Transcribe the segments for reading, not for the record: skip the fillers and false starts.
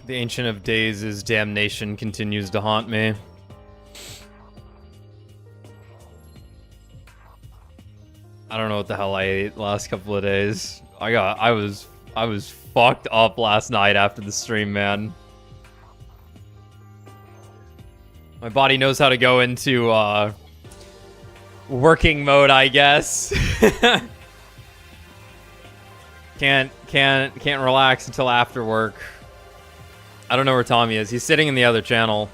The Ancient of Days' damnation continues to haunt me. I don't know what the hell I ate the last couple of days. I was fucked up last night after the stream, man. My body knows how to go into working mode, I guess. Can't relax until after work. I don't know where Tommy is. He's sitting in the other channel.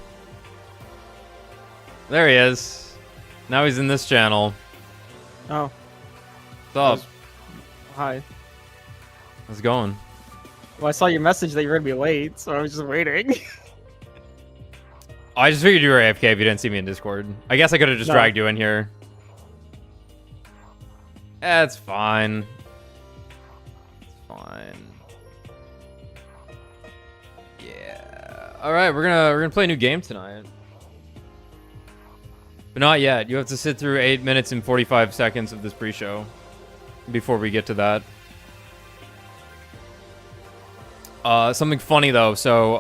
There he is. Now he's in this channel. Oh. What's up? Hi. How's it going? Well, I saw your message that you were gonna be late, so I was just waiting. I just figured you were AFK if you didn't see me in Discord. I guess I could have just dragged you in here. It's fine. It's fine. Yeah. All right, we're gonna play a new game tonight. But not yet. You have to sit through 8 minutes and 45 seconds of this pre-show before we get to that. Something funny though. So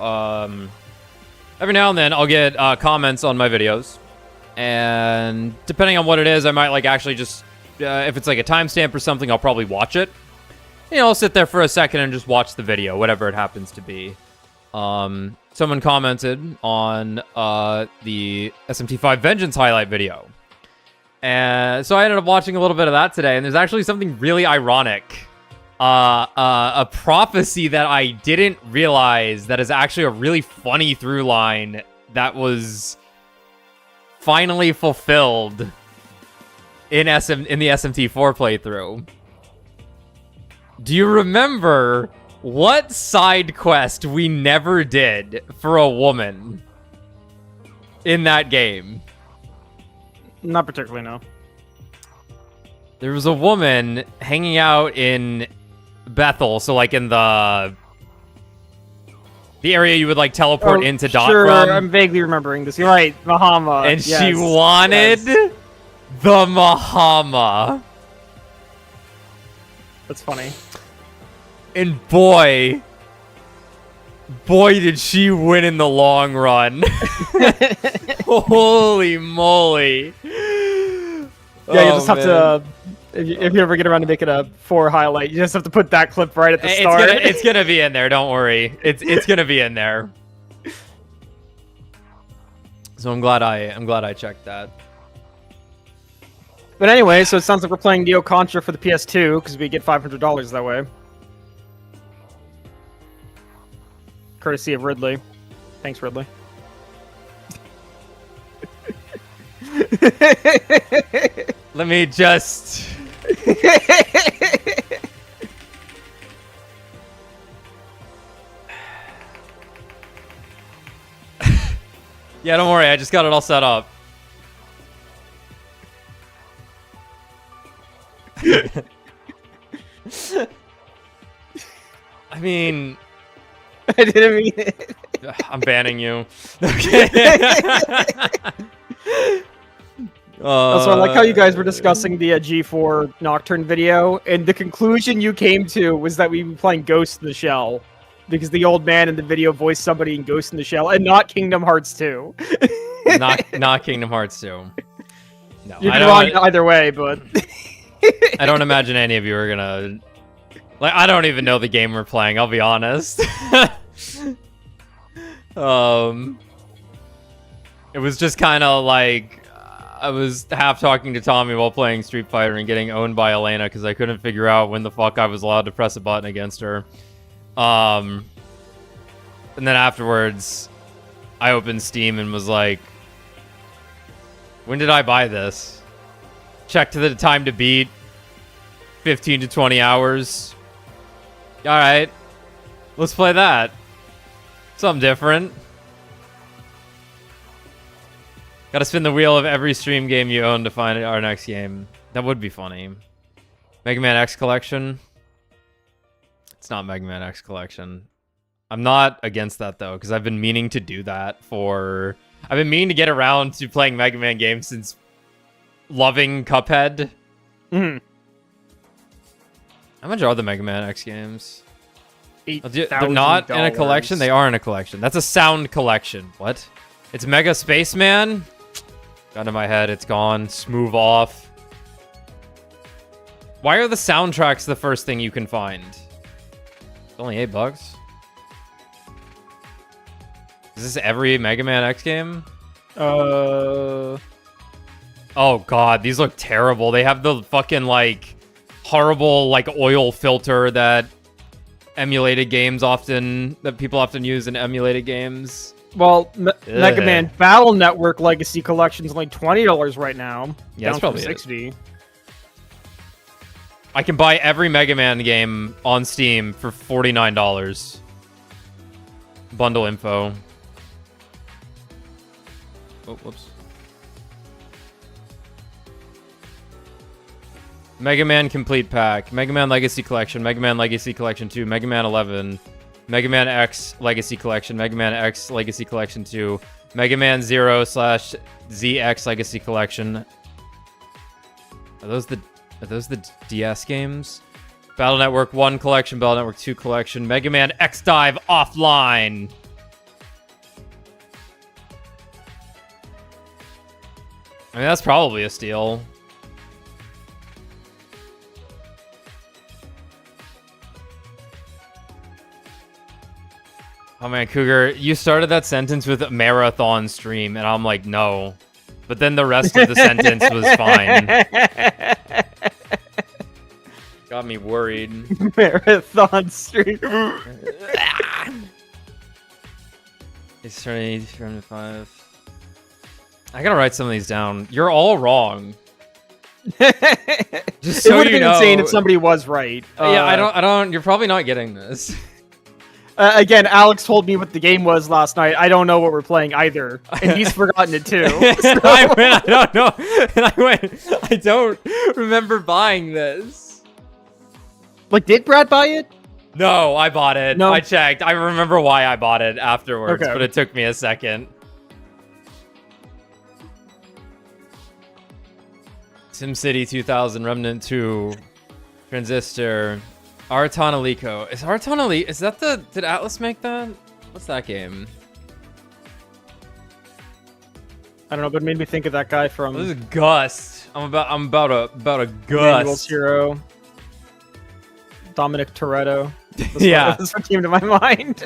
every now and then I'll get comments on my videos, and depending on what it is, I might like actually just if it's like a timestamp or something, I'll probably watch it. You know, I'll sit there for a second and just watch the video, whatever it happens to be. Someone commented on the SMT5 Vengeance highlight video. And so I ended up watching a little bit of that today, and there's actually something really ironic. A prophecy that I didn't realize that is actually a really funny through line that was finally fulfilled in the SMT4 playthrough. Do you remember what side quest we never did for a woman in that game? Not particularly, no. There was a woman hanging out in Bethel, so like in the area you would like teleport into Dot sure, from. I'm vaguely remembering this. You're right, Mahama. And yes, she wanted the Mahama. That's funny. And boy, did she win in the long run. Holy moly. Yeah, you just have to, if you ever get around to making a 4 highlight, you just have to put that clip right at the start. It's gonna be in there, don't worry. It's gonna be in there. So I'm glad I checked that. But anyway, so it sounds like we're playing Neo Contra for the PS2, because we get $500 that way. Courtesy of Ridley. Thanks, Ridley. Let me just... Yeah, don't worry. I just got it all set up. I mean... I didn't mean it. I'm banning you. Okay. Also, I like how you guys were discussing the G4 Nocturne video, and the conclusion you came to was that we'd be playing Ghost in the Shell, because the old man in the video voiced somebody in Ghost in the Shell, and not Kingdom Hearts 2. not Kingdom Hearts 2. No, You'd be wrong either way, but... I don't imagine any of you are gonna... Like, I don't even know the game we're playing, I'll be honest. It was just kind of like... I was half talking to Tommy while playing Street Fighter and getting owned by Elena because I couldn't figure out when the fuck I was allowed to press a button against her. And then afterwards, I opened Steam and was like, when did I buy this? Check to the time to beat, 15 to 20 hours. Alright, let's play that. Something different. Gotta spin the wheel of every stream game you own to find our next game. That would be funny. Mega Man X Collection. It's not Mega Man X Collection. I'm not against that, though, because I've been meaning to do that for... I've been meaning to get around to playing Mega Man games since loving Cuphead. Mm-hmm. How much are the Mega Man X games? They're not in a collection. They are in a collection. That's a sound collection. What? It's Mega Spaceman. Got in my head. It's gone. Smooth off. Why are the soundtracks the first thing you can find? It's only $8. Is this every Mega Man X game? Oh god, these look terrible. They have the fucking like horrible like oil filter that people often use in emulated games. Well, Mega Man Battle Network Legacy Collection is only $20 right now. Yeah, that's probably $60. I can buy every Mega Man game on Steam for $49. Bundle info. Oh, whoops. Mega Man Complete Pack, Mega Man Legacy Collection, Mega Man Legacy Collection 2, Mega Man 11, Mega Man X Legacy Collection, Mega Man X Legacy Collection 2, Mega Man 0/ZX Legacy Collection. Are those the DS games? Battle Network 1 Collection, Battle Network 2 Collection, Mega Man X Dive Offline. I mean, that's probably a steal. Oh man, Cougar, you started that sentence with a marathon stream, and I'm like, no. But then the rest of the sentence was fine. Got me worried. Marathon stream. It's turning 75. I gotta write some of these down. You're all wrong. Just so it would have you been know. insane if somebody was right. Yeah, I don't. You're probably not getting this. Again, Alex told me what the game was last night. I don't know what we're playing either, and he's forgotten it too. So. I don't know, and I don't remember buying this. Like, did Brad buy it? No, I bought it. No. I checked. I remember why I bought it afterwards, Okay. but it took me a second. SimCity 2000, Remnant 2, Transistor, Artanalico. Is that the... Did Atlas make that? What's that game? I don't know, but it made me think of that guy from... This is Gust. I'm about a Manuel's Gust. Hero. Dominic Toretto. Yeah. That's what came to my mind.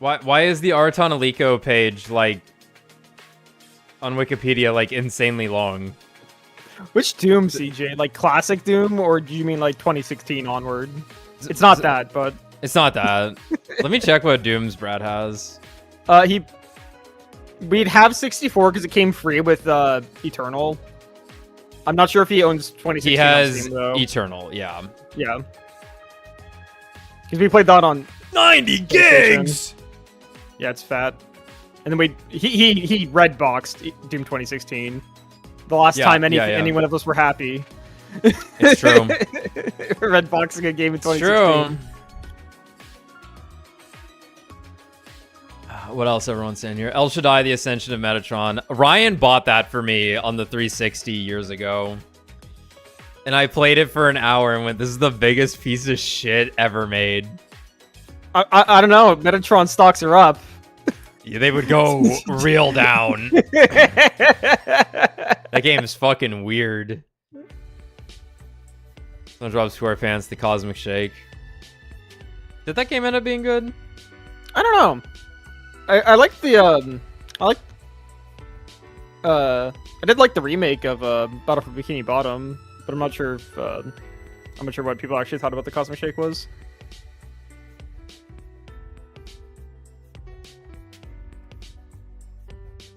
Why is the Artanalico page, like, on Wikipedia, like, insanely long? Which Doom, CJ? Like, classic Doom, or do you mean, like, 2016 onward? It's not that, but... It's not that. Let me check what Dooms Brad has. We'd have 64 because it came free with Eternal. I'm not sure if he owns 2016 He has on Steam, though. Eternal, yeah. Yeah. Because we played that on 90 gigs! Yeah, it's fat. And then he red boxed Doom 2016. The last time any one of us were happy. It's true. Red boxing a game in 2016. True. What else everyone's saying here? El Shaddai, The Ascension of Metatron. Ryan bought that for me on the 360 years ago. And I played it for an hour and went, this is the biggest piece of shit ever made. I don't know. Metatron stocks are up. Yeah, they would go real down. That game is fucking weird. SpongeBob SquarePants, The Cosmic Shake. Did that game end up being good? I don't know. I like the I did like the remake of Battle for Bikini Bottom, but I'm not sure if I'm not sure what people actually thought about the Cosmic Shake was.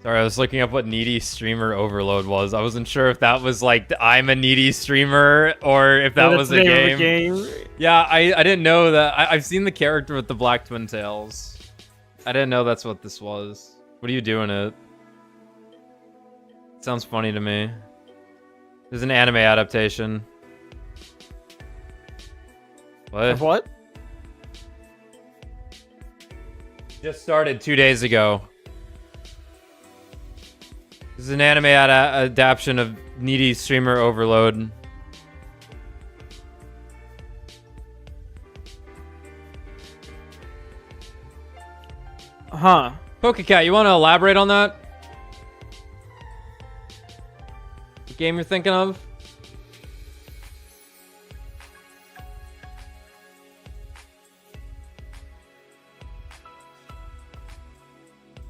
Sorry, I was looking up what needy streamer overload was. I wasn't sure if that was like I'm a needy streamer or if that was a game. Yeah, I didn't know that. I've seen the character with the black twin tails. I didn't know that's what this was. What are you doing it? Sounds funny to me. There's an anime adaptation. What? Of what? Just started 2 days ago. This is an anime adaptation of Needy Streamer Overload. Huh. Pokecat, you want to elaborate on that? What game you're thinking of?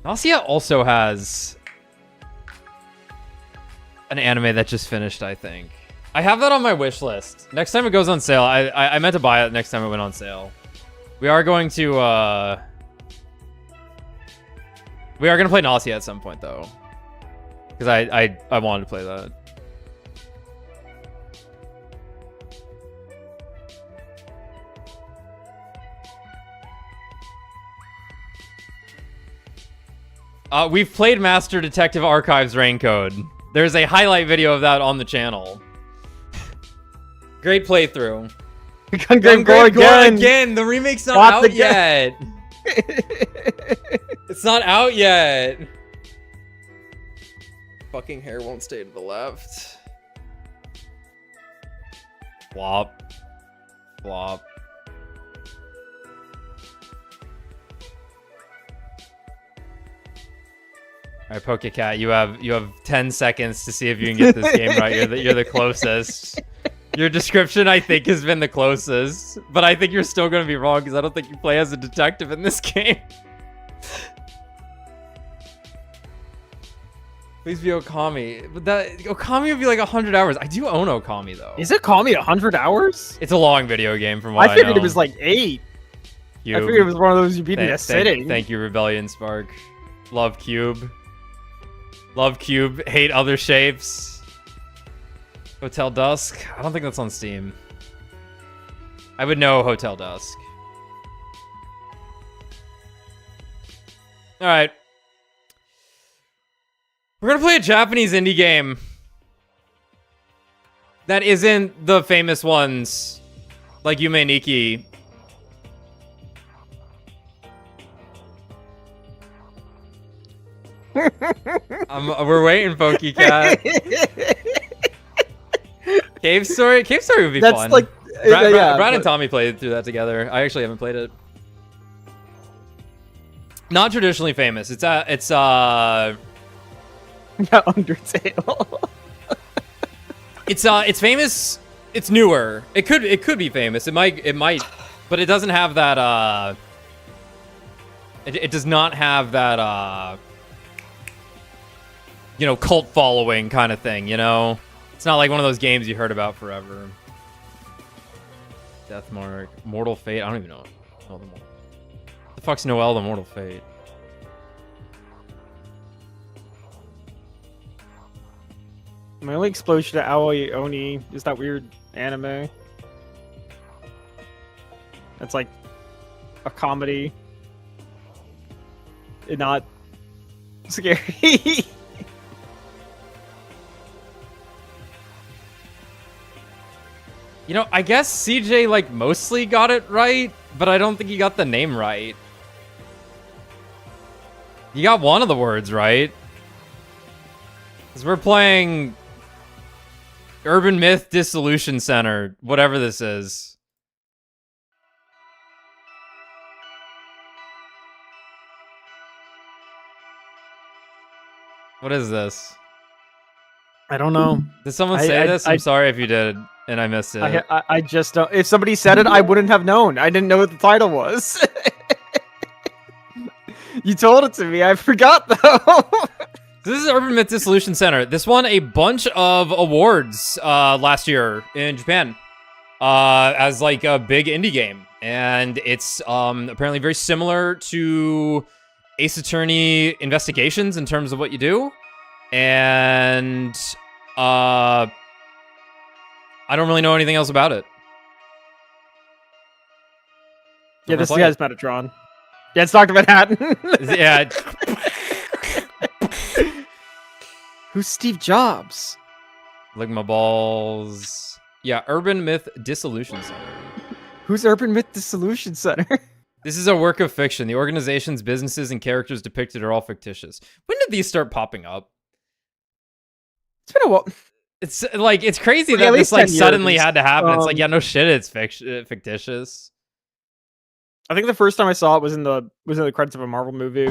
Nausea also has an anime that just finished, I think. I have that on my wish list. Next time it goes on sale, I meant to buy it next time it went on sale. We are going to play Nausea at some point though. Because I wanted to play that. We've played Master Detective Archives Raincode. There's a highlight video of that on the channel. Great playthrough. Go again. The remake's not out yet. It's not out yet. Fucking hair won't stay to the left. Flop. Flop. All right, Pokecat, you have 10 seconds to see if you can get this game right. You're the closest. Your description, I think, has been the closest, but I think you're still going to be wrong because I don't think you play as a detective in this game. Please be Okami, but that Okami would be like 100 hours. I do own Okami though. Is Okami 100 hours? It's a long video game from what I figured know. it was like 8. Cube. I figured it was one of those you beat in a sitting. Thank you, Rebellion Spark. Love Cube. Love Cube. Hate Other Shapes. Hotel Dusk. I don't think that's on Steam. I would know Hotel Dusk. All right. We're going to play a Japanese indie game that isn't the famous ones like Yume Nikki. We're waiting, Pokecat. Cave Story would be fun. Like, Brad and Tommy played through that together. I actually haven't played it. Not traditionally famous. It's Undertale. It's famous. It's newer. It could be famous. It might, but it doesn't have that. It does not have that. You know, cult following kind of thing. You know, it's not like one of those games you heard about forever. Deathmark, Mortal Fate. I don't even know. The fuck's Noelle the Mortal Fate? My only exposure to Aoi Oni is that weird anime. It's like a comedy. And not scary. You know, I guess CJ, like, mostly got it right, but I don't think he got the name right. You got one of the words right. Because we're playing Urban Myth Dissolution Center, whatever this is. What is this? I don't know. Did someone say this? I'm sorry if you did. And I missed it. I just don't. If somebody said it, I wouldn't have known. I didn't know what the title was. You told it to me. I forgot, though. This is Urban Myth Dissolution Center. This won a bunch of awards last year in Japan as like a big indie game. And it's apparently very similar to Ace Attorney Investigations in terms of what you do. And I don't really know anything else about it. Yeah, this guy's Metatron. Yeah, it's Dr. Manhattan. Yeah. Who's Steve Jobs? Lick my balls. Yeah, Urban Myth Dissolution Center. Who's Urban Myth Dissolution Center? This is a work of fiction. The organizations, businesses, and characters depicted are all fictitious. When did these start popping up? It's been a while. It's like it's crazy At that least this like 10 suddenly years. had to happen. It's like, yeah, no shit, it's fictitious. I think the first time I saw it was in the credits of a Marvel movie,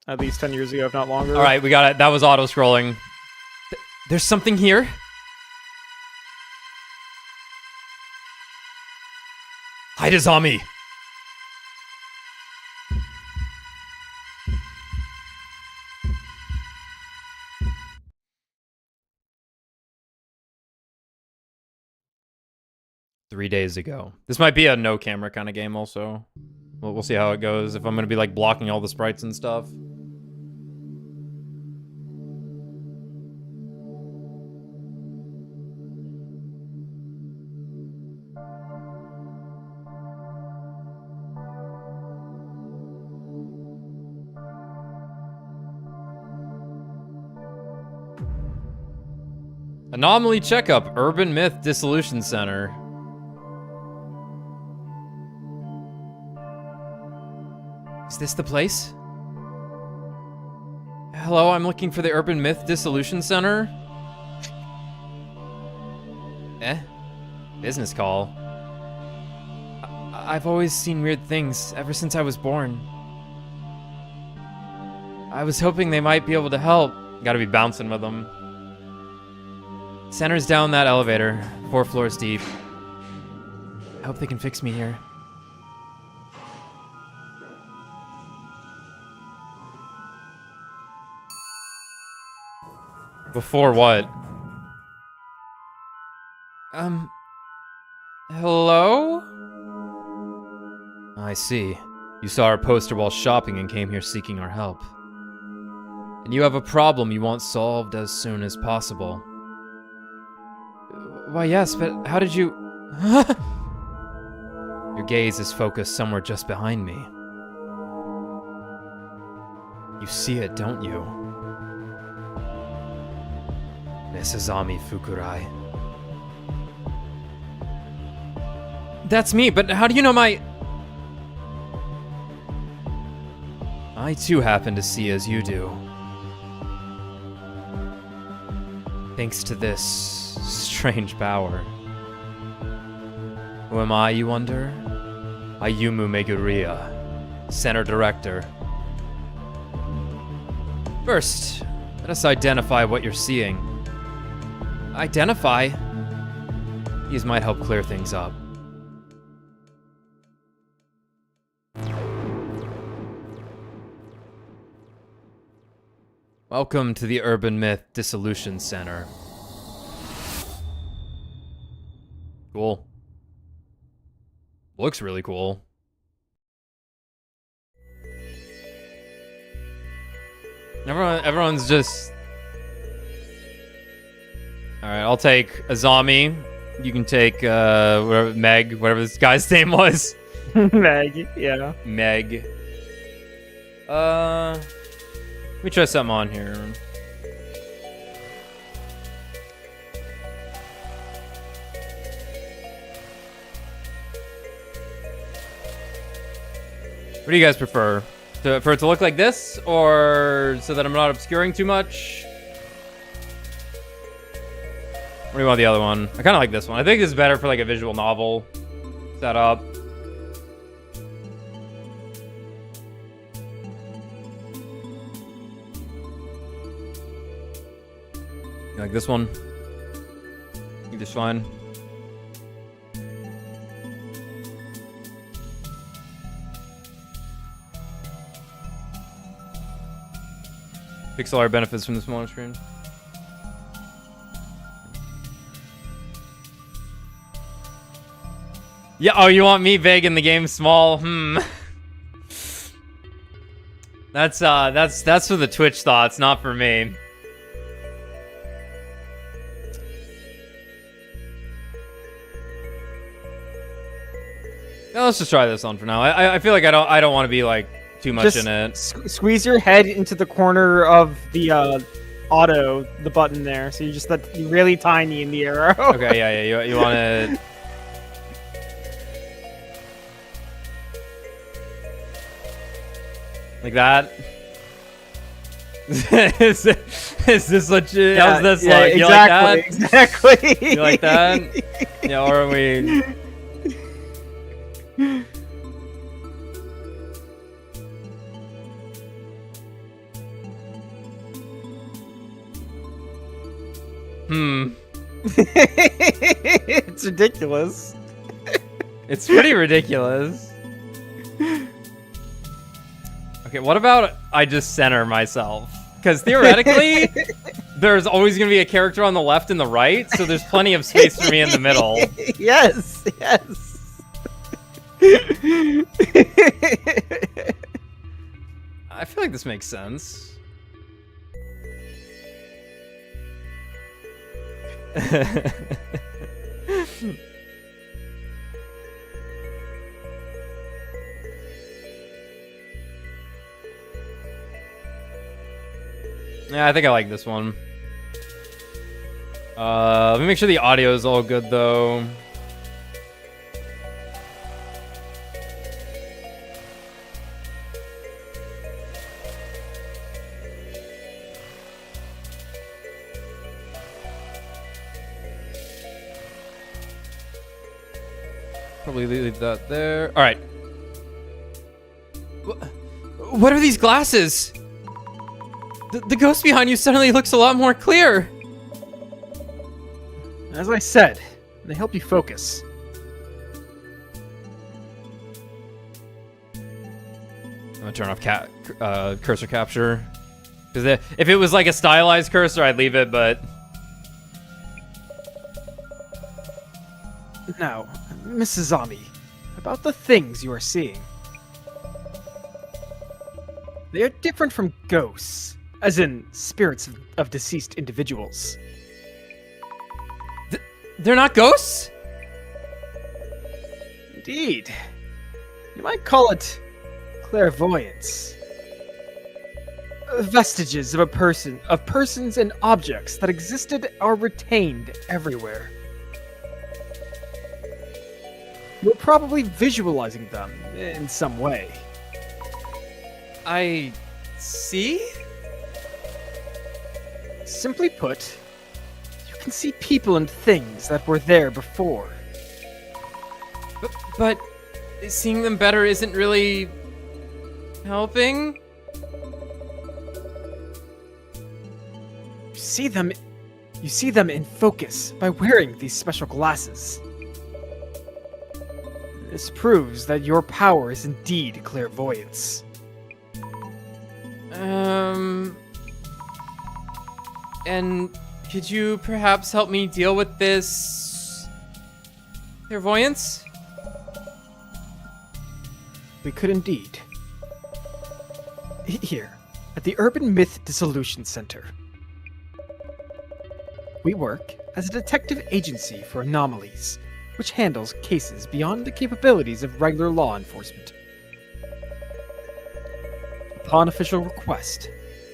at least 10 years ago, if not longer. All right, we got it. That was auto scrolling. There's something here. Hide Azami. 3 days ago. This might be a no camera kind of game also. We'll see how it goes, if I'm gonna be like blocking all the sprites and stuff. Anomaly checkup, Urban Myth Dissolution Center. Is this the place? Hello, I'm looking for the Urban Myth Dissolution Center. Business call. I've always seen weird things ever since I was born. I was hoping they might be able to help. Gotta be bouncing with them. Center's down that elevator, 4 floors deep. I hope they can fix me here. Before what? Hello? I see. You saw our poster while shopping and came here seeking our help. And you have a problem you want solved as soon as possible. Why, yes, but how did you... Your gaze is focused somewhere just behind me. You see it, don't you? Miss Azami Fukurai. That's me, but how do you know my... I too happen to see as you do. Thanks to this strange power. Who am I, you wonder? Ayumu Meguriya, Center Director. First, let us identify what you're seeing. Identify? These might help clear things up. Welcome to the Urban Myth Dissolution Center. Cool. Looks really cool. Everyone's just... Alright, I'll take Azami. You can take, whatever, Meg, whatever this guy's name was. Meg, yeah. Meg. Let me try something on here. What do you guys prefer? For it to look like this, or so that I'm not obscuring too much? What do you want the other one? I kind of like this one. I think this is better for like a visual novel setup. You like this one? Either's fine. Pixel art benefits from the smaller screen. Yeah, oh, you want me big and the game small? That's for the Twitch thoughts, not for me. Now let's just try this on for now. I feel like I don't want to be like too much in it. Squeeze your head into the corner of the auto, the button there, so you just that really tiny in the arrow. Okay, yeah. You want to. Like that. is this what you, how's this yeah, look? You exactly, like that? exactly. You like that? Yeah, or are we... It's ridiculous. It's pretty ridiculous. Okay, what about I just center myself? Because theoretically, there's always going to be a character on the left and the right, so there's plenty of space for me in the middle. Yes, yes. I feel like this makes sense. Yeah, I think I like this one. Let me make sure the audio is all good, though. Probably leave that there. All right. What are these glasses? The ghost behind you suddenly looks a lot more clear. As I said, they help you focus. I'm gonna turn off cursor capture. Because if it was like a stylized cursor, I'd leave it, but... Now, Mrs. Ami, about the things you are seeing. They are different from ghosts, as in spirits of deceased individuals. They're not ghosts? Indeed. You might call it clairvoyance. Vestiges of persons and objects that existed are retained everywhere. You're probably visualizing them in some way. I see? Simply put, you can see people and things that were there before. But seeing them better isn't really helping? You see them in focus by wearing these special glasses. This proves that your power is indeed clairvoyance. And could you perhaps help me deal with this clairvoyance? We could indeed. Here, at the Urban Myth Dissolution Center. We work as a detective agency for anomalies, which handles cases beyond the capabilities of regular law enforcement. Upon official request,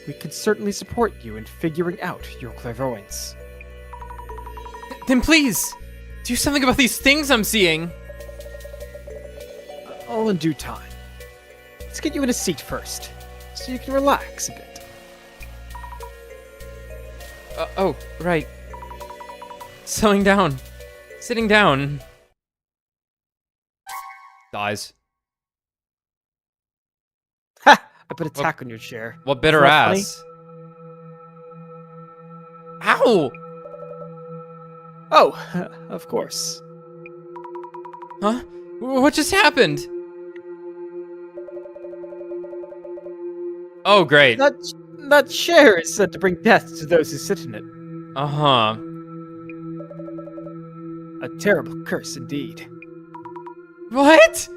we could certainly support you in figuring out your clairvoyance. Then please, do something about these things I'm seeing. All in due time. Let's get you in a seat first, so you can relax a bit. Oh, right. Settling down. Sitting down. Dies. Ha! I put a tack on your chair. What bit her Isn't that ass? Ow! Oh, of course. Huh? What just happened? Oh, great. That chair is said to bring death to those who sit in it. Uh-huh. A terrible curse indeed. What?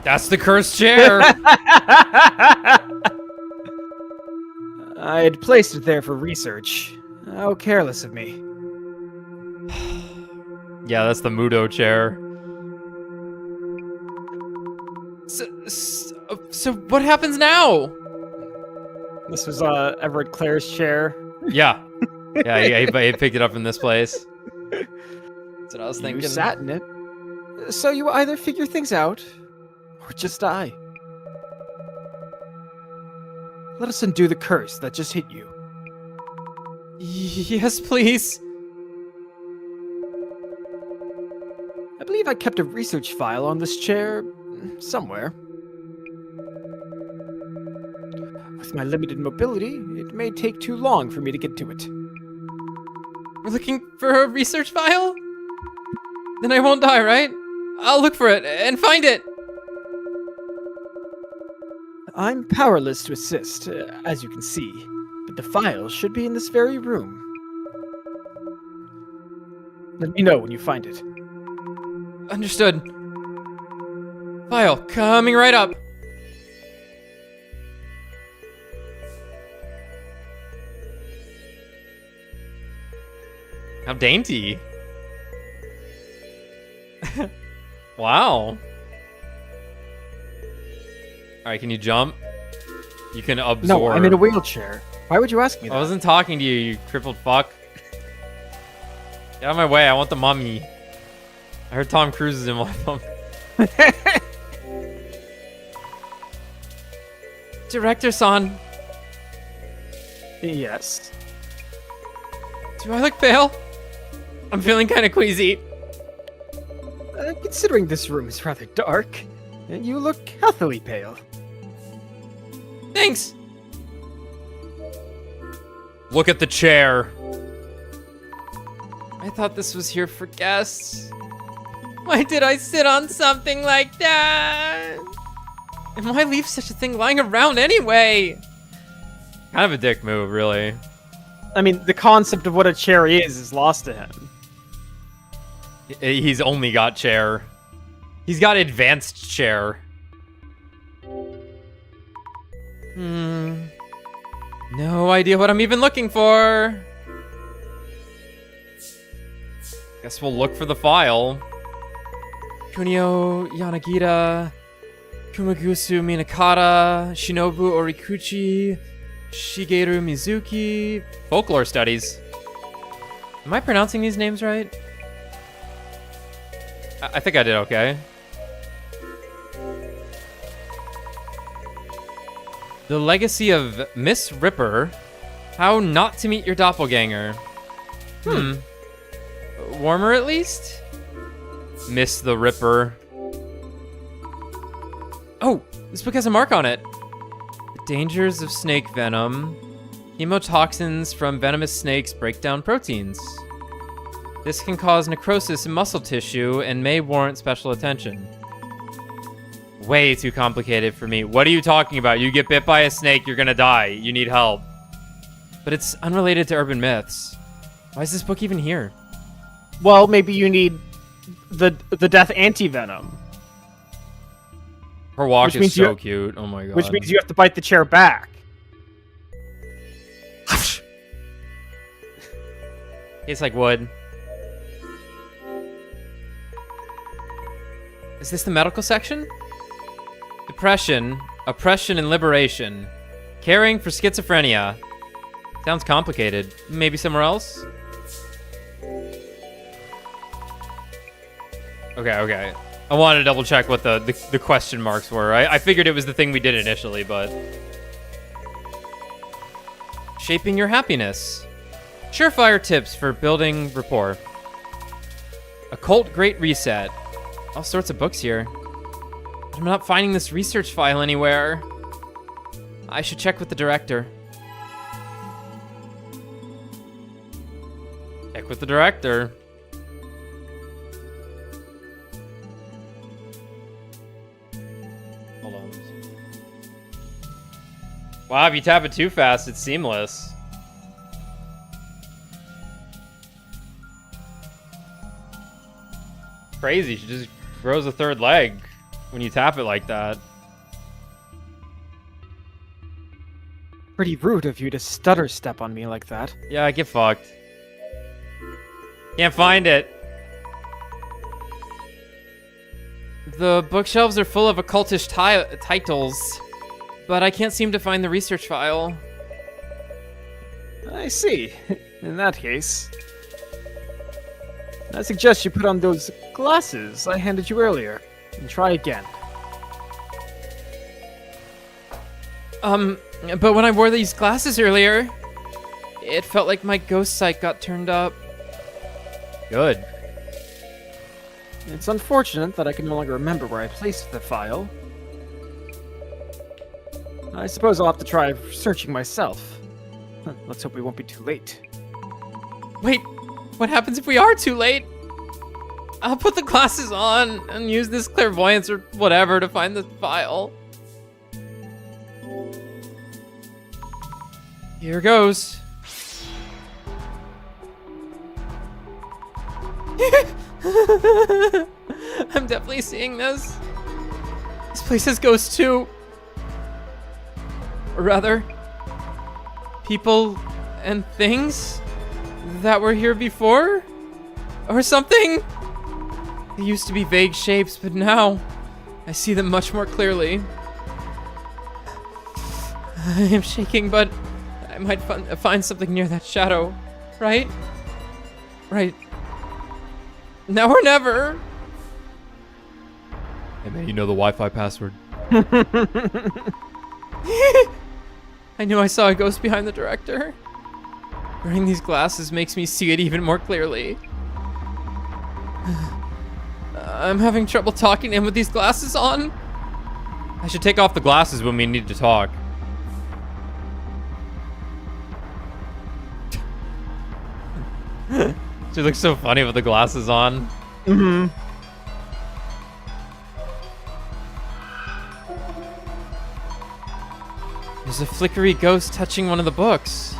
That's the cursed chair. I had placed it there for research. How careless of me. Yeah, that's the Mudo chair. So what happens now? This was Everett Clare's chair. Yeah. Yeah, he picked it up in this place. That's what I was thinking. You sat in it. So you either figure things out, or just die. Let us undo the curse that just hit you. Yes, please. I believe I kept a research file on this chair somewhere. With my limited mobility, it may take too long for me to get to it. We're looking for a research file? Then I won't die, right? I'll look for it and find it. I'm powerless to assist, as you can see, but the file should be in this very room. Let me know when you find it. Understood. File coming right up. How dainty. Wow. Alright, can you jump? You can absorb. No, I'm in a wheelchair. Why would you ask me that? I wasn't talking to you, you crippled fuck. Get out of my way, I want the mummy. I heard Tom Cruise is in one of them. Director-san. Yes. Do I look pale? I'm feeling kind of queasy. Considering this room is rather dark, you look healthily pale. Thanks. Look at the chair. I thought this was here for guests. Why did I sit on something like that? And why leave such a thing lying around anyway? Kind of a dick move, really. I mean, the concept of what a chair is lost to him. He's only got chair. He's got advanced chair. No idea what I'm even looking for. Guess we'll look for the file. Kunio Yanagita, Kumagusu Minakata, Shinobu Orikuchi, Shigeru Mizuki. Folklore studies. Am I pronouncing these names right? I think I did okay. The Legacy of Miss Ripper. How not to meet your doppelganger. Warmer at least? Miss the Ripper. Oh, this book has a mark on it. The dangers of snake venom. Hemotoxins from venomous snakes break down proteins. This can cause necrosis in muscle tissue and may warrant special attention. Way too complicated for me. What are you talking about? You get bit by a snake, you're gonna die. You need help. But it's unrelated to urban myths. Why is this book even here? Well, maybe you need the death anti-venom. Her walk is so cute. Oh my god. Which means you have to bite the chair back. It's like wood. Is this the medical section? Depression, oppression, and liberation. Caring for schizophrenia. Sounds complicated. Maybe somewhere else? Okay. I wanted to double check what the question marks were. I figured it was the thing we did initially, but... Shaping your happiness. Surefire tips for building rapport. Occult Great Reset. All sorts of books here. But I'm not finding this research file anywhere. I should check with the director. Check with the director. Hold on. Wow, if you tap it too fast, it's seamless. Crazy, she just grows a third leg when you tap it like that. Pretty rude of you to stutter step on me like that. Yeah, get fucked. Can't find it. The bookshelves are full of occultish titles, but I can't seem to find the research file. I see. In that case... I suggest you put on those glasses I handed you earlier, and try again. But when I wore these glasses earlier, it felt like my ghost sight got turned up. Good. It's unfortunate that I can no longer remember where I placed the file. I suppose I'll have to try searching myself. Let's hope we won't be too late. Wait, what happens if we are too late? I'll put the glasses on and use this clairvoyance or whatever to find the file. Here goes. I'm definitely seeing this. This place has ghosts too. Or rather, people and things that were here before? Or something? They used to be vague shapes, but now I see them much more clearly. I am shaking, but I might find something near that shadow. Right? Right. Now or never. Hey man, you know the Wi-Fi password. I knew I saw a ghost behind the director. Wearing these glasses makes me see it even more clearly. I'm having trouble talking to him with these glasses on. I should take off the glasses when we need to talk. She looks so funny with the glasses on. Mm-hmm. There's a flickery ghost touching one of the books.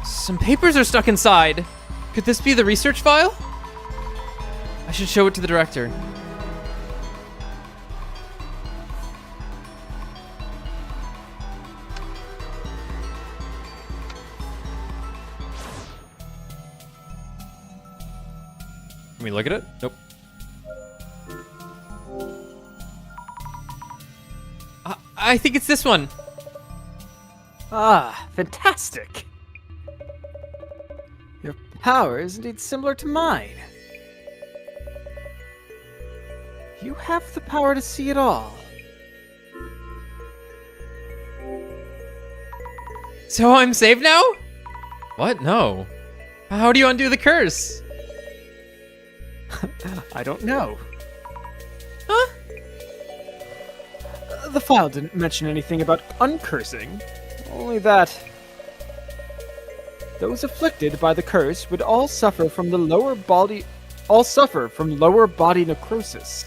Some papers are stuck inside. Could this be the research file? I should show it to the director. Can we look at it? Nope. I think it's this one. Ah, fantastic. Your power is indeed similar to mine. You have the power to see it all. So I'm saved now? What? No. How do you undo the curse? I don't know. Huh? The file didn't mention anything about uncursing. Only that those afflicted by the curse would all suffer from lower body necrosis.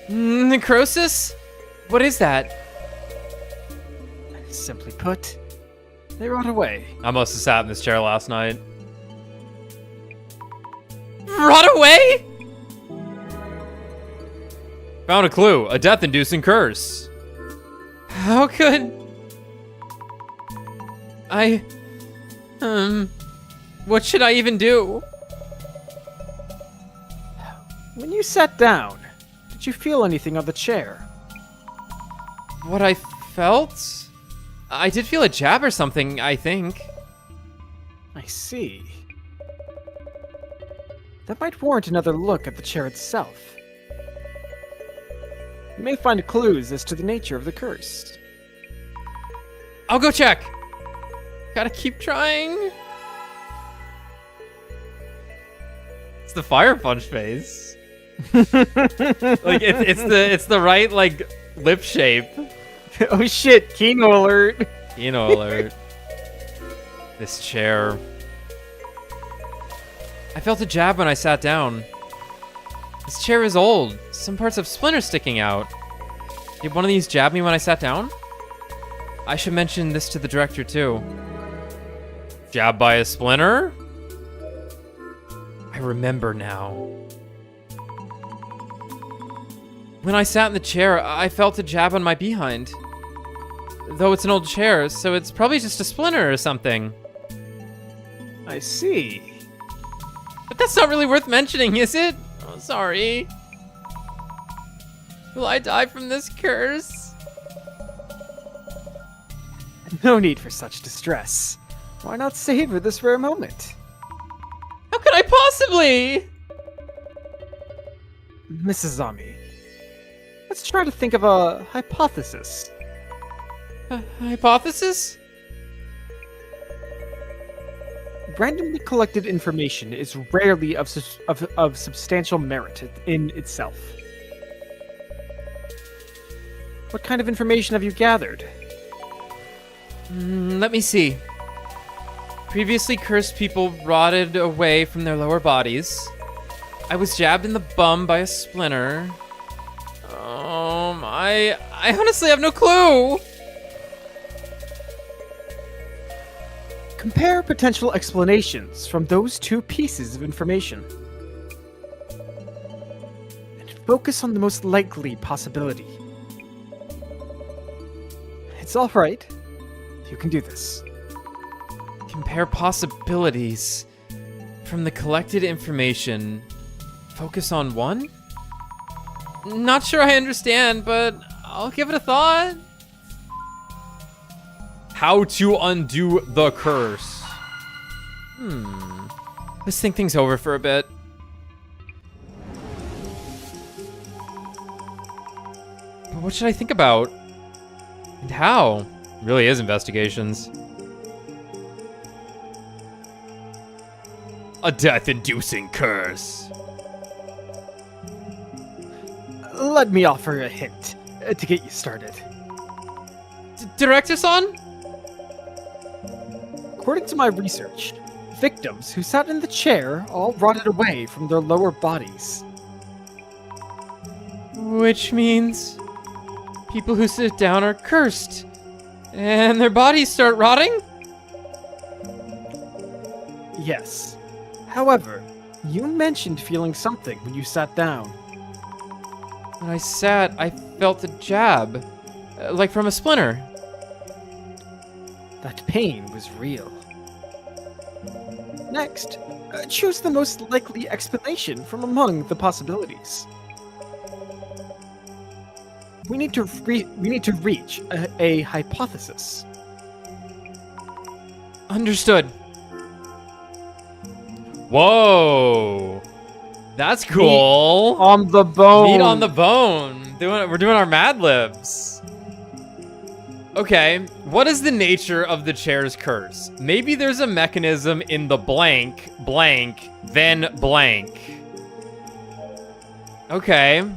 Necrosis? What is that? Simply put, they rot away. I must have sat in this chair last night. Rot away? Found a clue. A death-inducing curse. How could... What should I even do? When you sat down, did you feel anything on the chair? What I felt? I did feel a jab or something, I think. I see. That might warrant another look at the chair itself. You may find clues as to the nature of the curse. I'll go check. Gotta keep trying. It's the fire punch face. Like it's the right like lip shape. Oh shit! Kino alert! Kino alert. This chair. I felt a jab when I sat down. This chair is old. Some parts have splinters sticking out. Did one of these jab me when I sat down? I should mention this to the director too. Jab by a splinter? I remember now. When I sat in the chair, I felt a jab on my behind. Though it's an old chair, so it's probably just a splinter or something. I see. But that's not really worth mentioning, is it? Oh, sorry. Will I die from this curse? No need for such distress. Why not savor this rare moment? How could could I possibly? Mrs. Zami, let's try to think of a hypothesis. Hypothesis? Randomly collected information is rarely of substantial merit in itself. What kind of information have you gathered? Let me see. Previously cursed people rotted away from their lower bodies. I was jabbed in the bum by a splinter. I honestly have no clue. Compare potential explanations from those two pieces of information. And focus on the most likely possibility. It's all right. You can do this. Compare possibilities from the collected information. Focus on one? Not sure I understand, but I'll give it a thought. How to undo the curse. Let's think things over for a bit. But what should I think about? And how? It really is investigations. A death-inducing curse. Let me offer a hint to get you started. Director-san? According to my research, victims who sat in the chair all rotted away from their lower bodies. Which means people who sit down are cursed, and their bodies start rotting? Yes. However, you mentioned feeling something when you sat down. When I sat, I felt a jab, like from a splinter. That pain was real. Next, choose the most likely explanation from among the possibilities. We need to reach a hypothesis. Understood. Whoa, that's cool. Meat on the bone. Meat on the bone. We're doing our Mad Libs. Okay, what is the nature of the chair's curse? Maybe there's a mechanism in the blank, blank, then blank. Okay.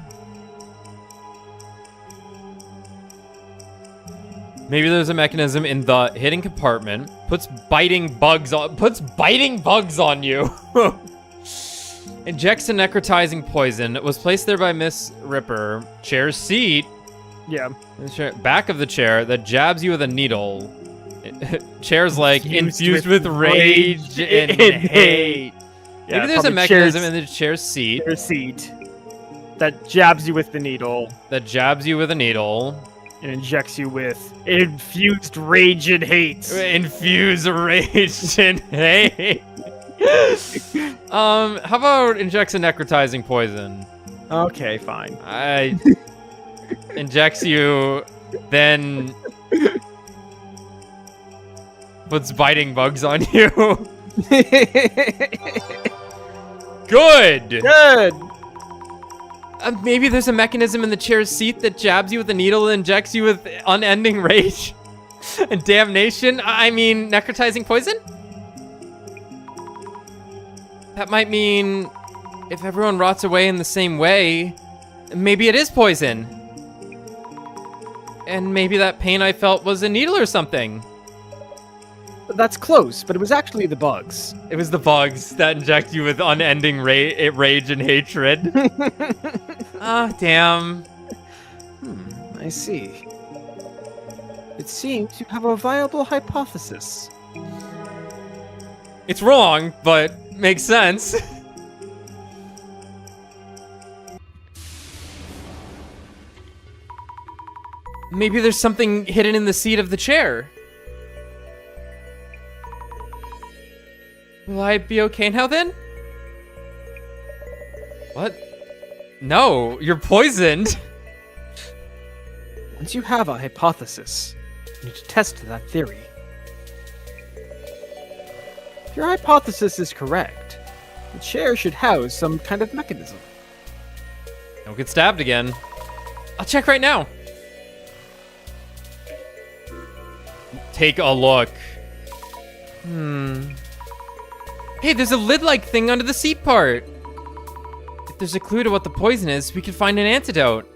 Maybe there's a mechanism in the hidden compartment. Puts biting bugs on you. Injects a necrotizing poison. Was placed there by Miss Ripper. Chair's seat. Yeah. Back of the chair that jabs you with a needle. Chair's like infused with rage and hate. Yeah, maybe there's a mechanism in the chair's seat. Chair's seat that jabs you with the needle. That jabs you with a needle. And injects you with infused rage and hate. Infused rage and hate. How about injects a necrotizing poison? Okay, fine. Injects you, then puts biting bugs on you. Good. Good. Maybe there's a mechanism in the chair's seat that jabs you with a needle and injects you with unending rage and damnation. I mean, necrotizing poison? That might mean if everyone rots away in the same way, maybe it is poison. And maybe that pain I felt was a needle or something. That's close, but it was actually the bugs. It was the bugs that inject you with unending rage and hatred. Ah, damn. I see. It seems you have a viable hypothesis. It's wrong, but makes sense. Maybe there's something hidden in the seat of the chair. Will I be okay now then? What? No, you're poisoned. Once you have a hypothesis, you need to test that theory. If your hypothesis is correct, The chair should house some kind of mechanism. Don't get stabbed again. I'll check right now. Take a look. Hey, there's a lid-like thing under the seat part. If there's a clue to what the poison is, we can find an antidote.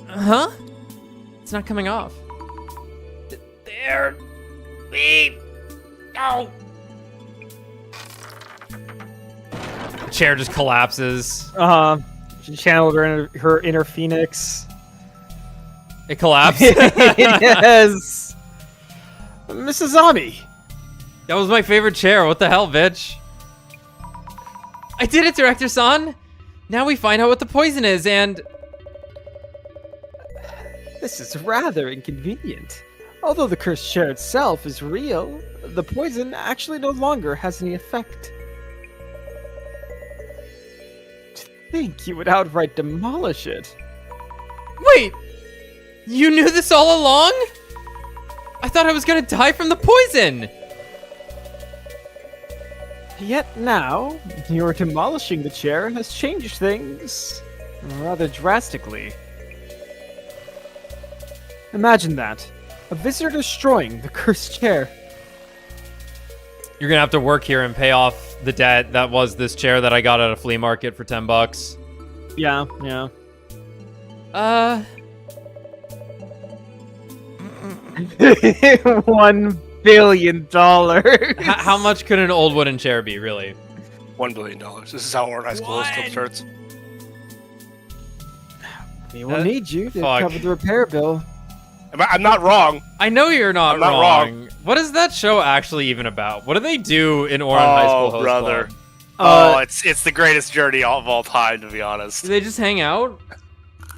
Huh? It's not coming off. There. We. Oh. The chair just collapses. She channeled her inner phoenix. It collapsed. Yes. Mrs. Ami. That was my favorite chair. What the hell, bitch? I did it, Director-san. Now we find out what the poison is, and... This is rather inconvenient. Although the cursed chair itself is real, the poison actually no longer has any effect. To think you would outright demolish it. Wait! You knew this all along? I thought I was gonna die from the poison! Yet now, your demolishing the chair has changed things rather drastically. Imagine that. A visitor destroying the cursed chair. You're gonna have to work here and pay off the debt that was this chair that I got at a flea market for $10. Yeah. $1 billion. How much could an old wooden chair be, really? $1 billion. This is how Orange High School still starts. We will need you to cover the repair bill. I'm not wrong. I know you're not, I'm not wrong. What is that show actually even about? What do they do in Orange High School Host brother. Club? It's the greatest journey of all time, to be honest. Do they just hang out?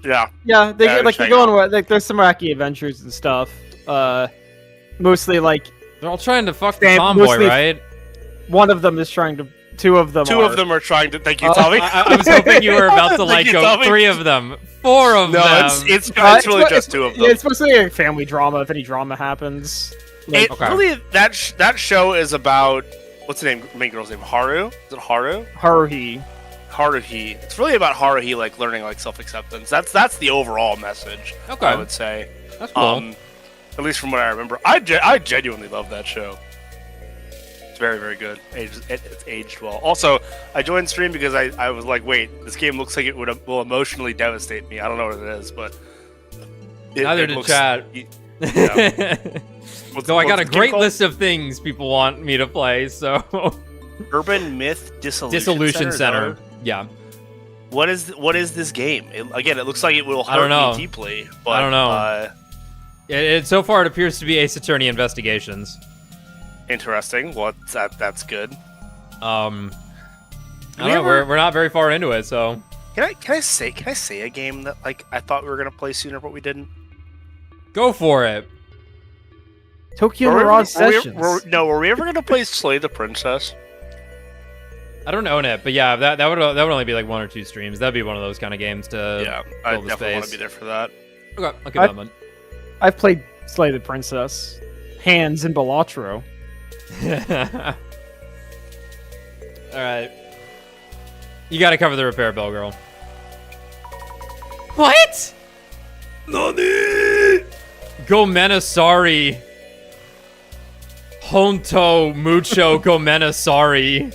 Yeah. Yeah, they go on like there's some wacky adventures and stuff. Mostly like they're all trying to fuck the tomboy, right? One of them is trying to. Two of them are trying to. Thank you, Tommy. I was hoping you were about to like go 3 of them, 4 of them. No, it's really just 2 of them. It's supposed to be a family drama if any drama happens. Like, really, that show is about what's the main girl's name? Haru? Is it Haru? Haruhi. Haruhi. It's really about Haruhi like learning like self-acceptance. That's the overall message. Okay. I would say. That's cool. At least from what I remember, I genuinely love that show. It's very, very good. It's aged well. Also, I joined stream because I was like, wait, this game looks like it will emotionally devastate me. I don't know what it is, but neither did Chad. Yeah. So I got a great list of things people want me to play. So Urban Myth Dissolution Center. Yeah. What is this game? Again, it looks like it will hurt me deeply. But, I don't know. So far, it appears to be Ace Attorney Investigations. Interesting. Well, that's good. I don't know. We're not very far into it, so. Can I say a game that like I thought we were gonna play sooner, but we didn't? Go for it. Tokyo Mirage Sessions. Were we ever gonna play Slay the Princess? I don't own it, but yeah, that would only be like 1 or 2 streams. That'd be one of those kind of games to. Yeah, I definitely want to be there for that. Okay, I'll give that one. I've played Slay the Princess, Hands in Balatro. Alright. You gotta cover the repair bill, girl. What? Nani? Gomena sorry. Honto mucho gomena sorry.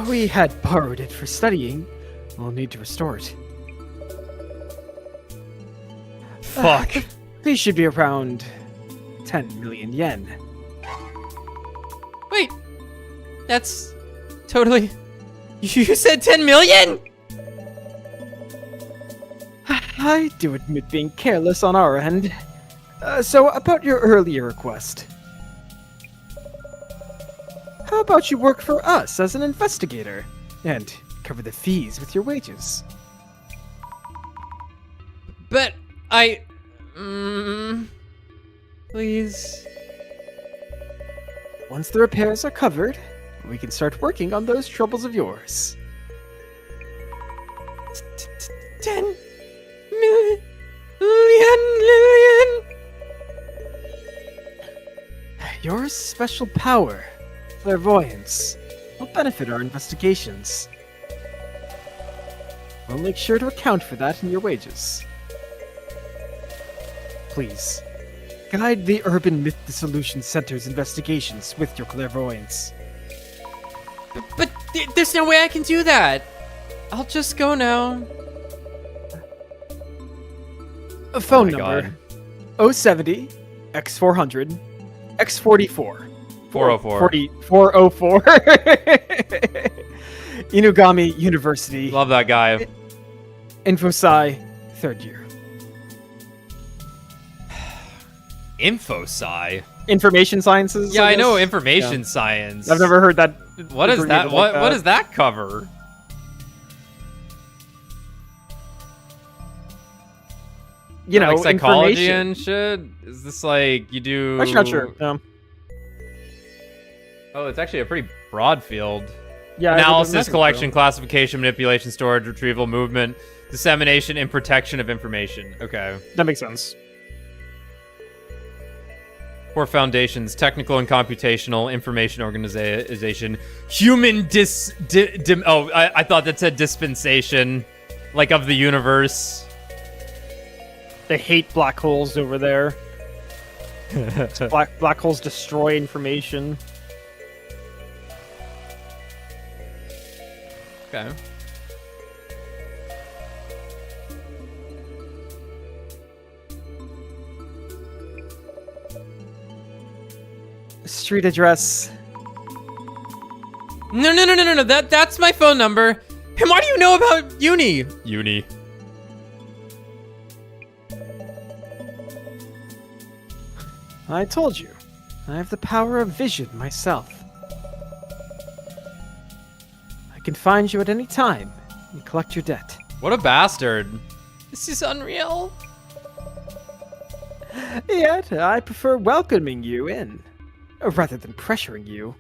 We had borrowed it for studying. We'll need to restore it. Fuck. These should be around 10 million yen. Wait. That's totally... You said 10 million? I do admit being careless on our end. So, about your earlier request. How about you work for us as an investigator, and cover the fees with your wages? But please. Once the repairs are covered, we can start working on those troubles of yours. 10 million. Your special power, clairvoyance, will benefit our investigations. We'll make sure to account for that in your wages. Please, guide the Urban Myth Dissolution Center's investigations with your clairvoyance. But there's no way I can do that. I'll just go now. A phone Oh my number: 070 X400 X44 404. 404 Inugami University. Love that guy. InfoSci, 3rd year. InfoSci. Information sciences. Yeah, I know guess? information Yeah. science. I've never heard that. What is that? abbreviated What like what that. does that cover? You know, like psychology information. and shit? Is this like you do? Actually, not sure. Oh, it's actually a pretty broad field. Yeah. I Analysis, imagine collection, so. classification, manipulation, storage, retrieval, movement, dissemination, and protection of information. Okay. That makes sense. Core foundations: technical and computational, information organization, human I thought that said dispensation, like of the universe. They hate black holes over there. Black holes destroy information. Okay. Street address. No. That's my phone number. And why do you know about uni? Uni. I told you. I have the power of vision myself. I can find you at any time and collect your debt. What a bastard. This is unreal. Yet, I prefer welcoming you in, rather than pressuring you.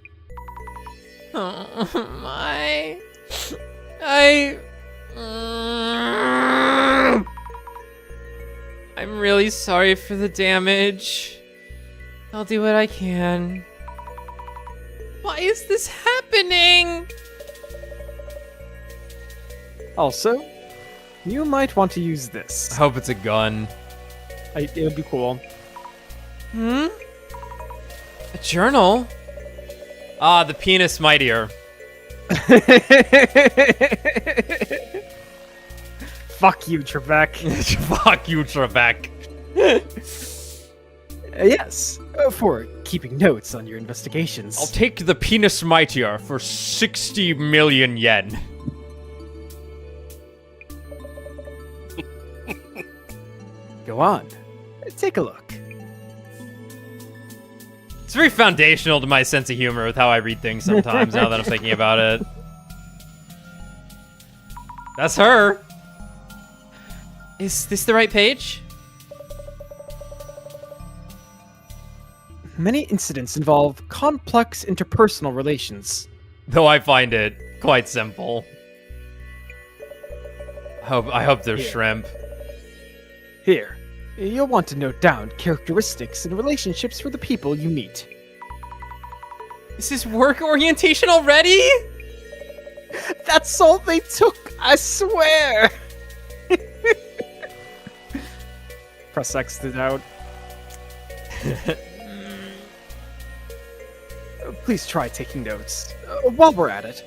Oh my. I'm really sorry for the damage. I'll do what I can. Why is this happening? Also, you might want to use I this. hope it's a gun. It would be cool. A journal? Ah, the penis mightier. Fuck you, Trebek. Fuck you, Trebek. Yes, for keeping notes on your investigations. I'll take the penis mightier for 60 million yen. Go on. Take a look. It's very foundational to my sense of humor with how I read things sometimes, now that I'm thinking about it. That's her. Is this the right page? Many incidents involve complex interpersonal relations. Though I find it quite simple. I hope they're Here. shrimp. Here, you'll want to note down characteristics and relationships for the people you meet. Is this work orientation already? That's all they took, I swear! Press X it out. Please try taking notes while we're at it.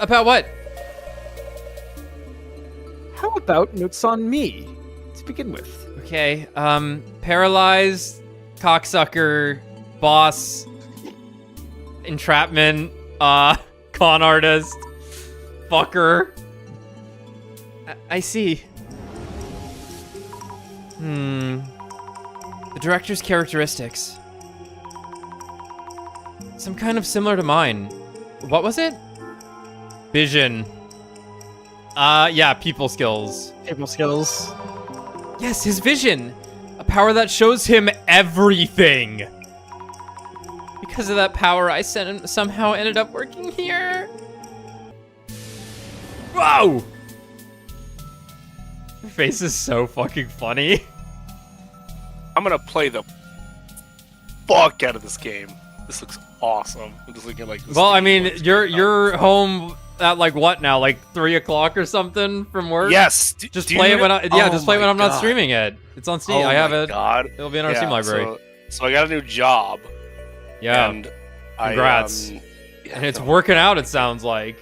About what? How about notes on me, to begin with? Okay, paralyzed, cocksucker, boss, entrapment, con artist, fucker. I see. The director's characteristics. Some kind of similar to mine. What was it? Vision. Yeah, people skills. People skills. Yes, his vision. A power that shows him everything. Because of that power, I somehow ended up working here. Whoa! Your face is so fucking funny. I'm gonna play the fuck out of this game. This looks awesome. I'm just looking like this. Well, I mean, you're home at like what now? Like 3 o'clock or something from work? Yes. Just play it when just play it when I'm not streaming it. It's on Steam. Oh I have it. God. It'll be in our Steam library. So I got a new job. Yeah. And Congrats. And it's working out, it sounds like.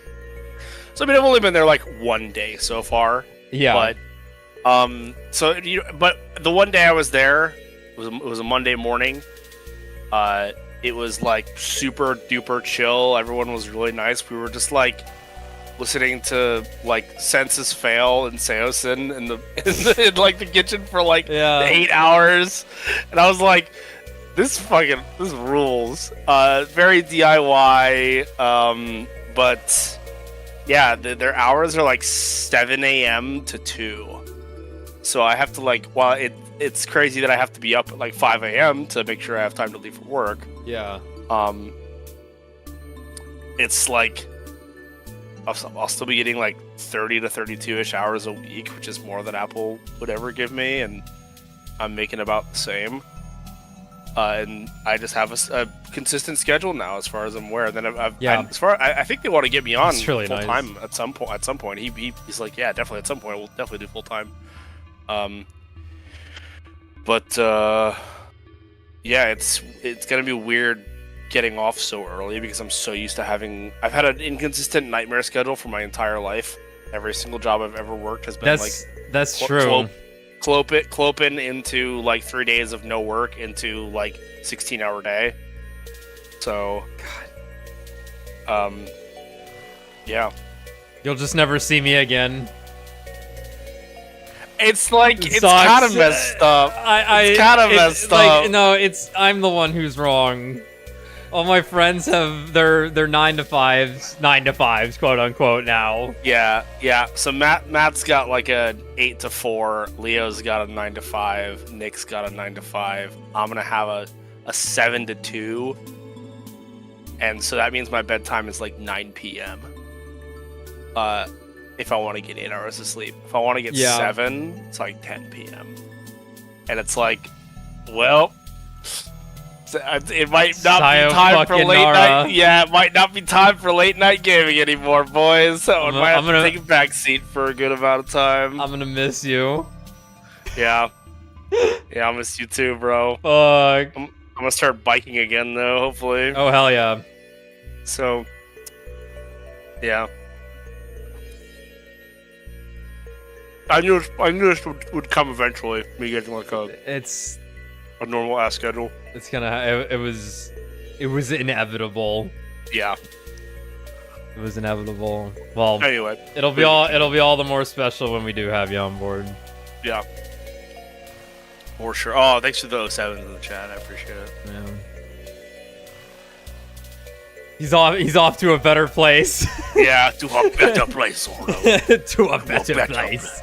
So I mean, I've only been there like 1 day so far. Yeah. But but the 1 day I was there, it was a Monday morning. It was like super duper chill. Everyone was really nice. We were just like listening to like Census Fail and Seosin in in like the kitchen for like 8 hours, and I was like, this rules. Very DIY. But yeah, their hours are like 7 a.m. to 2. So I have to like, it's crazy that I have to be up at like 5 a.m. to make sure I have time to leave for work. Yeah. It's like I'll still be getting like 30 to 32-ish hours a week, which is more than Apple would ever give me, and I'm making about the same. And I just have a consistent schedule now, as far as I'm aware. And then I think they want to get me on really full nice. time at some point. At some point, he's like, yeah, definitely at some point we'll definitely do full time. Yeah, it's gonna be weird getting off so early because I'm so used to I've had an inconsistent nightmare schedule for my entire life. Every single job I've ever worked has been that's true. Cloping into like 3 days of no work into like 16-hour day. So, yeah. You'll just never see me again. It's like it's kind of messed up. It's kind of messed up. No, I'm the one who's wrong. All my friends have their 9 to 5s, quote unquote now. Yeah. So Matt's got like a 8 to 4. Leo's got a 9 to 5. Nick's got a 9 to 5. I'm gonna have a 7 to 2, and so that means my bedtime is like 9 p.m. If I want to get 8 hours of sleep. If I want to get 7, it's like 10 p.m. And it's like, well, it might not be time for late night. Yeah, it might not be time for late night gaming anymore, boys. So I might have to take a back seat for a good amount of time. I'm gonna miss you. Yeah. Yeah, I'll miss you too, bro. Fuck. I'm gonna start biking again, though, hopefully. Oh, hell yeah. So, yeah. I knew this would come eventually. Me getting like a normal ass schedule. It's gonna. It was inevitable. Yeah. It was inevitable. Well, anyway, it'll be all the more special when we do have you on board. Yeah. For sure. Oh, thanks for the 07 in the chat. I appreciate it. Yeah. He's off to a better place. Yeah, to a better place. To a better place.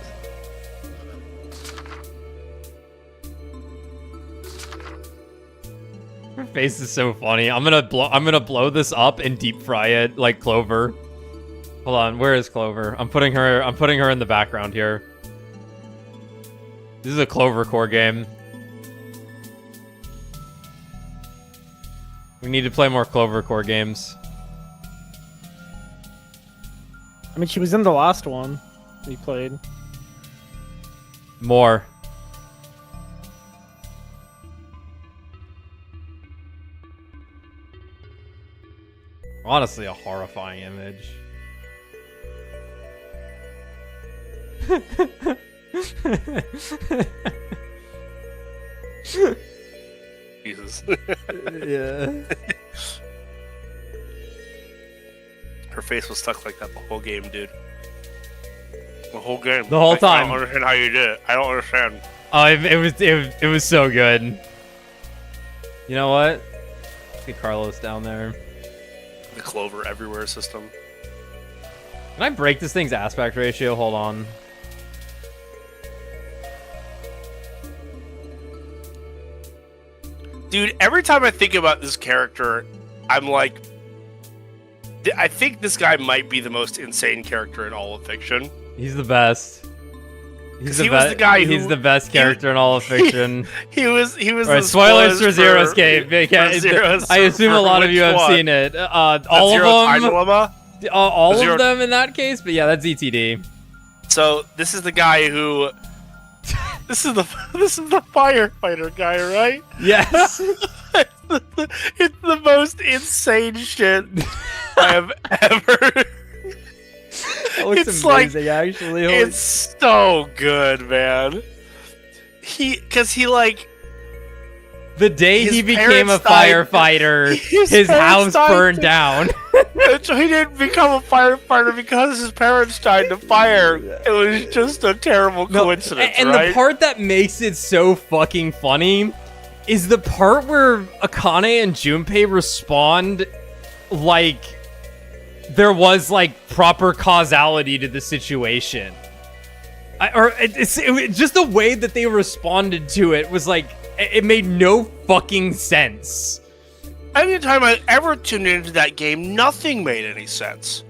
Her face is so funny. I'm gonna blow this up and deep fry it like Clover. Hold on, where is Clover? I'm putting her in the background here. This is a Clover core game. We need to play more Clover core games. I mean, she was in the last one we played. More. Honestly, a horrifying image. Jesus. Yeah. Her face was stuck like that the whole game, dude. The whole game. The whole time. I don't understand how you did it. I don't understand. Oh, it was so good. You know what? Get Carlos down there. The Clover everywhere system. Can I break this thing's aspect ratio? Hold on. Dude, every time I think about this character, I'm like, I think this guy might be the most insane character in all of fiction. He's the best. He's he was the guy who... He's the best character in all of fiction. He was Right, spoilers for Zero Escape. I assume a lot of you have seen it. All of them. All of them in that case, but yeah, that's ETD. So this is the guy who... This is the firefighter guy, right? Yes. It's the most insane shit I have ever... That looks it's amazing, like, actually. It's so good, man. Because he like... The day he became a firefighter, his house burned down. So he didn't become a firefighter because his parents died in fire. It was just a terrible coincidence, and right? the part that makes it so fucking funny is the part where Akane and Junpei respond like there was like proper causality to the situation. Just the way that they responded to it was like, it made no fucking sense. Anytime I ever tuned into that game, nothing made any sense.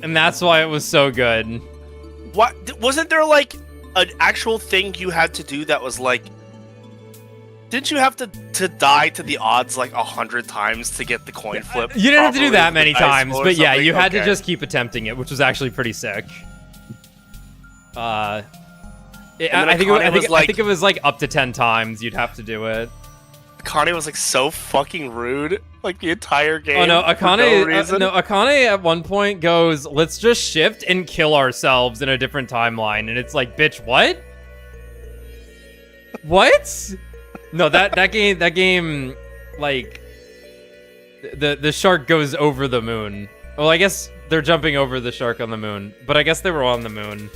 And that's why it was so good. What? Wasn't there like an actual thing you had to do that was like... Didn't you have to die to the odds like 100 times to get the coin flip? You didn't have to do that many times, but yeah, you had Okay. to just keep attempting it, which was actually pretty sick. I think it was like up to 10 times you'd have to do it. Akane was like so fucking rude, like the entire game. Oh no, Akane Akane at one point goes, "Let's just shift and kill ourselves in a different timeline," and it's like, bitch, what? What? No, that game, like, the shark goes over the moon. Well, I guess they're jumping over the shark on the moon, but I guess they were on the moon.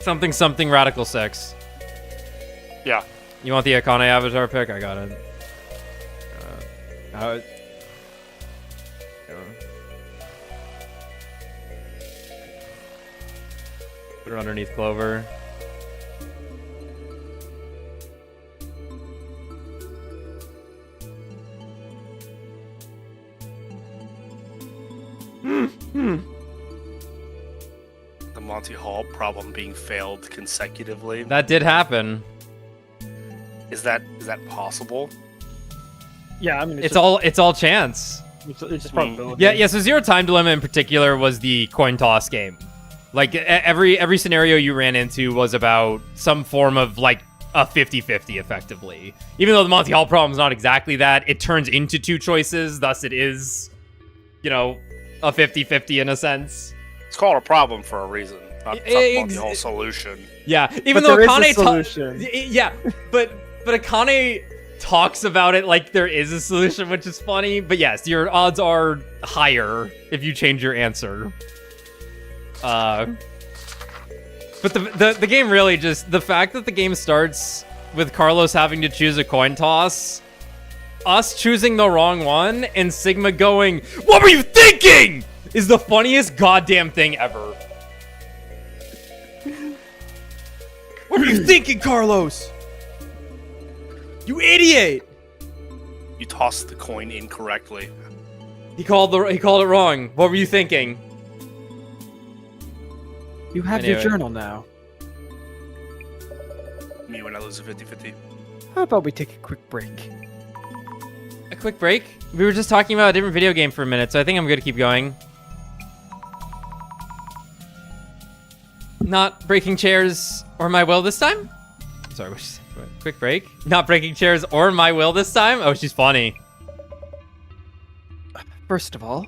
Something Radical 6. Yeah. You want the Akane avatar pick? I got it. Put it underneath Clover. The Monty Hall problem being failed consecutively. That did happen. Is that possible? Yeah, I mean, It's all chance. It's just probability. Yeah. So Zero Time Dilemma in particular was the coin toss game. Like every scenario you ran into was about some form of like a 50-50 effectively. Even though the Monty Hall problem is not exactly that, it turns into two choices. Thus, it is, a 50-50 in a sense. It's called a problem for a reason. Not the whole solution. Yeah, even though there is a Akane solution. but Akane talks about it like there is a solution, which is funny. But yes, your odds are higher if you change your answer. But the game really just, the fact that the game starts with Carlos having to choose a coin toss, us choosing the wrong one, and Sigma going, "What were you thinking?" is the funniest goddamn thing ever. What were you thinking, Carlos? You idiot! You tossed the coin incorrectly. He called it wrong. What were you thinking? You have your journal now. Me when I lose a 50-50. How about we take a quick break? A quick break? We were just talking about a different video game for a minute, so I think I'm gonna keep going. Not breaking chairs or my will this time? Sorry, what she said? Quick break? Not breaking chairs or my will this time? Oh, she's funny. First of all,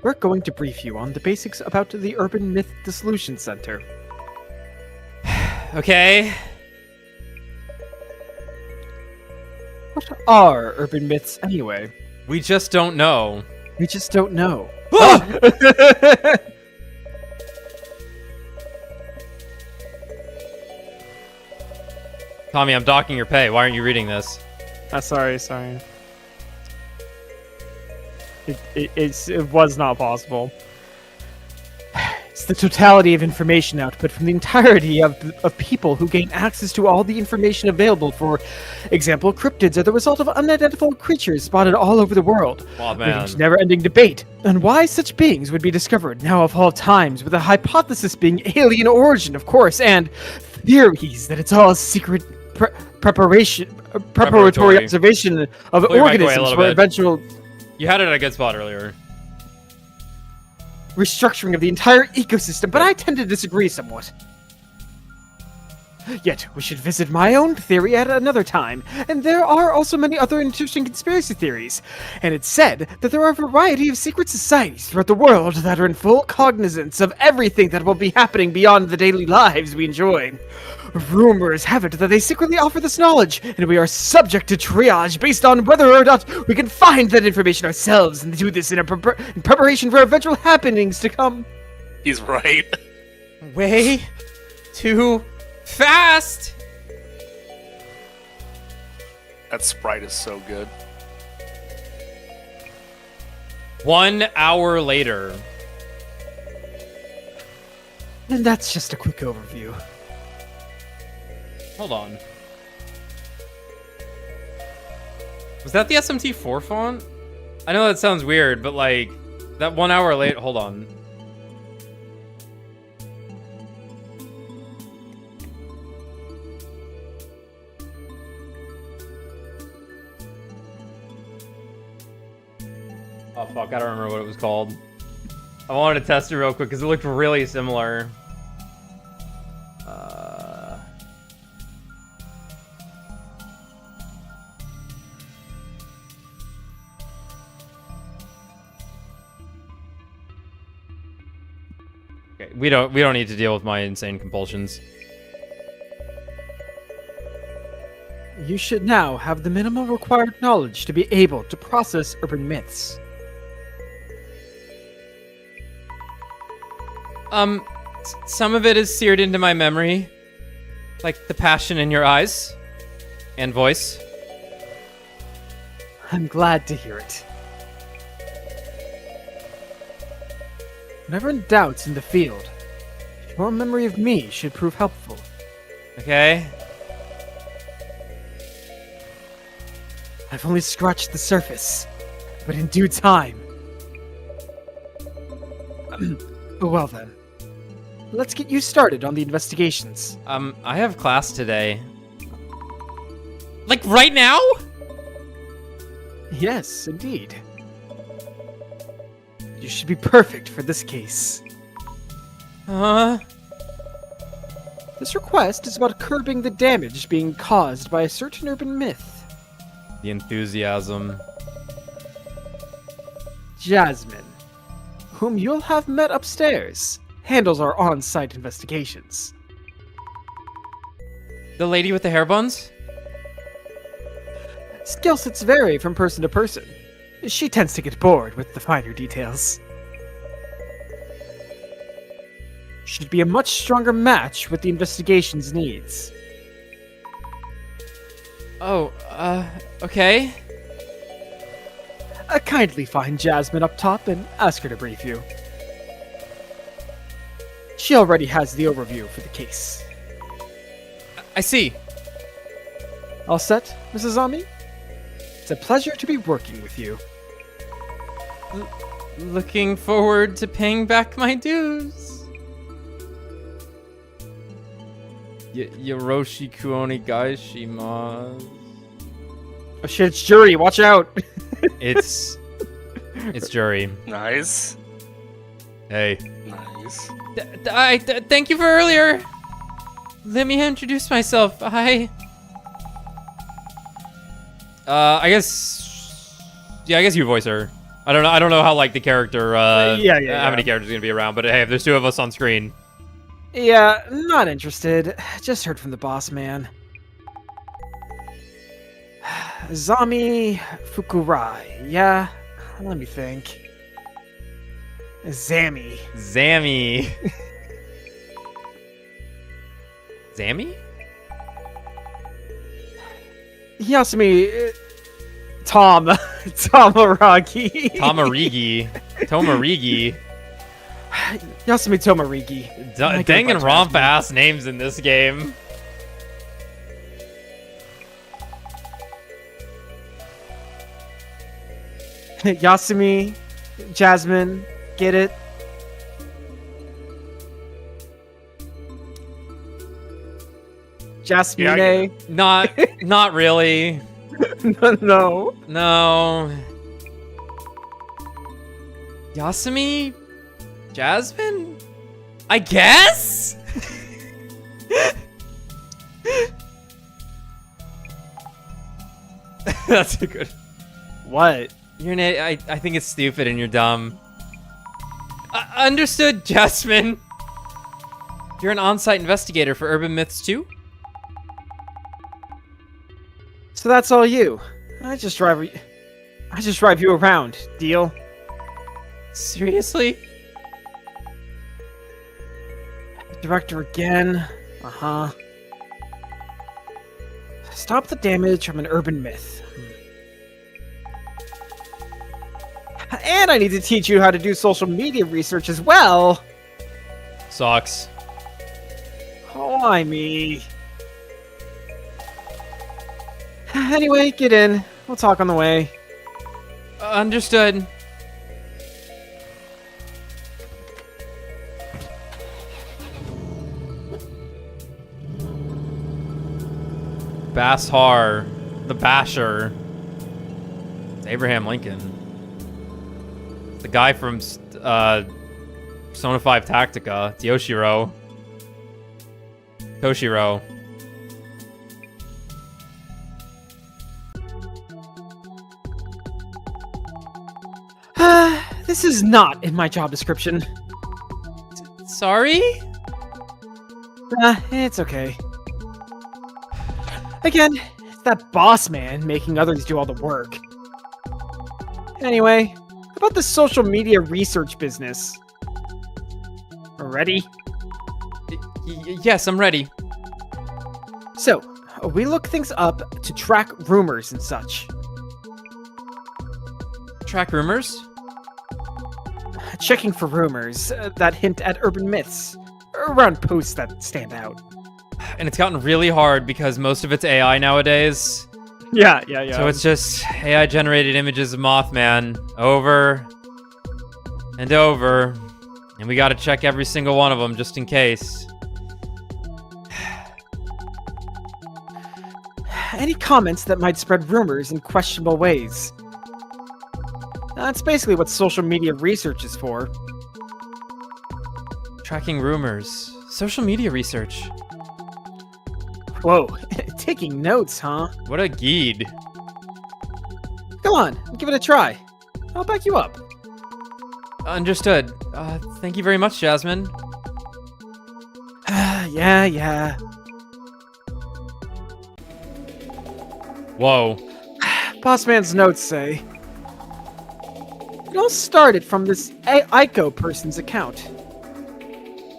we're going to brief you on the basics about the Urban Myth Dissolution Center. Okay. What are urban myths anyway? We just don't know. We just don't know. Tommy, I'm docking your pay. Why aren't you reading this? Sorry. It was not possible. It's the totality of information output from the entirety of people who gain access to all the information available. For example, cryptids are the result of unidentified creatures spotted all over the world. Oh, man. Leading to never-ending debate on why such beings would be discovered now of all times, with the hypothesis being alien origin, of course, and theories that it's all a secret preparatory observation of organisms for eventual... You had it at a good spot earlier. Restructuring of the entire ecosystem, but I tend to disagree somewhat. Yet, we should visit my own theory at another time, and there are also many other interesting conspiracy theories. And it's said that there are a variety of secret societies throughout the world that are in full cognizance of everything that will be happening beyond the daily lives we enjoy. Rumors have it that they secretly offer this knowledge, and we are subject to triage based on whether or not we can find that information ourselves, and do this in preparation for eventual happenings to come. He's right. Way too fast! That sprite is so good. 1 hour later. And that's just a quick overview. Hold on. Was that the SMT4 font? I know that sounds weird, but like, that 1 hour late, hold on. Oh fuck, I don't remember what it was called. I wanted to test it real quick because it looked really similar. Okay, we don't need to deal with my insane compulsions. You should now have the minimal required knowledge to be able to process urban myths. Some of it is seared into my memory, like the passion in your eyes and voice. I'm glad to hear it. Whenever in doubts in the field, your memory of me should prove helpful. Okay. I've only scratched the surface, but in due time. Well then, let's get you started on the investigations. I have class today. Like right now? Yes, indeed. You should be perfect for this case. This request is about curbing the damage being caused by a certain urban myth. The enthusiasm. Jasmine, whom you'll have met upstairs, handles our on-site investigations. The lady with the hair buns? Skill sets vary from person to person. She tends to get bored with the finer details. Should be a much stronger match with the investigation's needs. Oh, okay. Kindly find Jasmine up top and ask her to brief you. She already has the overview for the case. I see. All set, Mrs. Ami? It's a pleasure to be working with you. Looking forward to paying back my dues. Yoroshi Kuoni Gaishimasu. Oh shit, it's Jury, watch out! It's Jury. Nice. Hey. Nice. Thank you for earlier. Let me introduce myself. I guess you voice her. I don't know how like the character how many characters are gonna be around, but hey, if there's two of us on screen. Yeah, not interested. Just heard from the boss man. Zami Fukurai, yeah? Let me think. Zammy. Zammy. Zammy? Yasumi... Tomaragi. Tomarigi. Yasumito Mariki. Dang and romp ass names in this game. Yasumi, Jasmine, get it? Jasmine? Not really. No. No. Yasumi? Jasmine? I guess? That's a good... What? You're I think it's stupid and you're dumb. Understood, Jasmine. You're an on-site investigator for Urban Myths 2? So that's all you. I just drive you around. Deal? Seriously? Director again. Uh-huh. Stop the damage. I'm an urban myth. And I need to teach you how to do social media research as well. Sucks. Oh, why me? Anyway, get in. We'll talk on the way. Understood. Bashar, the Basher. It's Abraham Lincoln. The guy from Persona 5 Tactica. It's Yoshiro. Toshiro. This is not in my job description. Sorry? It's okay. Again, it's that boss man making others do all the work. Anyway, how about the social media research business? Ready? Yes, I'm ready. So, we look things up to track rumors and such. Track rumors? Checking for rumors that hint at urban myths, around posts that stand out. And it's gotten really hard because most of it's AI nowadays. Yeah. So it's just AI-generated images of Mothman over and over. And we gotta check every single one of them just in case. Any comments that might spread rumors in questionable ways. That's basically what social media research is for. Tracking rumors. Social media research. Whoa, taking notes, huh? What a geed. Come on, give it a try. I'll back you up. Understood. Thank you very much, Jasmine. Yeah. Whoa. Boss man's notes say... It all started from this Aiko person's account.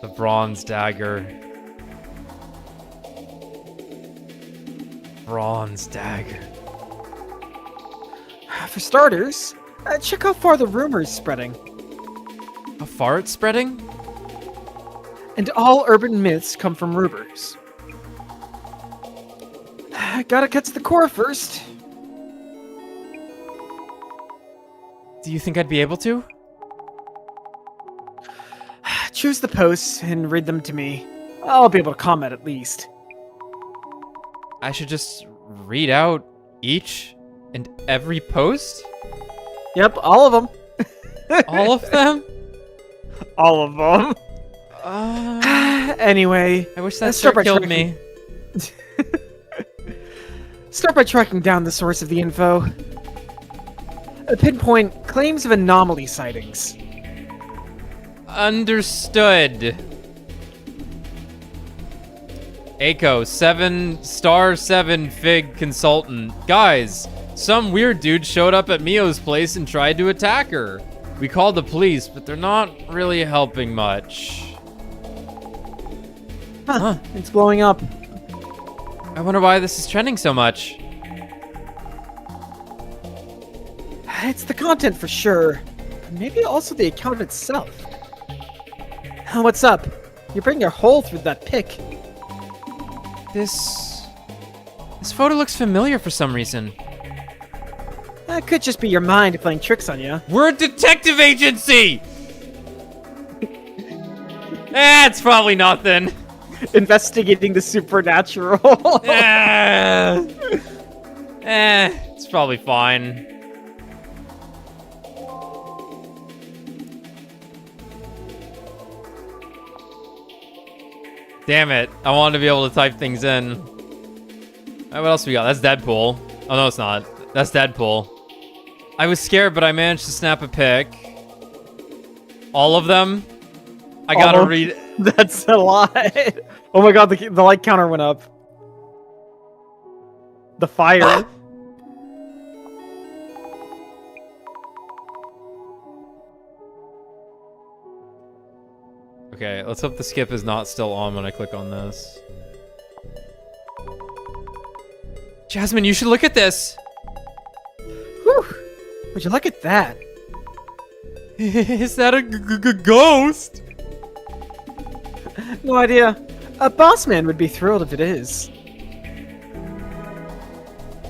The bronze dagger. Bronze dagger. For starters, check how far the rumor is spreading. How far it's spreading? And all urban myths come from rumors. Gotta catch the core first. Do you think I'd be able to? Choose the posts and read them to me. I'll be able to comment at least. I should just read out each and every post? Yep, all of them. All of them? All of them. Anyway, I wish that shirt killed me. Start by tracking down the source of the info. Pinpoint claims of anomaly sightings. Understood. Aiko, 7*7 Fig Consultant. Guys, some weird dude showed up at Mio's place and tried to attack her. We called the police, but they're not really helping much. Huh. It's blowing up. I wonder why this is trending so much. It's the content for sure. Maybe also the account itself. What's up? You're bringing a hole through that pic. This photo looks familiar for some reason. That could just be your mind playing tricks on you. We're a detective agency! It's probably nothing. Investigating the supernatural. It's probably fine. Damn it. I wanted to be able to type things in. Alright, what else we got? That's Deadpool. Oh, no, it's not. That's Deadpool. I was scared, but I managed to snap a pic. All of them? I gotta read... That's a lot. Oh my god, the light counter went up. The fire. Okay, let's hope the skip is not still on when I click on this. Jasmine, you should look at this! Whew. Would you look at that? Is that a ghost? No idea. A boss man would be thrilled if it is.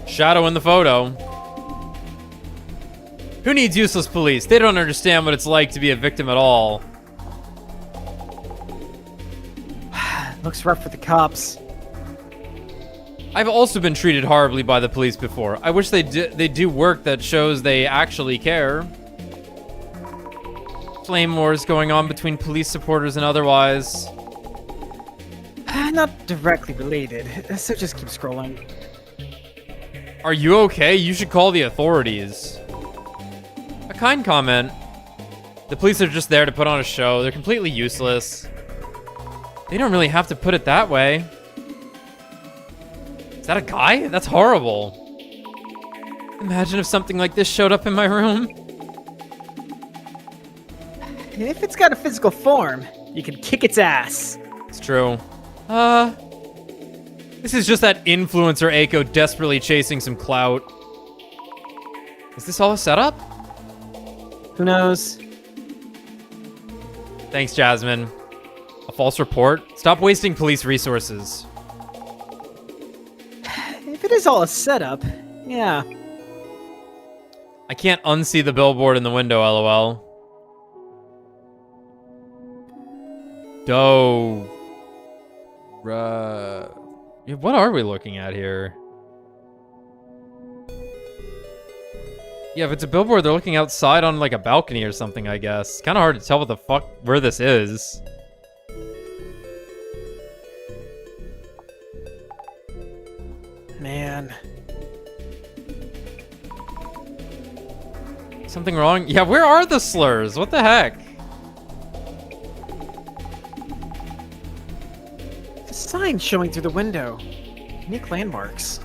Shadow in the photo. Who needs useless police? They don't understand what it's like to be a victim at all. Looks rough for the cops. I've also been treated horribly by the police before. I wish they do work that shows they actually care. Flame wars going on between police supporters and otherwise. Not directly related, so just keep scrolling. Are you okay? You should call the authorities. A kind comment. The police are just there to put on a show. They're completely useless. They don't really have to put it that way. Is that a guy? That's horrible. Imagine if something like this showed up in my room. If it's got a physical form, you can kick its ass. It's true. This is just that influencer Aiko desperately chasing some clout. Is this all a setup? Who knows? Thanks, Jasmine. A false report? Stop wasting police resources. If it is all a setup, yeah. I can't unsee the billboard in the window, lol. Yeah, what are we looking at here? Yeah, if it's a billboard, they're looking outside on like a balcony or something, I guess. Kind of hard to tell what the fuck where this is. Man. Something wrong? Yeah, where are the slurs? What the heck? The sign showing through the window. Unique landmarks.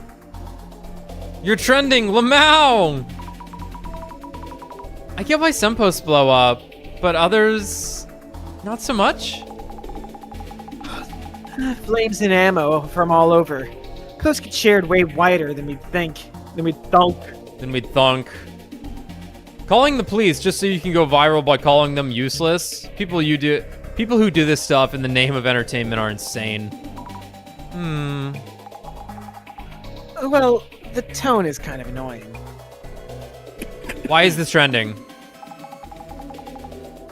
You're trending, Lamau! I get why some posts blow up, but others, not so much. Flames and ammo from all over. Posts get shared way wider than we'd think. Than we'd thunk. Calling the police just so you can go viral by calling them useless. People who do this stuff in the name of entertainment are insane. Well, the tone is kind of annoying. Why is this trending?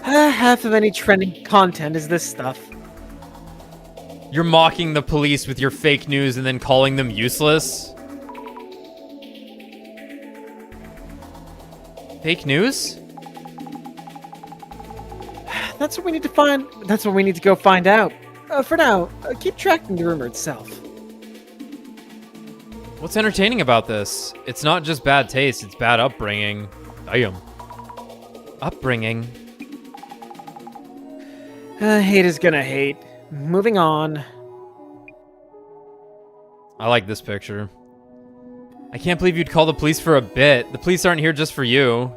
Half of any trending content is this stuff. You're mocking the police with your fake news and then calling them useless? Fake news? That's what we need to find. That's what we need to go find out. For now, keep tracking the rumor itself. What's entertaining about this? It's not just bad taste, it's bad upbringing. Damn. Upbringing? Hate is gonna hate. Moving on. I like this picture. I can't believe you'd call the police for a bit. The police aren't here just for you.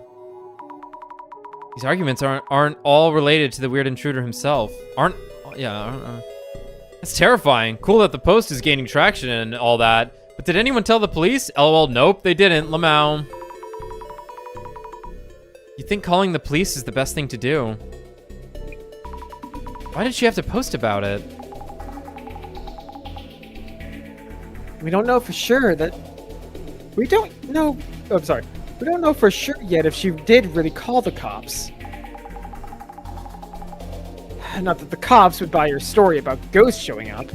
These arguments aren't all related to the weird intruder himself. That's terrifying. Cool that the post is gaining traction and all that. But did anyone tell the police? LOL, nope, they didn't. Lamau. You think calling the police is the best thing to do? Why did she have to post about it? We don't know for sure that... We don't know... Oh, I'm sorry. We don't know for sure yet if she did really call the cops. Not that the cops would buy your story about ghosts showing up.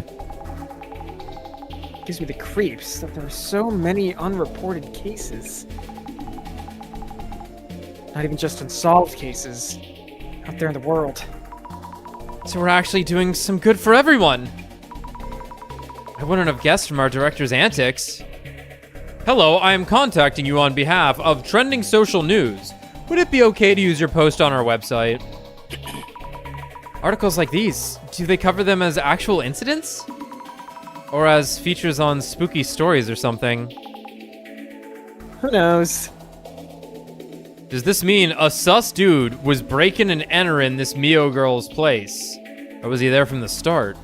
Gives me the creeps that there are so many unreported cases. Not even just unsolved cases out there in the world. So we're actually doing some good for everyone. I wouldn't have guessed from our director's antics. Hello, I am contacting you on behalf of Trending Social News. Would it be okay to use your post on our website? Articles like these, do they cover them as actual incidents? Or as features on spooky stories or something? Who knows? Does this mean a sus dude was breaking and entering this Mio girl's place? Or was he there from the start?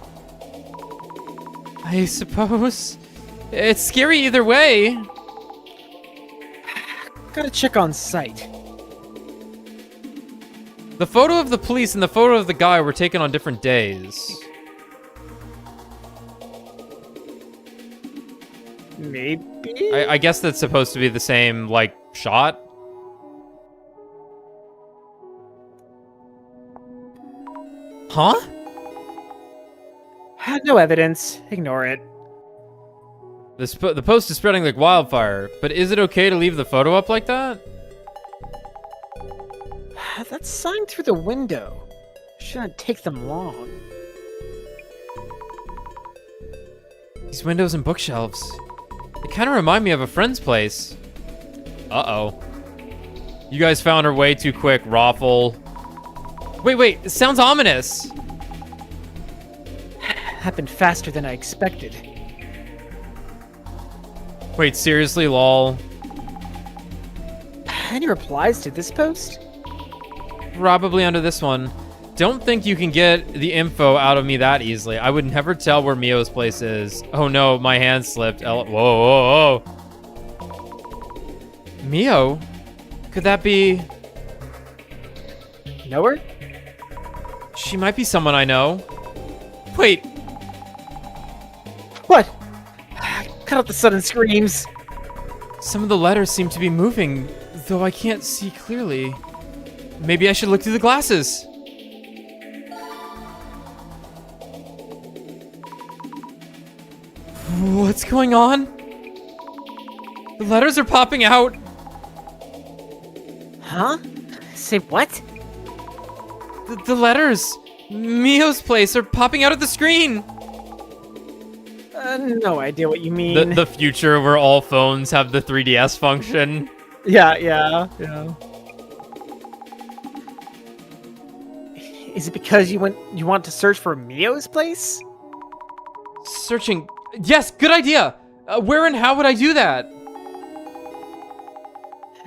I suppose. It's scary either way. Gotta check on site. The photo of the police and the photo of the guy were taken on different days. Maybe? I guess that's supposed to be the same, like, shot? Huh? Had no evidence. Ignore it. The post is spreading like wildfire, but is it okay to leave the photo up like that? That's signed through the window. Shouldn't take them long. These windows and bookshelves. They kind of remind me of a friend's place. Uh-oh. You guys found her way too quick, Raffle. Wait, it sounds ominous. Happened faster than I expected. Wait, seriously, lol? Any replies to this post? Probably under this one. Don't think you can get the info out of me that easily. I would never tell where Mio's place is. Oh no, my hand slipped. Whoa. Mio? Could that be... Know her? She might be someone I know. Wait. What? Cut out the sudden screams. Some of the letters seem to be moving, though I can't see clearly. Maybe I should look through the glasses. What's going on? The letters are popping out. Huh? Say what? The letters. Mio's place are popping out of the screen. No idea what you mean. The future where all phones have the 3DS function. Yeah. Is it because you want to search for Mio's place? Searching. Yes, good idea. Where and how would I do that?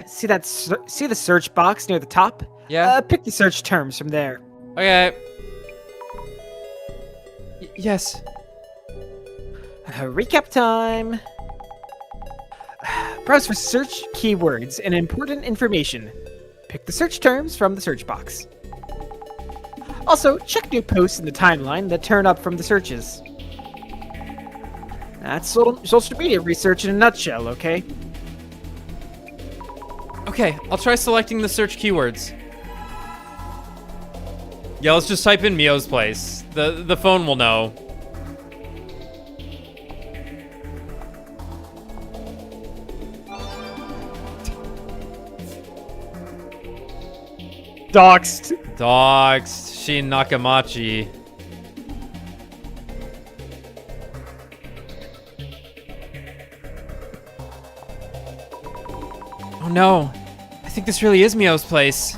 See the search box near the top? Yeah. Pick the search terms from there. Okay. Yes. Recap time. Browse for search keywords and important information. Pick the search terms from the search box. Also, check new posts in the timeline that turn up from the searches. That's social media research in a nutshell, okay? Okay, I'll try selecting the search keywords. Yeah, let's just type in Mio's place. The phone will know. Doxed. Shin Nakamachi. Oh no. I think this really is Mio's place.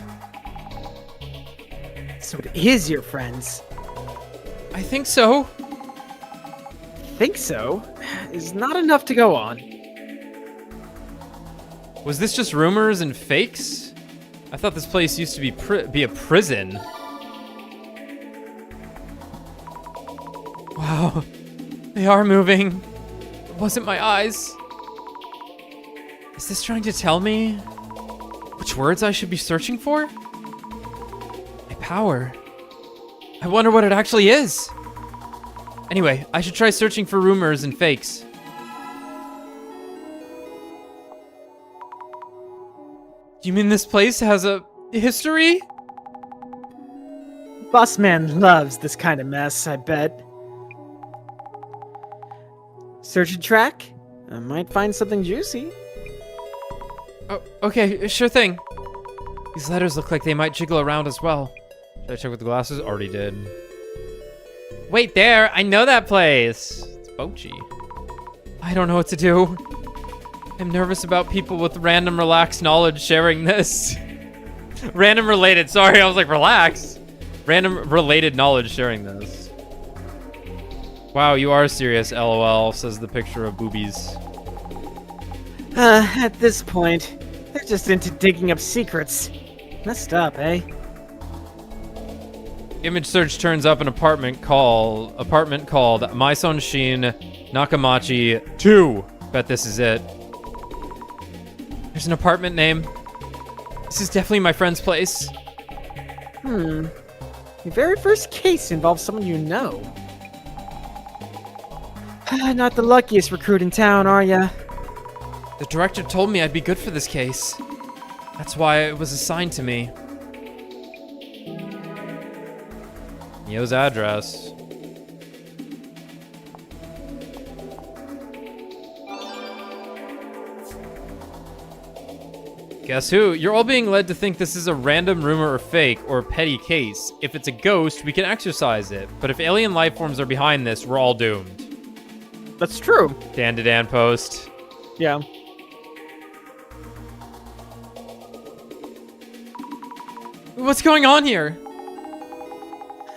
So it is your friends. I think so. Think so? Is not enough to go on. Was this just rumors and fakes? I thought this place used to be a prison. Wow. They are moving. It wasn't my eyes. Is this trying to tell me which words I should be searching for? My power. I wonder what it actually is. Anyway, I should try searching for rumors and fakes. Do you mean this place has a history? Boss man loves this kind of mess, I bet. Search and track? I might find something juicy. Oh, okay, sure thing. These letters look like they might jiggle around as well. Should I check with the glasses? Already did. Wait there! I know that place! It's Bochi. I don't know what to do. I'm nervous about people with random relaxed knowledge sharing this. Random related, sorry, I was like, relax. Random related knowledge sharing this. Wow, you are serious, LOL, says the picture of boobies. At this point, they're just into digging up secrets. Messed up, eh? Image search turns up an apartment called Maison-shin Nakamachi 2. Bet this is it. There's an apartment name. This is definitely my friend's place. Your very first case involves someone you know. Not the luckiest recruit in town, are ya? The director told me I'd be good for this case. That's why it was assigned to me. Neo's address. Guess who? You're all being led to think this is a random rumor or fake or petty case. If it's a ghost, we can exorcise it. But if alien life forms are behind this, we're all doomed. That's true. Dan to Dan post. Yeah. What's going on here?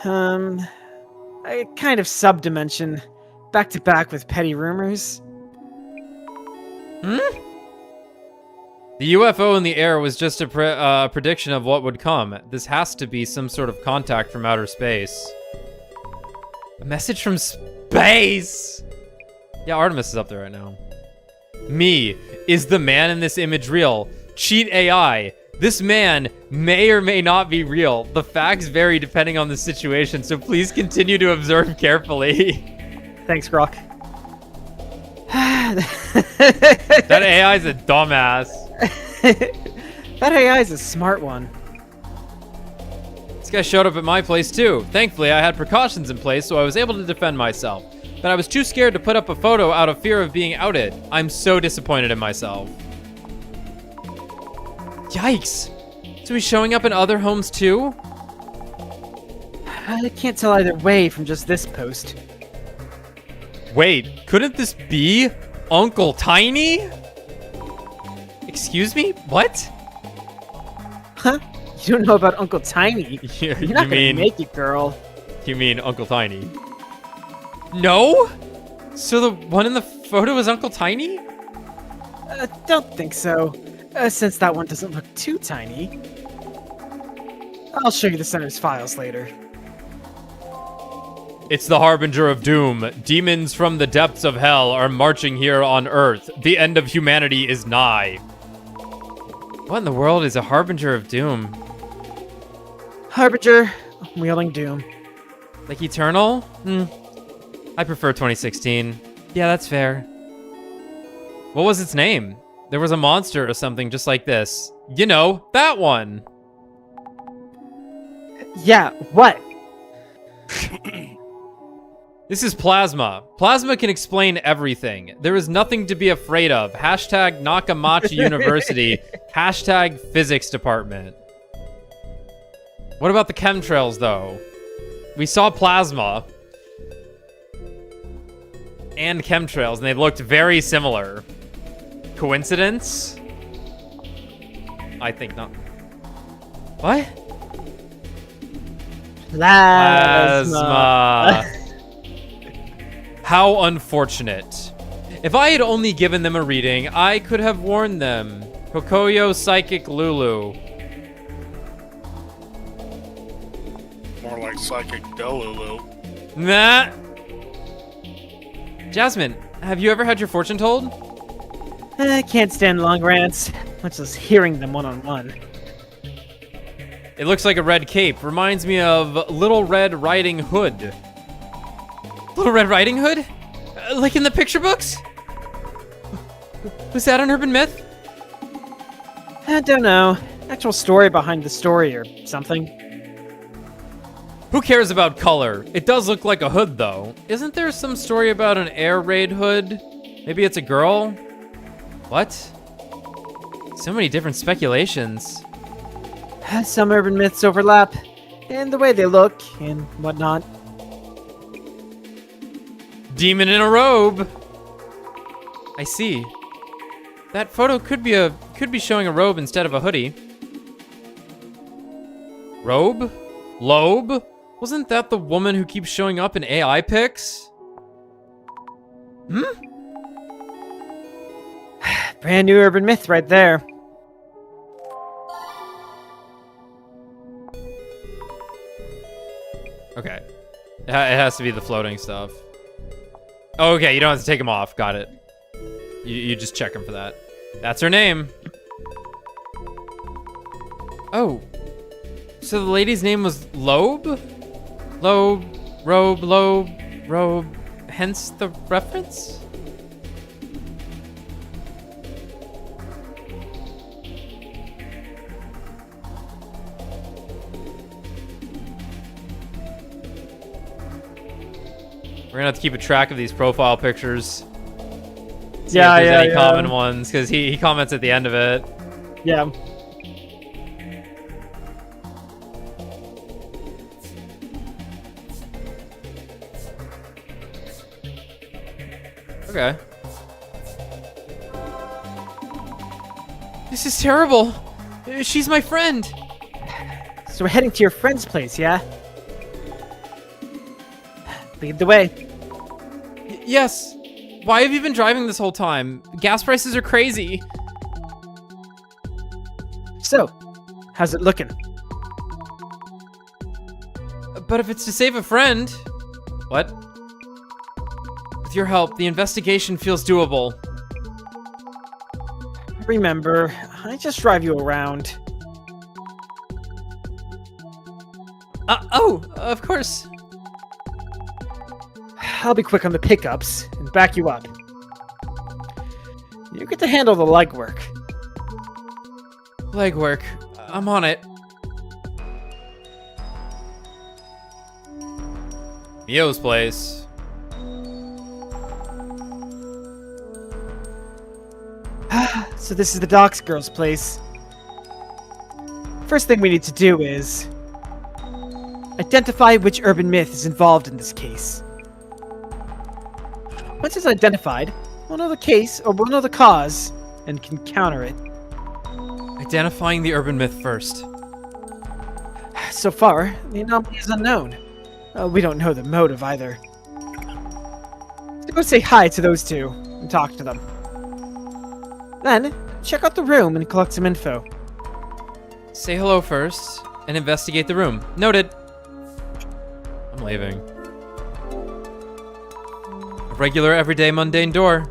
A kind of sub-dimension. Back to back with petty rumors. The UFO in the air was just a prediction of what would come. This has to be some sort of contact from outer space. A message from space! Yeah, Artemis is up there right now. Me. Is the man in this image real? Cheat AI. This man may or may not be real. The facts vary depending on the situation, so please continue to observe carefully. Thanks, Grok. That AI is a dumbass. That AI is a smart one. This guy showed up at my place too. Thankfully, I had precautions in place, so I was able to defend myself. But I was too scared to put up a photo out of fear of being outed. I'm so disappointed in myself. Yikes! So he's showing up in other homes too? I can't tell either way from just this post. Wait, couldn't this be Uncle Tiny? Excuse me? What? Huh? You don't know about Uncle Tiny? You're not gonna make it, girl. You mean Uncle Tiny? No? So the one in the photo is Uncle Tiny? Don't think so. Since that one doesn't look too tiny. I'll show you the center's files later. It's the Harbinger of Doom. Demons from the depths of hell are marching here on Earth. The end of humanity is nigh. What in the world is a Harbinger of Doom? Harbinger, wielding doom. Like Eternal? I prefer 2016. Yeah, that's fair. What was its name? There was a monster or something just like this. You know, that one. Yeah, what? This is Plasma. Plasma can explain everything. There is nothing to be afraid of. Hashtag Nakamachi University. Hashtag Physics Department. What about the chemtrails, though? We saw Plasma. And chemtrails, and they looked very similar. Coincidence? I think not. What? Plasma. How unfortunate. If I had only given them a reading, I could have warned them. Kokoyo Psychic Lulu. More like Psychic Delulu. Nah. Jasmine, have you ever had your fortune told? I can't stand long rants, much less hearing them one-on-one. It looks like a red cape. Reminds me of Little Red Riding Hood. Little Red Riding Hood? Like in the picture books? Was that an urban myth? I don't know. Actual story behind the story or something. Who cares about color? It does look like a hood, though. Isn't there some story about an air raid hood? Maybe it's a girl? What? So many different speculations. Some urban myths overlap in the way they look and whatnot. Demon in a robe. I see. That photo could be showing a robe instead of a hoodie. Robe? Lobe? Wasn't that the woman who keeps showing up in AI pics? Brand new urban myth right there. Okay. It has to be the floating stuff. Oh, okay, you don't have to take them off. Got it. You just check them for that. That's her name. Oh. So the lady's name was Lobe? Lobe, robe, hence the reference? We're gonna have to keep a track of these profile pictures. See if there's any common ones, because he comments at the end of it. Yeah. Okay. This is terrible. She's my friend. So we're heading to your friend's place, yeah? Lead the way. Yes. Why have you been driving this whole time? Gas prices are crazy. So, how's it looking? But if it's to save a friend... What? With your help, the investigation feels doable. Remember, I just drive you around. Oh, of course. I'll be quick on the pickups and back you up. You get to handle the legwork. Legwork. I'm on it. Mio's place. So this is the Docks girl's place. First thing we need to do is identify which urban myth is involved in this case. Once it's identified, we'll know the case or we'll know the cause and can counter it. Identifying the urban myth first. So far, the anomaly is unknown. We don't know the motive either. So go say hi to those two and talk to them. Then, check out the room and collect some info. Say hello first and investigate the room. Noted. I'm leaving. A regular, everyday, mundane door.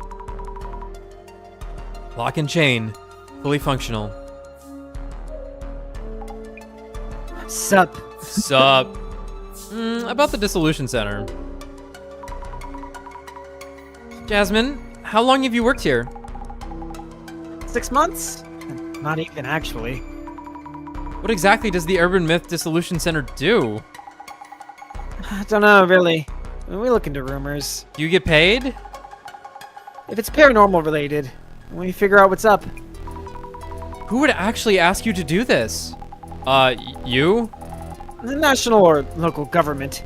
Lock and chain. Fully functional. Sup? Sup? About the Dissolution Center. Jasmine, how long have you worked here? 6 months? Not even, actually. What exactly does the Urban Myth Dissolution Center do? I don't know, really. We look into rumors. Do you get paid? If it's paranormal related, we figure out what's up. Who would actually ask you to do this? You? The national or local government.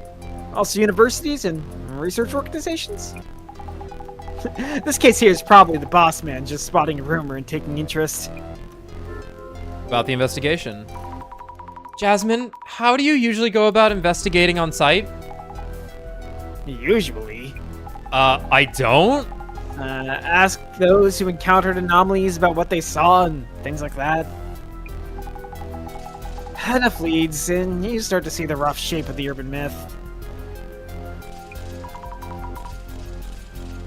Also universities and research organizations. This case here is probably the boss man just spotting a rumor and taking interest. About the investigation. Jasmine, how do you usually go about investigating on site? Usually. I don't? Ask those who encountered anomalies about what they saw and things like that. Enough leads, and you start to see the rough shape of the urban myth.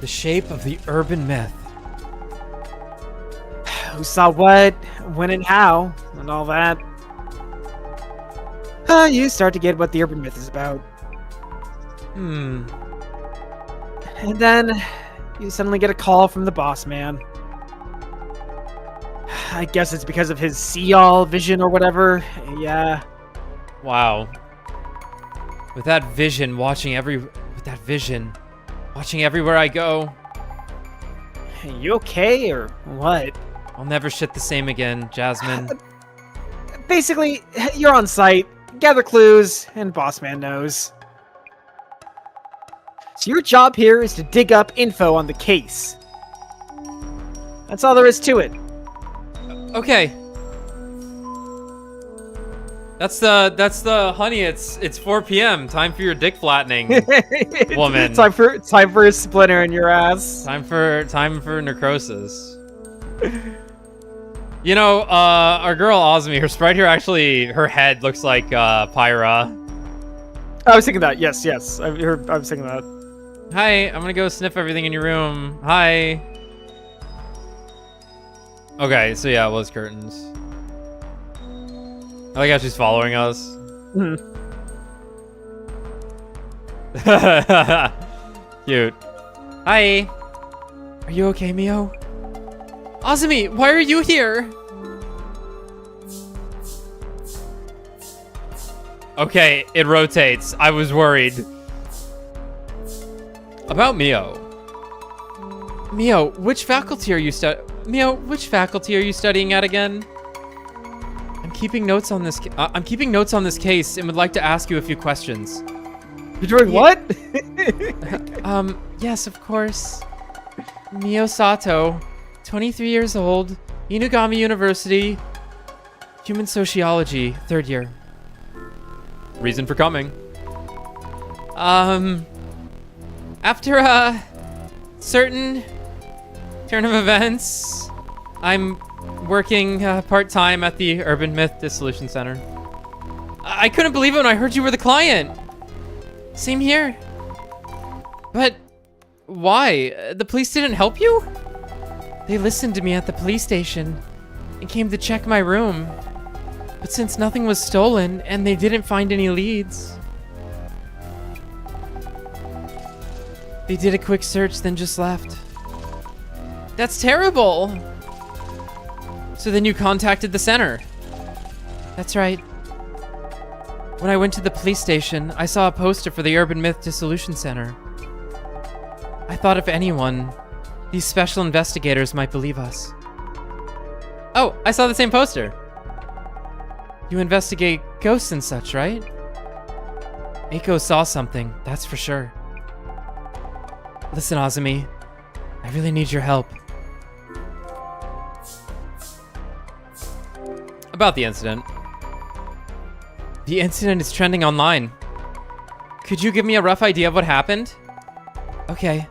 The shape of the urban myth. Who saw what, when and how, and all that. You start to get what the urban myth is about. And then you suddenly get a call from the boss man. I guess it's because of his see-all vision or whatever. Yeah. Wow. With that vision watching everywhere I go. You okay or what? I'll never shit the same again, Jasmine. Basically, you're on site, gather clues, and boss man knows. So your job here is to dig up info on the case. That's all there is to it. Okay. That's the honey. It's 4 p.m. Time for your dick flattening, woman. Time for a splinter in your ass. Time for necrosis. You know, our girl Ozmi, her sprite here actually, her head looks like Pyra. I was thinking that. Yes. I was thinking that. Hi, I'm gonna go sniff everything in your room. Hi. Okay, so yeah, it was curtains. I like how she's following us. Cute. Hi. Are you okay, Mio? Azumi, why are you here? Okay, it rotates. I was worried. About Mio. Mio, which faculty are you studying at again? I'm keeping notes on this case and would like to ask you a few questions. You're doing what? Yes, of course. Mio Sato, 23 years old, Inugami University, Human Sociology, 3rd year. Reason for coming. After a certain turn of events, I'm working part-time at the Urban Myth Dissolution Center. I couldn't believe it when I heard you were the client. Same here. But why? The police didn't help you? They listened to me at the police station and came to check my room. But since nothing was stolen and they didn't find any leads, they did a quick search, then just left. That's terrible! So then you contacted the center. That's right. When I went to the police station, I saw a poster for the Urban Myth Dissolution Center. I thought if anyone, these special investigators might believe us. Oh, I saw the same poster. You investigate ghosts and such, right? Eiko saw something, that's for sure. Listen, Azumi, I really need your help. About the incident. The incident is trending online. Could you give me a rough idea of what happened? Okay,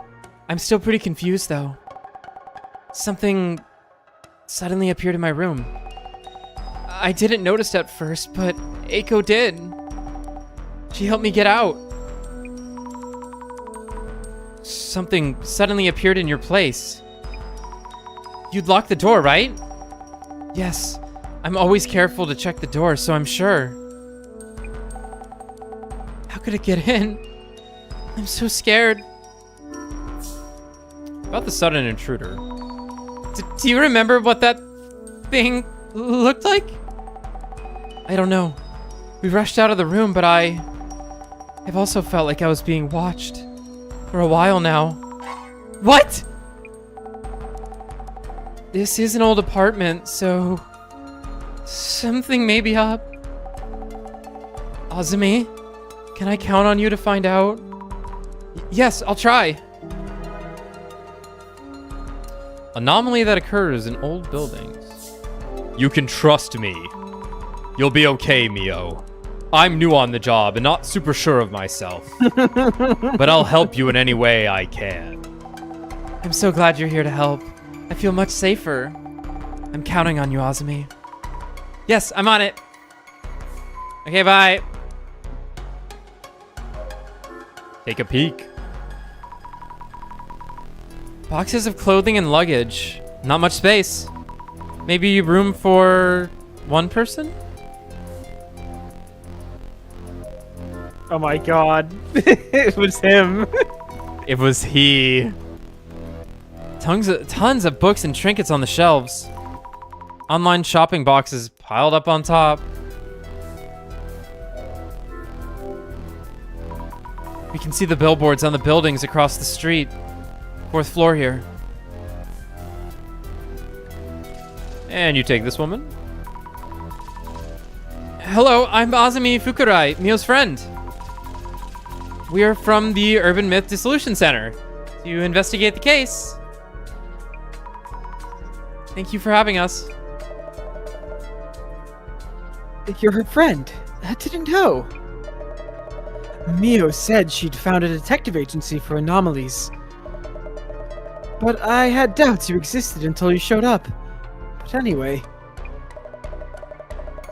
I'm still pretty confused though. Something suddenly appeared in my room. I didn't notice at first, but Eiko did. She helped me get out. Something suddenly appeared in your place. You'd lock the door, right? Yes. I'm always careful to check the door, so I'm sure. How could it get in? I'm so scared. About the sudden intruder. Do you remember what that thing looked like? I don't know. We rushed out of the room, but I've also felt like I was being watched. For a while now. What? This is an old apartment, so something may be up. Azumi, can I count on you to find out? Yes, I'll try. Anomaly that occurs in old buildings. You can trust me. You'll be okay, Mio. I'm new on the job and not super sure of myself. But I'll help you in any way I can. I'm so glad you're here to help. I feel much safer. I'm counting on you, Azumi. Yes, I'm on it. Okay, bye. Take a peek. Boxes of clothing and luggage. Not much space. Maybe room for one person? Oh my god. It was him. It was he. Tons of books and trinkets on the shelves. Online shopping boxes piled up on top. We can see the billboards on the buildings across the street. 4th floor here. And you take this woman. Hello, I'm Azumi Fukurai, Mio's friend. We are from the Urban Myth Dissolution Center to investigate the case. Thank you for having us. You're her friend. I didn't know. Mio said she'd founded a detective agency for anomalies. But I had doubts you existed until you showed up. But anyway.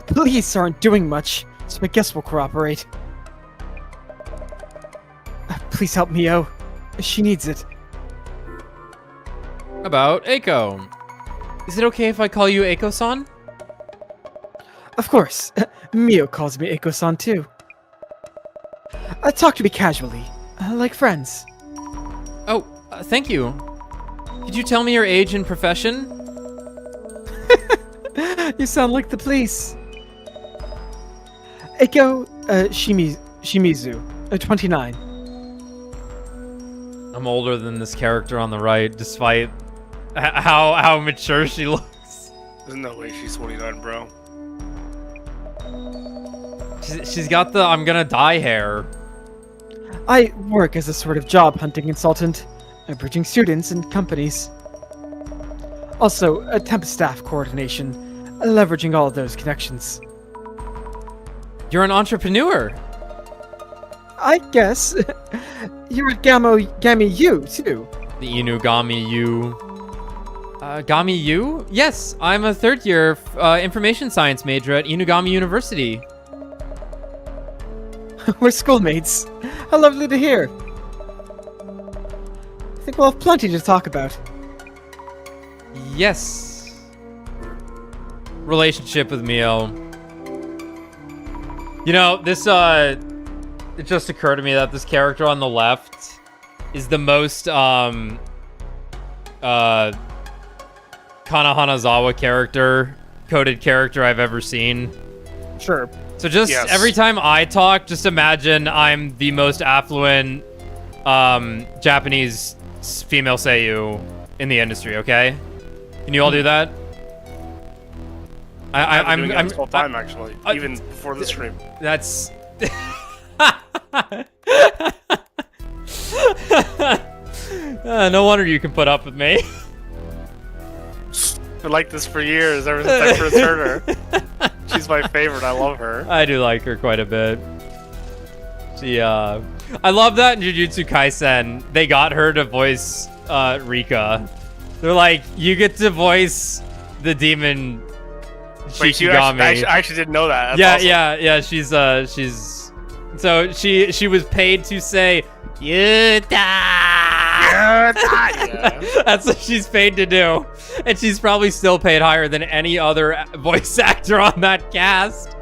The police aren't doing much, so I guess we'll cooperate. Please help Mio. She needs it. About Eiko. Is it okay if I call you Eiko-san? Of course. Mio calls me Eiko-san too. Talk to me casually, like friends. Oh, thank you. Could you tell me your age and profession? You sound like the police. Eiko Shimizu, 29. I'm older than this character on the right, despite how mature she looks. There's no way she's 29, bro. She's got the I'm gonna die hair. I work as a sort of job hunting consultant, bridging students and companies. Also, temp staff coordination, leveraging all of those connections. You're an entrepreneur. I guess. You're at Gami U, too. The Inugami U. Gami U? Yes, I'm a 3rd year information science major at Inugami University. We're schoolmates. How lovely to hear. I think we'll have plenty to talk about. Yes. Relationship with Mio. You know, this, it just occurred to me that this character on the left is the most, Kana Hanazawa coded character I've ever seen. Sure. So just every time I talk, just imagine I'm the most affluent Japanese female seiyuu in the industry, okay? Can you all do that? I'm doing it this whole time, actually. Even before the stream. That's... no wonder you can put up with me. I've been like this for years, ever since I first heard her. She's my favorite. I love her. I do like her quite a bit. She, I love that in Jujutsu Kaisen, they got her to voice, Rika. They're like, you get to voice the demon Shikigami. Wait, I actually didn't know that. That's awesome. Yeah, she's... So, she was paid to say, Yuta! Yeah. That's what she's paid to do. And she's probably still paid higher than any other voice actor on that cast.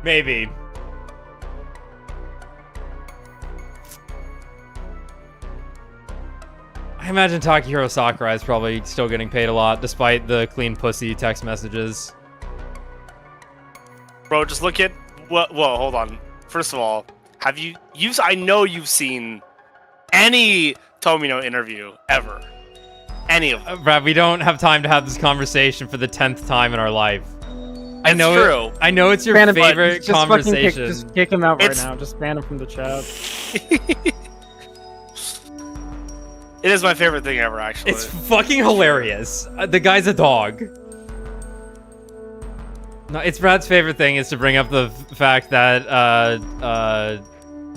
Maybe. I imagine Takahiro Sakurai is probably still getting paid a lot, despite the clean pussy text messages. Bro, just look at... Well, hold on. First of all, have you... I know you've seen any Tomino interview, ever. Any of them. Brad, we don't have time to have this conversation for the 10th time in our life. I know true. I know it's your favorite conversation. Just kick him out right now. Just ban him from the chat. It is my favorite thing ever, actually. It's fucking hilarious. The guy's a dog. No, it's Brad's favorite thing is to bring up the fact that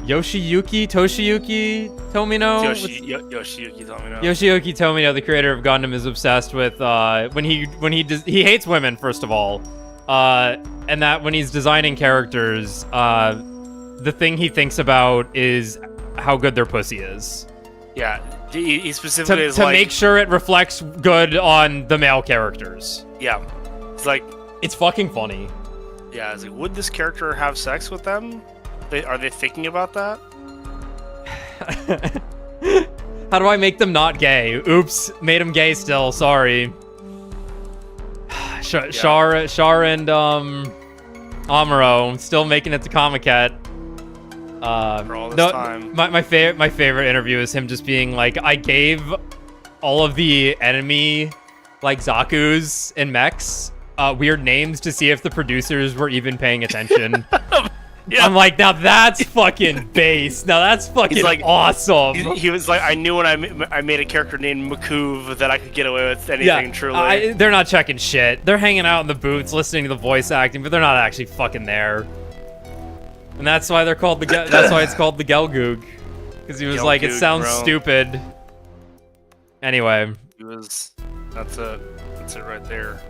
Toshiyuki Tomino? Yoshiyuki Tomino. Yoshiyuki Tomino, the creator of Gundam, is obsessed with when he hates women, first of all, and that when he's designing characters, the thing he thinks about is how good their pussy is. Yeah, he specifically is to like... make sure it reflects good on the male characters. Yeah, it's like... It's fucking funny. Yeah, I was like, would this character have sex with them? Are they thinking about that? How do I make them not gay? Oops, made them gay still. Sorry. Char and Amuro still making it to Comic-Cat. For all this time. My favorite interview is him just being like, I gave all of the enemy like Zaku's and mechs weird names to see if the producers were even paying attention. Yeah. I'm like, now that's fucking base. Now that's fucking like, awesome. He was like, I knew when I made a character named Makuv that I could get away with anything. Truly, they're not checking shit. They're hanging out in the booths, listening to the voice acting, but they're not actually fucking there. And that's why they're called that's why it's called the Gelgoog, because he was like, it sounds stupid. Anyway, that's it right there.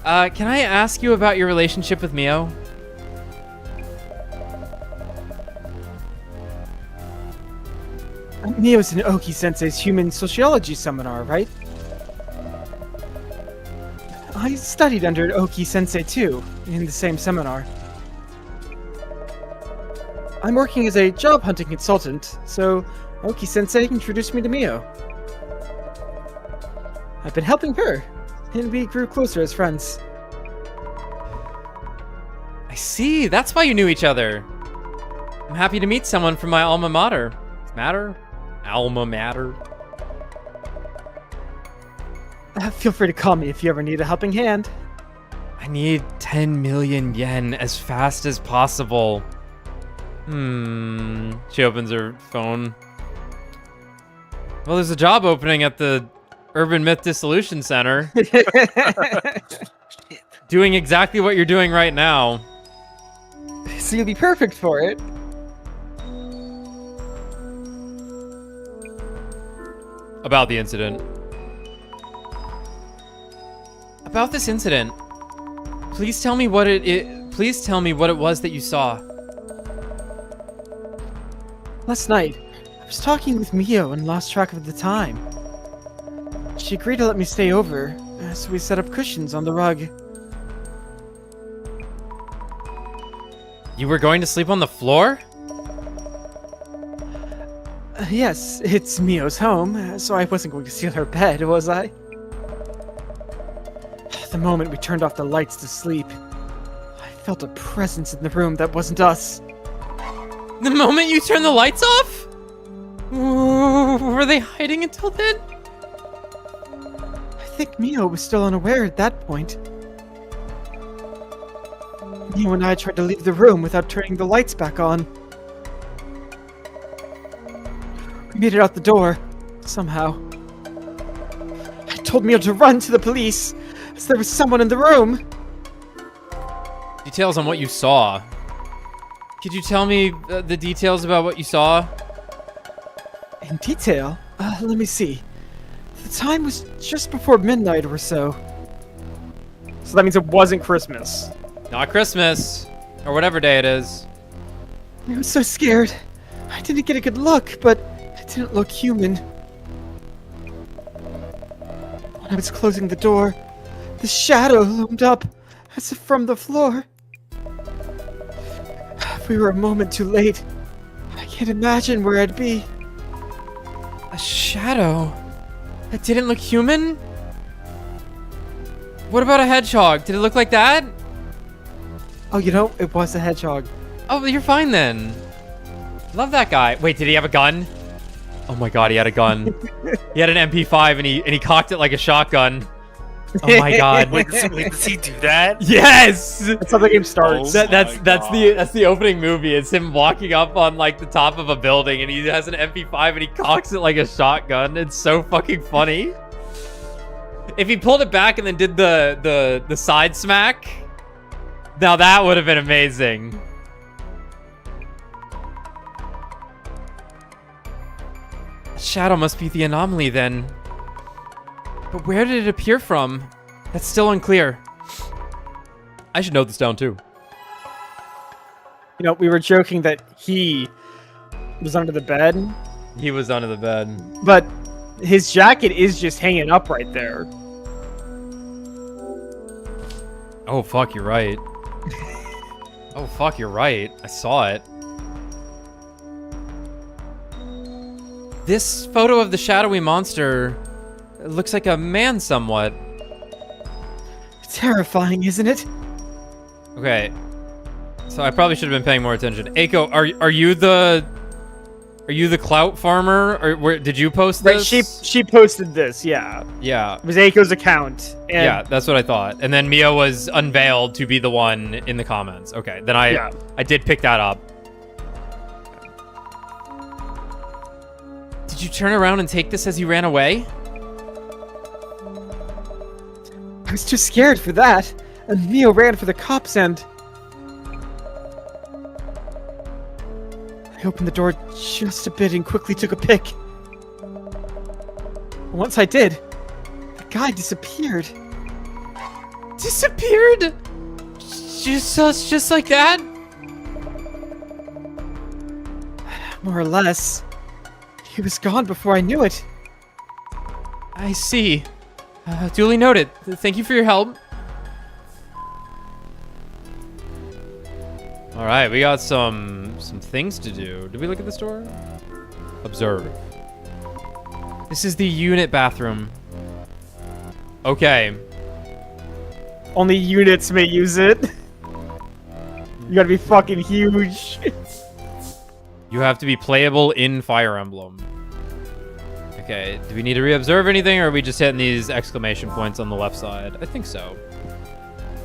Can I ask you about your relationship with Mio? Mio's in Oki-sensei's human sociology seminar, right? I studied under Oki-sensei too, in the same seminar. I'm working as a job hunting consultant, so Oki-sensei introduced me to Mio. I've been helping her, and we grew closer as friends. I see, that's why you knew each other. I'm happy to meet someone from my alma mater. Alma mater. Feel free to call me if you ever need a helping hand. I need 10 million yen as fast as possible. She opens her phone. Well, there's a job opening at the Urban Myth Dissolution Center. Doing exactly what you're doing right now. So you'll be perfect for it. About the incident. About this incident. Please tell me what please tell me what it was that you saw. Last night, I was talking with Mio and lost track of the time. She agreed to let me stay over, so we set up cushions on the rug. You were going to sleep on the floor? Yes, it's Mio's home, so I wasn't going to steal her bed, was I? The moment we turned off the lights to sleep, I felt a presence in the room that wasn't us. The moment you turned the lights off? Were they hiding until then? I think Mio was still unaware at that point. Mio and I tried to leave the room without turning the lights back on. We made it out the door, somehow. I told Mio to run to the police, as there was someone in the room. Details on what you saw. Could you tell me the details about what you saw? In detail? Let me see. The time was just before midnight or so. So that means it wasn't Christmas. Not Christmas. Or whatever day it is. I was so scared. I didn't get a good look, but it didn't look human. When I was closing the door, the shadow loomed up, as if from the floor. If we were a moment too late, I can't imagine where I'd be. A shadow? That didn't look human? What about a hedgehog? Did it look like that? Oh, you know, it was a hedgehog. Oh, you're fine then. Love that guy. Wait, did he have a gun? Oh my god, he had a gun. He had an MP5 and he cocked it like a shotgun. Oh my god. Wait, does he do that? Yes! That's how the game starts. That's the opening movie. It's him walking up on like the top of a building and he has an MP5 and he cocks it like a shotgun. It's so fucking funny. If he pulled it back and then did the side smack, now that would have been amazing. Shadow must be the anomaly then. But where did it appear from? That's still unclear. I should note this down too. You know, we were joking that he was under the bed, He was under the bed. but his jacket is just hanging up right there. Oh fuck, you're right. Oh, fuck, you're right. I saw it. This photo of the shadowy monster looks like a man somewhat. Terrifying, isn't it? Okay. So I probably should have been paying more attention. Aiko, are you the clout farmer? Or did you post this? Right, she posted this, yeah. Yeah. It was Aiko's account. And Yeah, that's what I thought. And then Mia was unveiled to be the one in the comments. Okay, then I did pick that up. Did you turn around and take this as you ran away? I was too scared for that. And Mio ran for the cops and... I opened the door just a bit and quickly took a pic. Once I did, the guy disappeared. Disappeared? Just like that? More or less. He was gone before I knew it. I see. Duly noted. Thank you for your help. All right, we got some things to do. Did we look at the store? Observe. This is the unit bathroom. Okay. Only units may use it. You gotta be fucking huge. You have to be playable in Fire Emblem. Okay, do we need to re-observe anything, or are we just hitting these exclamation points on the left side? I think so.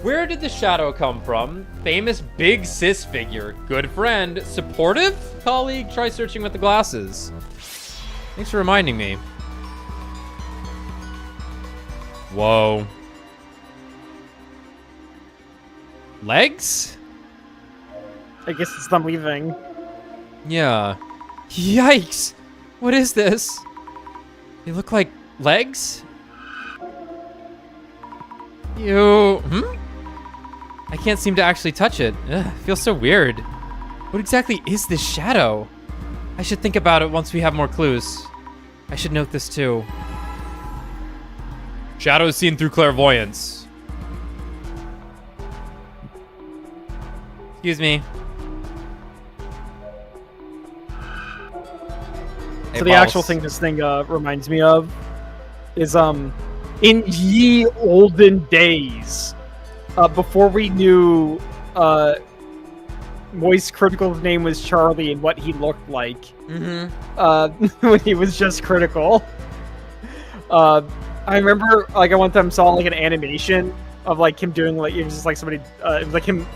Where did the shadow come from? Famous big sis figure. Good friend. Supportive? Colleague? Try searching with the glasses. Thanks for reminding me. Whoa. Legs? I guess it's them leaving. Yeah. Yikes! What is this? They look like legs? I can't seem to actually touch it. Ugh, it feels so weird. What exactly is this shadow? I should think about it once we have more clues. I should note this too. Shadows seen through clairvoyance. Excuse me. So the actual thing this thing reminds me of is in ye olden days, before we knew Moist Critical's name was Charlie and what he looked like, when he was just Critical. I remember, like, I one time saw like an animation of like him doing like, it was just like somebody, it was like him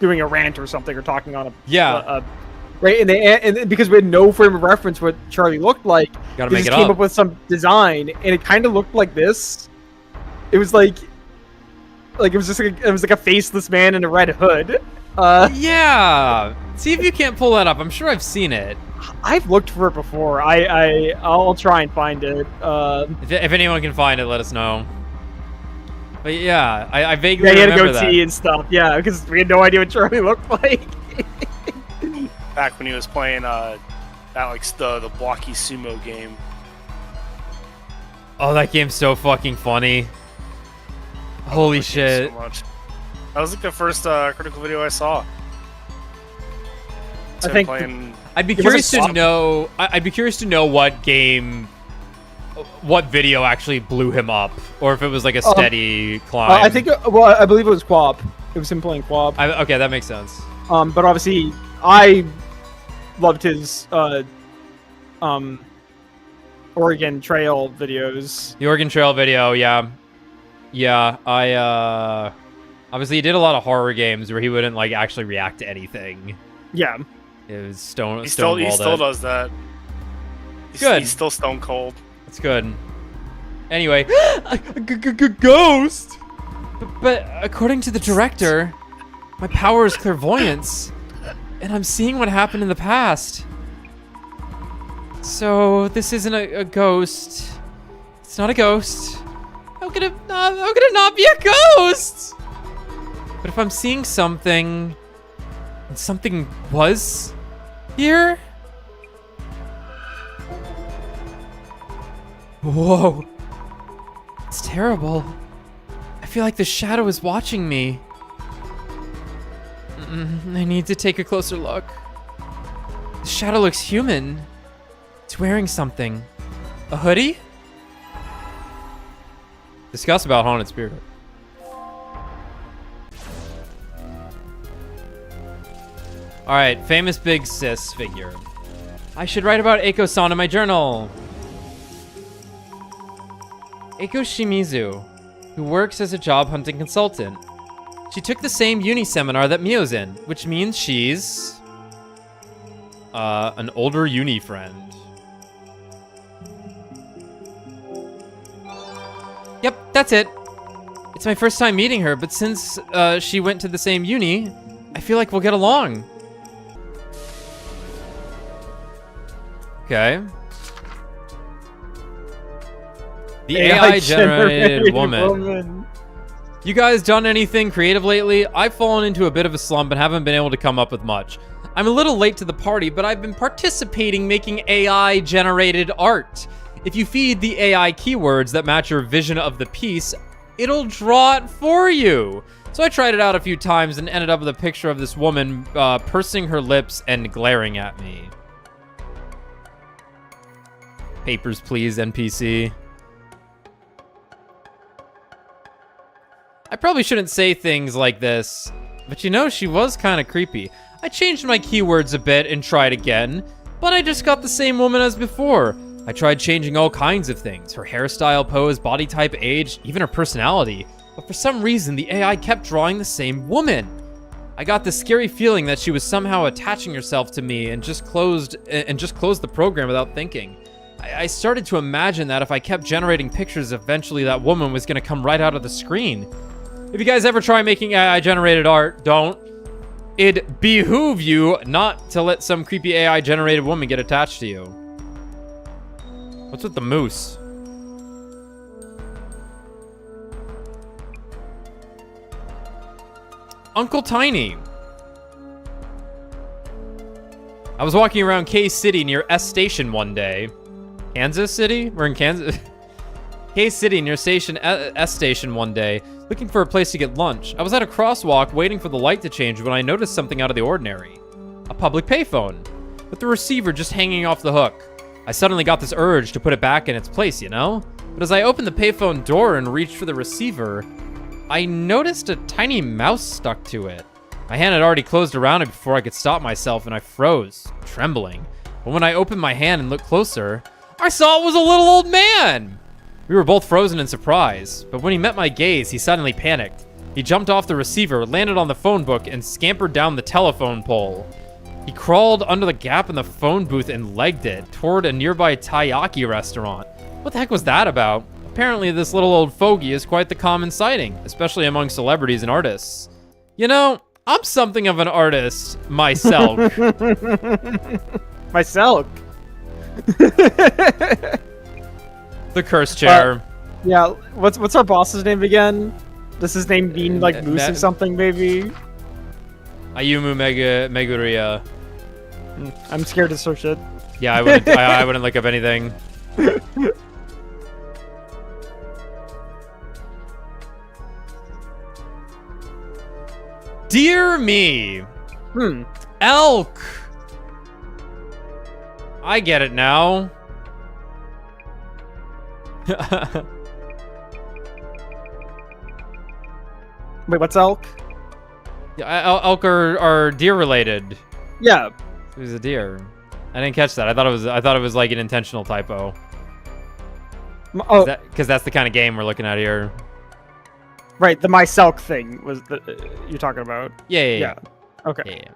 doing a rant or something, or talking on a right, and because we had no frame of reference what Charlie looked like, Gotta they make just it came up. up with some design, and it kind of looked like this. It was like it was just like, it was like a faceless man in a red hood. Yeah. See if you can't pull that up. I'm sure I've seen it. I've looked for it before. I'll try and find it. If anyone can find it, let us know. But yeah, I vaguely Yeah, he had a remember goatee that. and stuff. Yeah, because we had no idea what Charlie looked like. Back when he was playing that like the blocky sumo game. Oh, that game's so fucking funny. Holy I love that game shit. So much. That was like the first critical video I saw. It's I him think playing. I'd be It curious wasn't to know. I'd be curious to know what video actually blew him up, or if it was like a steady climb. I think. Well, I believe it was Quap. It was him playing Quap. Okay, that makes sense. But obviously, I loved his Oregon Trail videos. The Oregon Trail video, yeah. I obviously he did a lot of horror games where he wouldn't like actually react to anything. Yeah. It was stone. He still does that. Good. He's still stone cold. That's good. Anyway, ghost. But according to the director, my power is clairvoyance, and I'm seeing what happened in the past. So this isn't a ghost. It's not a ghost. How could it not be a ghost? But if I'm seeing something, and something was here? Whoa. It's terrible. I feel like the shadow is watching me. I need to take a closer look. The shadow looks human. It's wearing something. A hoodie? Discuss about haunted spirit. Alright, famous big sis figure. I should write about Eiko-san in my journal. Eiko Shimizu, who works as a job hunting consultant. She took the same uni seminar that Mio's in, which means she's... an older uni friend. Yep, that's it. It's my first time meeting her, but since she went to the same uni, I feel like we'll get along. Okay. The AI-generated woman. You guys done anything creative lately? I've fallen into a bit of a slump and haven't been able to come up with much. I'm a little late to the party, but I've been participating making AI-generated art. If you feed the AI keywords that match your vision of the piece, it'll draw it for you. So I tried it out a few times and ended up with a picture of this woman pursing her lips and glaring at me. Papers, please, NPC. I probably shouldn't say things like this, but you know, she was kind of creepy. I changed my keywords a bit and tried again, but I just got the same woman as before. I tried changing all kinds of things, her hairstyle, pose, body type, age, even her personality, but for some reason the AI kept drawing the same woman. I got this scary feeling that she was somehow attaching herself to me and just closed the program without thinking. I started to imagine that if I kept generating pictures, eventually that woman was going to come right out of the screen. If you guys ever try making AI-generated art, don't. It'd behoove you not to let some creepy AI-generated woman get attached to you. What's with the moose? Uncle Tiny. I was walking around K City near S Station one day. Kansas City? We're in Kansas. K City near S Station one day, looking for a place to get lunch. I was at a crosswalk waiting for the light to change when I noticed something out of the ordinary. A public payphone, with the receiver just hanging off the hook. I suddenly got this urge to put it back in its place, you know? But as I opened the payphone door and reached for the receiver, I noticed a tiny mouse stuck to it. My hand had already closed around it before I could stop myself, and I froze, trembling. But when I opened my hand and looked closer, I saw it was a little old man! We were both frozen in surprise, but when he met my gaze, he suddenly panicked. He jumped off the receiver, landed on the phone book, and scampered down the telephone pole. He crawled under the gap in the phone booth and legged it toward a nearby taiyaki restaurant. What the heck was that about? Apparently, this little old fogey is quite the common sighting, especially among celebrities and artists. You know, I'm something of an artist myself. Myself. The curse chair. Yeah, what's our boss's name again? Does his name mean like Moose or something, maybe? Ayumu Meguriya. I'm scared to search it. Yeah, I wouldn't look up anything. Dear me. Elk. I get it now. Wait, what's elk? Yeah, elk are deer related. Yeah. It was a deer. I didn't catch that. I thought it was like an intentional typo. Oh, because that's the kind of game we're looking at here. Right, the myself thing was the you're talking about. Yeah. Okay. Yeah.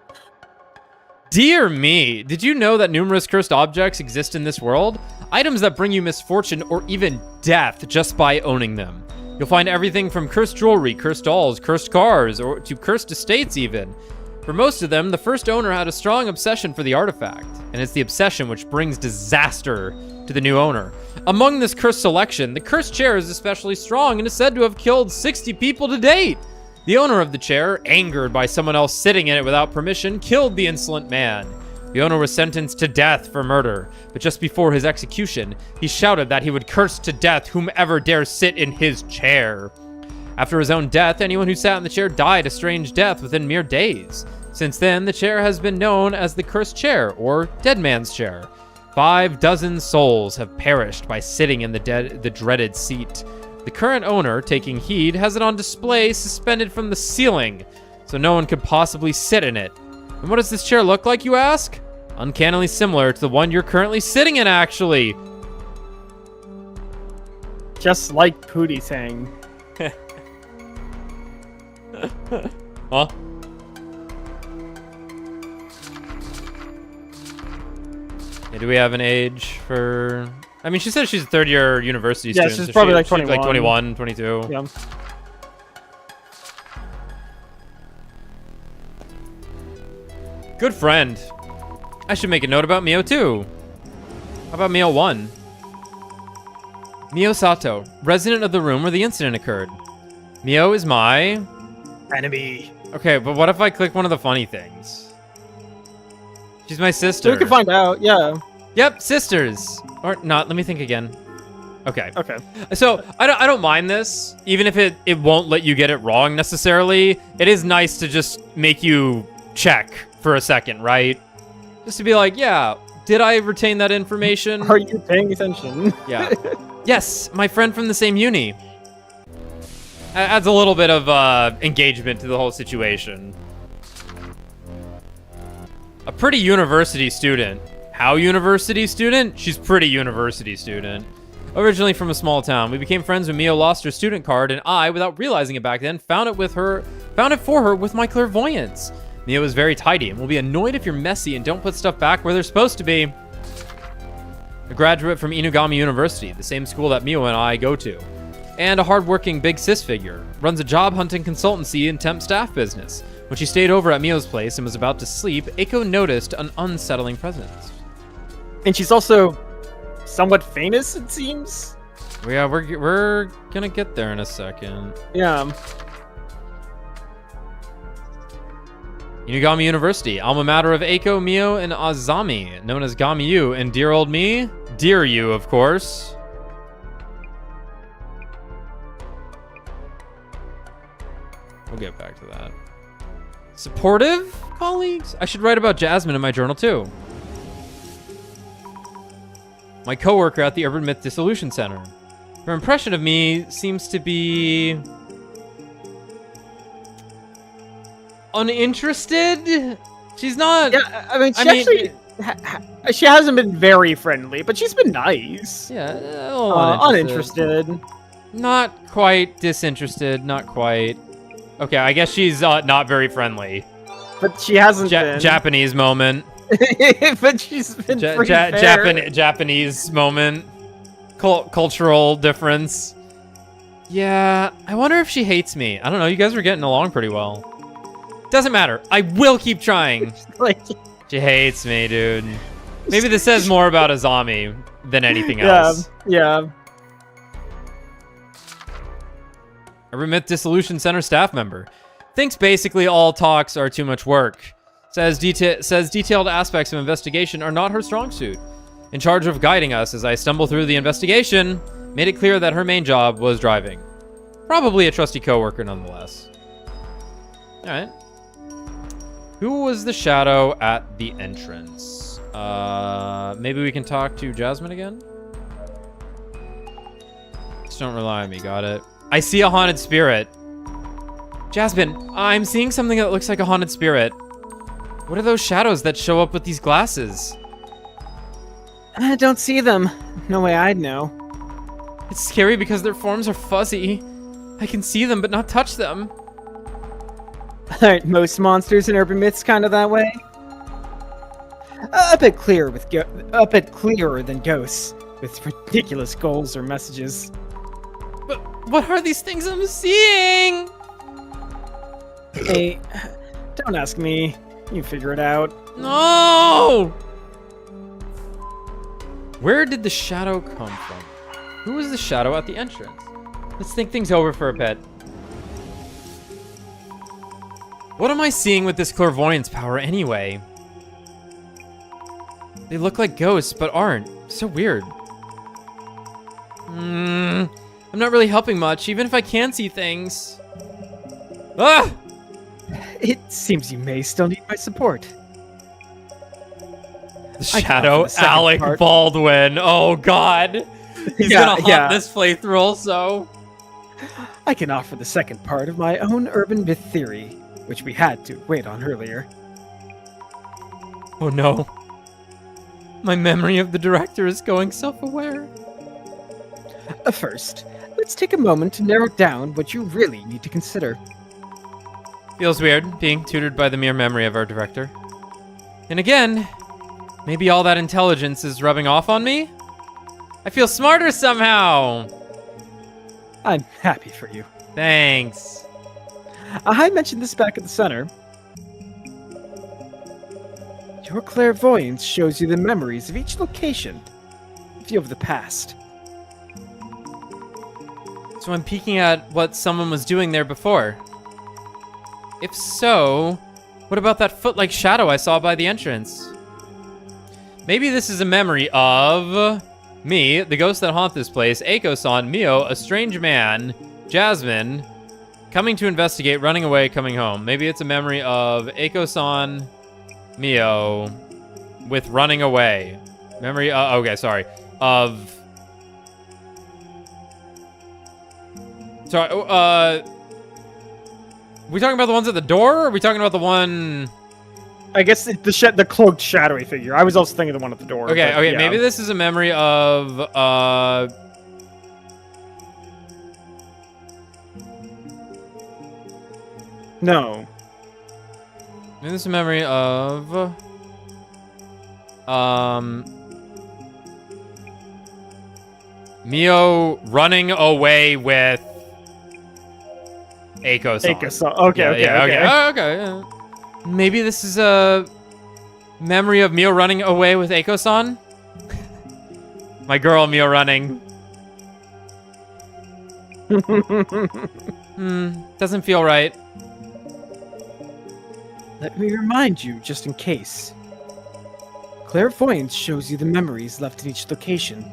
Dear me, did you know that numerous cursed objects exist in this world? Items that bring you misfortune or even death just by owning them. You'll find everything from cursed jewelry, cursed dolls, cursed cars, or to cursed estates even. For most of them, the first owner had a strong obsession for the artifact, and it's the obsession which brings disaster to the new owner. Among this cursed selection, the cursed chair is especially strong and is said to have killed 60 people to date. The owner of the chair, angered by someone else sitting in it without permission, killed the insolent man. The owner was sentenced to death for murder, but just before his execution, he shouted that he would curse to death whomever dare sit in his chair. After his own death, anyone who sat in the chair died a strange death within mere days. Since then, the chair has been known as the Cursed Chair, or Dead Man's Chair. 5 dozen souls have perished by sitting in the dreaded seat. The current owner, taking heed, has it on display suspended from the ceiling, so no one could possibly sit in it. And what does this chair look like, you ask? Uncannily similar to the one you're currently sitting in, actually. Just like Pootie saying. Huh? Yeah, do we have an age for... I mean, she said she's a third-year university student. Yeah, she's so probably like 21. Like 21, 22. Yeah. Good friend. I should make a note about Mio, too. How about Mio 1? Mio Sato, resident of the room where the incident occurred. Mio is my... enemy. Okay, but what if I click one of the funny things? She's my sister. So we can find out, yeah. Yep, sisters. Or not, let me think again. Okay. Okay. So, I don't mind this, even if it won't let you get it wrong necessarily. It is nice to just make you check for a second, right? Just to be like, yeah, did I retain that information? Are you paying attention? Yeah. Yes, my friend from the same uni. Adds a little bit of engagement to the whole situation. A pretty university student. How university student? She's pretty university student. Originally from a small town, we became friends when Mio lost her student card, and I, without realizing it back then, found it for her with my clairvoyance. Mio is very tidy and will be annoyed if you're messy and don't put stuff back where they're supposed to be. A graduate from Inugami University, the same school that Mio and I go to. And a hardworking big sis figure. Runs a job hunting consultancy and temp staff business. When she stayed over at Mio's place and was about to sleep, Eiko noticed an unsettling presence. And she's also somewhat famous, it seems. Yeah, we're gonna get there in a second. Yeah. Inugami University, alma mater of Eiko, Mio, and Azami, known as Gamiyu, and dear old me, dear you, of course. We'll get back to that. Supportive colleagues? I should write about Jasmine in my journal, too. My coworker at the Urban Myth Dissolution Center. Her impression of me seems to be... uninterested? She's not... Yeah, I mean, she hasn't been very friendly, but she's been nice. Yeah, uninterested. Not quite disinterested, not quite. Okay, I guess she's not very friendly. But she hasn't been. Japanese moment. But she's been pretty fair. Japanese moment. Cultural difference. Yeah, I wonder if she hates me. I don't know, you guys are getting along pretty well. Doesn't matter. I will keep trying. Like, she hates me, dude. Maybe this says more about Azami than anything else. Yeah. A Myth Dissolution Center staff member. Thinks basically all talks are too much work. Says detailed aspects of investigation are not her strong suit. In charge of guiding us as I stumble through the investigation, made it clear that her main job was driving. Probably a trusty coworker nonetheless. Alright. Who was the shadow at the entrance? Maybe we can talk to Jasmine again? Just don't rely on me, got it. I see a haunted spirit. Jasmine, I'm seeing something that looks like a haunted spirit. What are those shadows that show up with these glasses? I don't see them. No way I'd know. It's scary because their forms are fuzzy. I can see them but not touch them. Aren't most monsters in urban myths kind of that way? A bit clearer than ghosts, with ridiculous goals or messages. But what are these things I'm seeing? Hey, don't ask me. You figure it out. No! Where did the shadow come from? Who was the shadow at the entrance? Let's think things over for a bit. What am I seeing with this clairvoyance power anyway? They look like ghosts, but aren't. So weird. I'm not really helping much, even if I can see things. Ah! It seems you may still need my support. Shadow Alec Baldwin. Oh god. He's gonna haunt this playthrough also. I can offer the second part of my own urban myth theory, which we had to wait on earlier. Oh no. My memory of the director is going self-aware. First, let's take a moment to narrow down what you really need to consider. Feels weird, being tutored by the mere memory of our director. And again, maybe all that intelligence is rubbing off on me? I feel smarter somehow! I'm happy for you. Thanks. I mentioned this back at the center. Your clairvoyance shows you the memories of each location, view of the past. So I'm peeking at what someone was doing there before. If so, what about that foot-like shadow I saw by the entrance? Maybe this is a memory of me, the ghost that haunt this place, Aiko-san, Mio, a strange man, Jasmine, coming to investigate, running away, coming home. Maybe it's a memory of Aiko-san, Mio, with running away. Memory, okay, sorry. Of... Sorry, we talking about the ones at the door, or are we talking about the one... I guess the cloaked shadowy figure. I was also thinking the one at the door. Okay, okay, yeah. maybe this is a memory of, No. Maybe this is a memory of, Mio running away with Aiko-san. Aiko-san. Okay, okay. Yeah. Maybe this is a memory of Mio running away with Aiko-san? My girl, Mio running. Doesn't feel right. Let me remind you, just in case. Clairvoyance shows you the memories left in each location.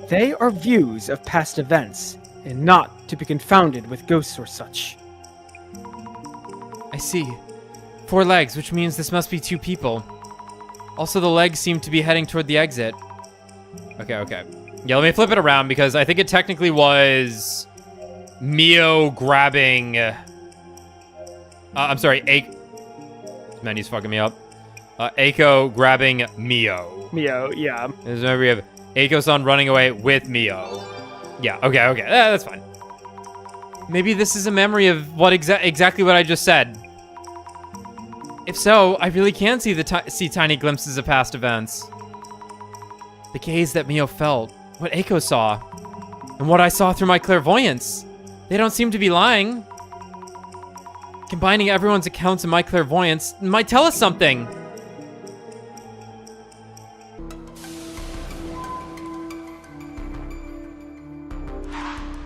They are views of past events, and not to be confounded with ghosts or such. I see. 4 legs, which means this must be 2 people. Also, the legs seem to be heading toward the exit. Okay. Yeah, let me flip it around, because I think it technically was Mio grabbing... I'm sorry, This menu's fucking me up. Aiko grabbing Mio. Mio, yeah. There's a memory of Aiko-san running away with Mio. Yeah, okay. That's fine. Maybe this is a memory of what exactly what I just said. If so, I really can see see tiny glimpses of past events. The gaze that Mio felt, what Aiko saw, and what I saw through my clairvoyance. They don't seem to be lying. Combining everyone's accounts and my clairvoyance might tell us something.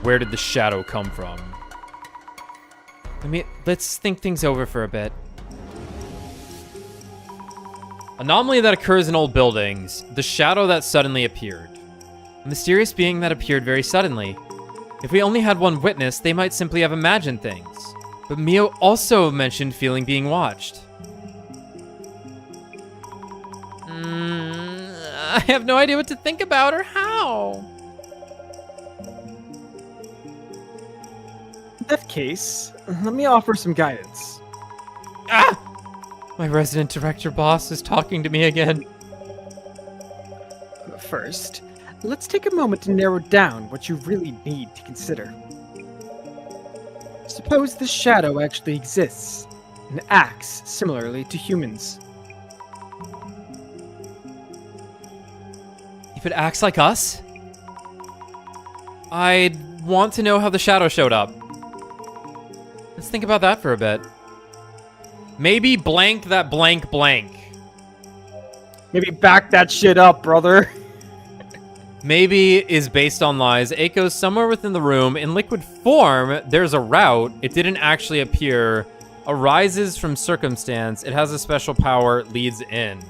Where did the shadow come from? Let's think things over for a bit. Anomaly that occurs in old buildings. The shadow that suddenly appeared. A mysterious being that appeared very suddenly. If we only had one witness, they might simply have imagined things. But Mio also mentioned feeling being watched. I have no idea what to think about or how. In that case, let me offer some guidance. Ah! My resident director boss is talking to me again. First, let's take a moment to narrow down what you really need to consider. Suppose the shadow actually exists and acts similarly to humans. If it acts like us, I'd want to know how the shadow showed up. Let's think about that for a bit. Maybe blank that blank blank. Maybe back that shit up, brother. Maybe is based on lies. Aiko's somewhere within the room. In liquid form, there's a route. It didn't actually appear. Arises from circumstance. It has a special power. Leads in.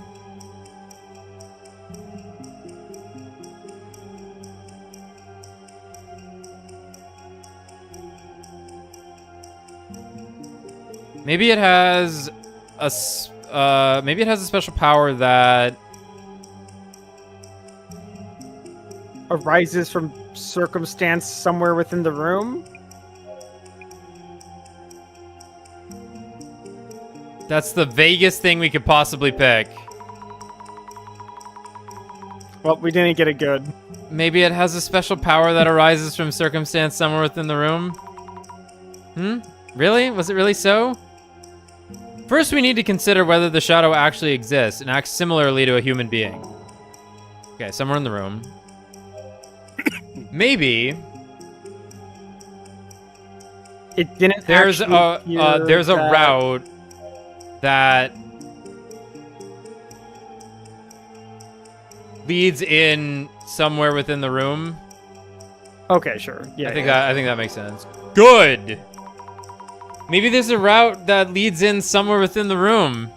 Maybe it has maybe it has a special power that arises from circumstance somewhere within the room. That's the vaguest thing we could possibly pick. Well, we didn't get it good. Maybe it has a special power that arises from circumstance somewhere within the room. Really? Was it really so? First, we need to consider whether the shadow actually exists and acts similarly to a human being. Okay, somewhere in the room. Maybe It didn't. there's actually a appear that- route that leads in somewhere within the room. Okay, sure. Yeah, I think that makes sense. Good. Maybe there's a route that leads in somewhere within the room.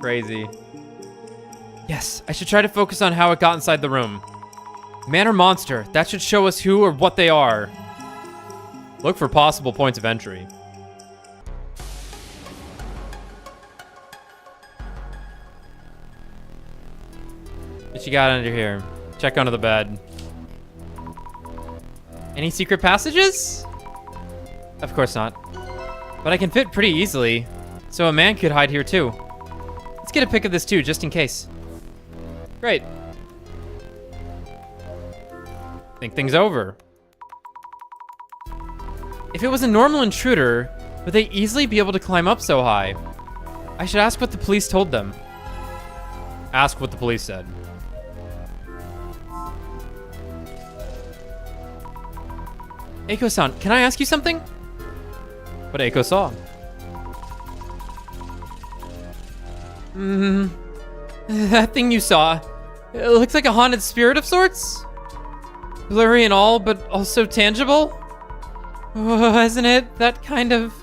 Crazy. Yes, I should try to focus on how it got inside the room. Man or monster, that should show us who or what they are. Look for possible points of entry. What you got under here? Check under the bed. Any secret passages? Of course not. But I can fit pretty easily, so a man could hide here too. Let's get a pic of this too, just in case. Great. Think things over. If it was a normal intruder, would they easily be able to climb up so high? I should ask what the police told them. Ask what the police said. Eiko-san, can I ask you something? What Eiko saw. That thing you saw. It looks like a haunted spirit of sorts? Blurry and all, but also tangible? Isn't it that kind of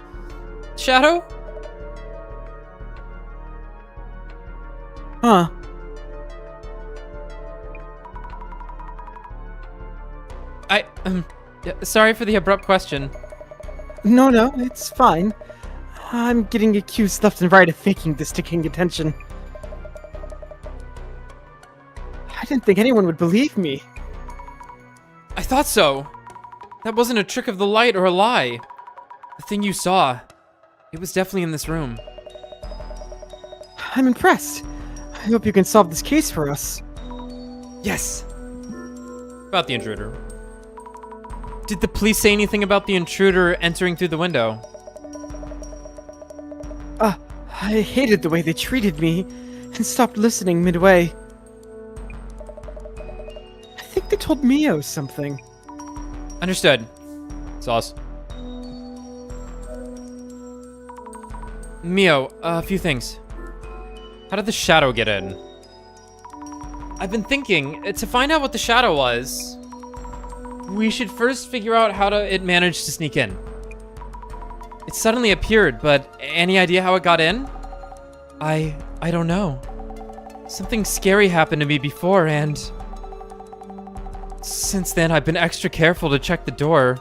shadow? Huh. Sorry for the abrupt question. No, it's fine. I'm getting accused left and right of faking this to gain attention. I didn't think anyone would believe me. I thought so. That wasn't a trick of the light or a lie. The thing you saw, it was definitely in this room. I'm impressed. I hope you can solve this case for us. Yes. About the intruder. Did the police say anything about the intruder entering through the window? I hated the way they treated me and stopped listening midway. I think they told Mio something. Understood. Sauce. Mio, a few things. How did the shadow get in? I've been thinking, to find out what the shadow was, we should first figure out how it managed to sneak in. It suddenly appeared, but any idea how it got in? I don't know. Something scary happened to me before, and since then I've been extra careful to check the door.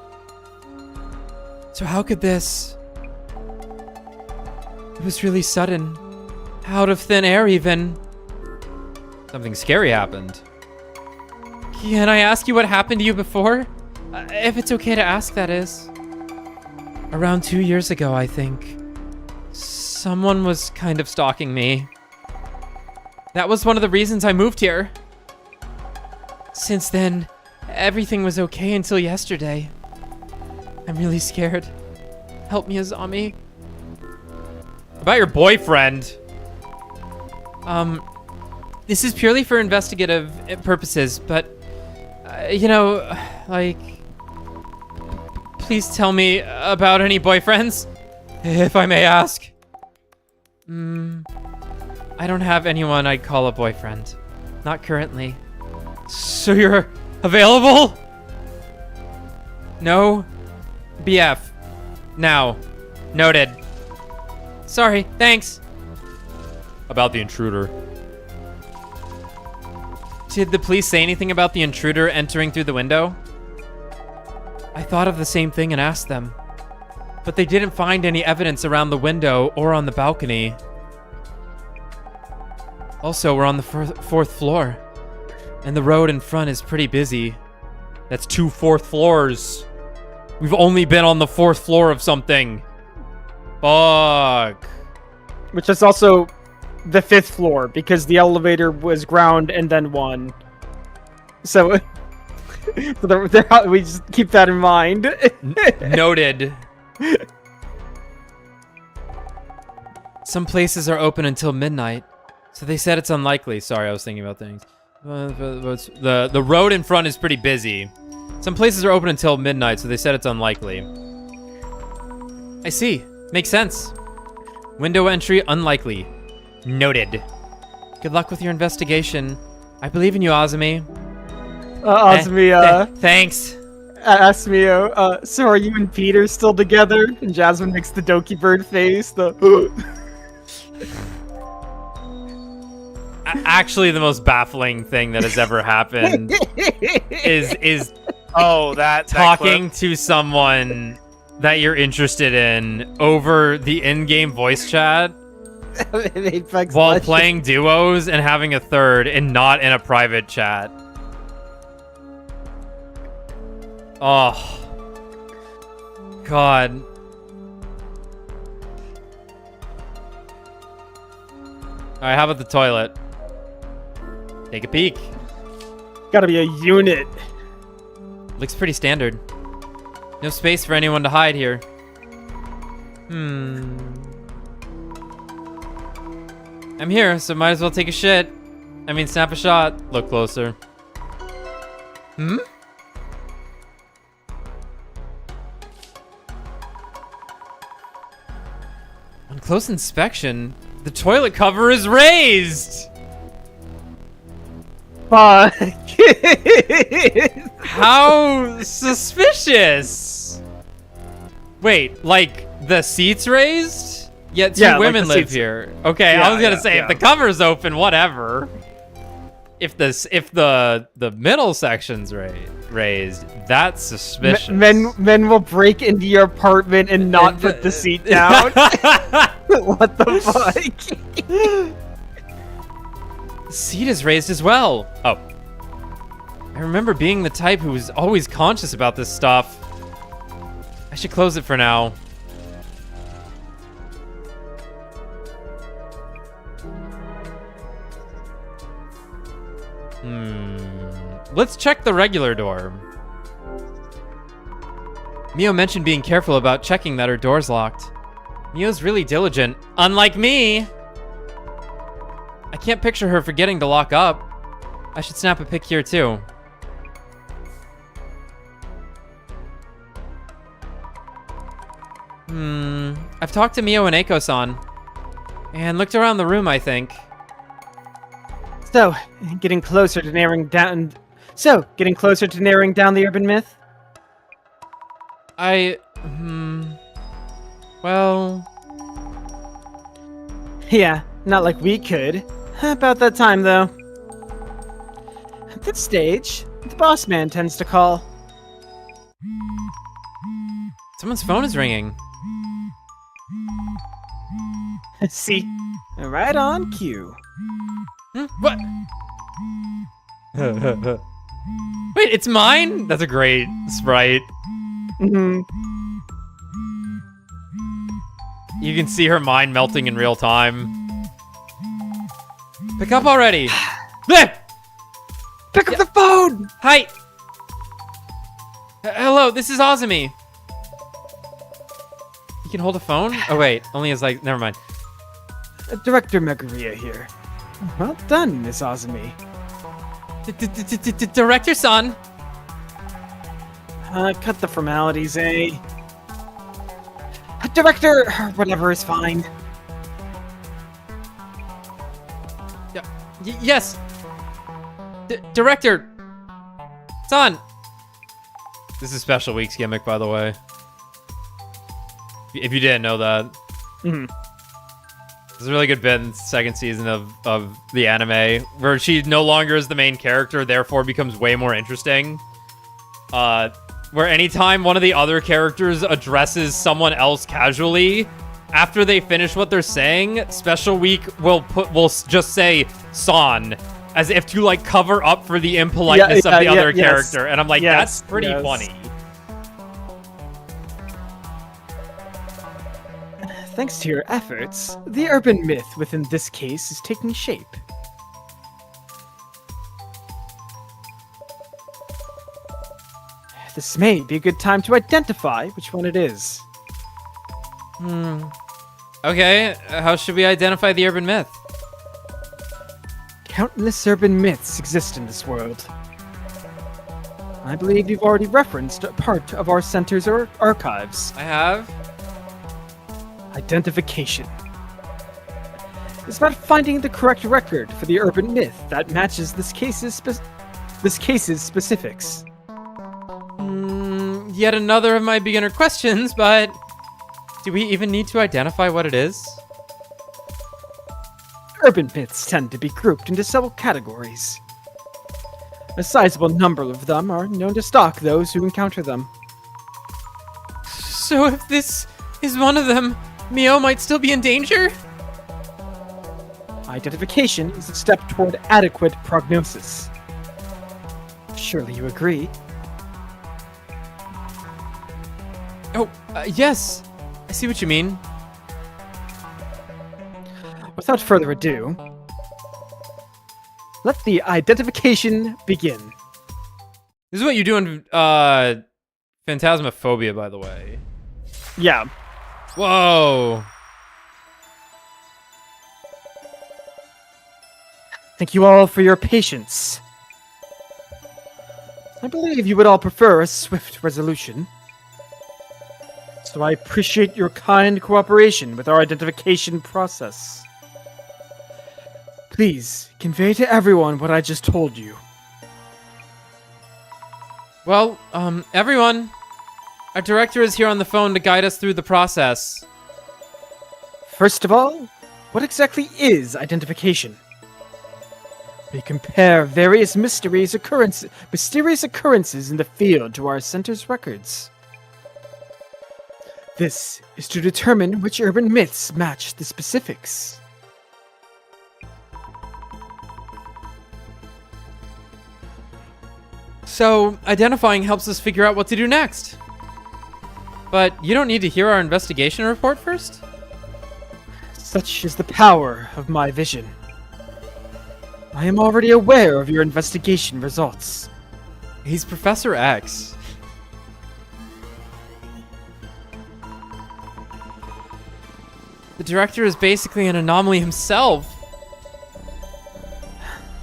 So how could this... It was really sudden. Out of thin air, even. Something scary happened. Can I ask you what happened to you before? If it's okay to ask, that is. Around 2 years ago, I think. Someone was kind of stalking me. That was one of the reasons I moved here. Since then, everything was okay until yesterday. I'm really scared. Help me, Azami. About your boyfriend. This is purely for investigative purposes, but, please tell me about any boyfriends, if I may ask. I don't have anyone I'd call a boyfriend. Not currently. So you're available? No? BF. Now. Noted. Sorry, thanks. About the intruder. Did the police say anything about the intruder entering through the window? I thought of the same thing and asked them. But they didn't find any evidence around the window or on the balcony. Also, we're on the fourth floor. And the road in front is pretty busy. That's 2 fourth floors. We've only been on the 4th floor of something. Fuck. Which is also the 5th floor, because the elevator was ground and then 1. So, we just keep that in mind. Noted. Some places are open until midnight, so they said it's unlikely. Sorry, I was thinking about things. The road in front is pretty busy. Some places are open until midnight, so they said it's unlikely. I see. Makes sense. Window entry unlikely. Noted. Good luck with your investigation. I believe in you, Azumi. Azumi, thanks. Asks me, so are you and Peter still together? And Jasmine makes the Doki Bird face, Actually, the most baffling thing that has ever happened is talking to someone that you're interested in over the in-game voice chat while playing duos and having a third and not in a private chat. Oh. God. Alright, how about the toilet? Take a peek. Gotta be a unit. Looks pretty standard. No space for anyone to hide here. I'm here, so might as well take a shit. I mean, snap a shot. Look closer. On close inspection, the toilet cover is raised! Fuck. How suspicious! Wait, like the seats raised? Yet two women like live here. Okay, I was gonna say if the cover's open, whatever. If the middle section's raised, that's suspicious. Men will break into your apartment and not put the seat down. What the fuck? The seat is raised as well. Oh. I remember being the type who was always conscious about this stuff. I should close it for now. Let's check the regular door. Mio mentioned being careful about checking that her door's locked. Mio's really diligent, unlike me. I can't picture her forgetting to lock up. I should snap a pic here too. I've talked to Mio and Eiko-san and looked around the room, I think. So, getting closer to narrowing down the urban myth? Well... Yeah, not like we could. About that time, though. At this stage, the boss man tends to call. Someone's phone is ringing. See, right on cue. What? Wait, it's mine? That's a great sprite. You can see her mind melting in real time. Pick up already. Pick up the phone! Hi. Hello, this is Azumi. You can hold a phone? Oh wait, only as like, never mind. Director Megaria here. Well done, Miss Azumi. Director-san. Cut the formalities, eh? Director, whatever is fine. Yes. Director. Son. This is Special Week's gimmick, by the way. If you didn't know that. There's a really good bit in the second season of the anime where she no longer is the main character, therefore becomes way more interesting. where anytime one of the other characters addresses someone else casually, after they finish what they're saying, Special Week will just say "Son," as if to like cover up for the impoliteness of the other character, and I'm like, that's pretty funny. Thanks to your efforts, the urban myth within this case is taking shape. This may be a good time to identify which one it is. Okay, how should we identify the urban myth? Countless urban myths exist in this world. I believe you've already referenced a part of our center's archives. I have. Identification. It's about finding the correct record for the urban myth that matches this case's specifics. Yet another of my beginner questions, but do we even need to identify what it is? Urban myths tend to be grouped into several categories. A sizable number of them are known to stalk those who encounter them. So if this is one of them, Mio might still be in danger? Identification is a step toward adequate prognosis. Surely you agree? Oh, yes. I see what you mean. Without further ado, let the identification begin. This is what you do in Phantasmophobia, by the way. Yeah. Whoa. Thank you all for your patience. I believe you would all prefer a swift resolution. So I appreciate your kind cooperation with our identification process. Please, convey to everyone what I just told you. Well, everyone, our director is here on the phone to guide us through the process. First of all, what exactly is identification? We compare various mysterious occurrences in the field to our center's records. This is to determine which urban myths match the specifics. So, identifying helps us figure out what to do next. But you don't need to hear our investigation report first? Such is the power of my vision. I am already aware of your investigation results. He's Professor X. The director is basically an anomaly himself.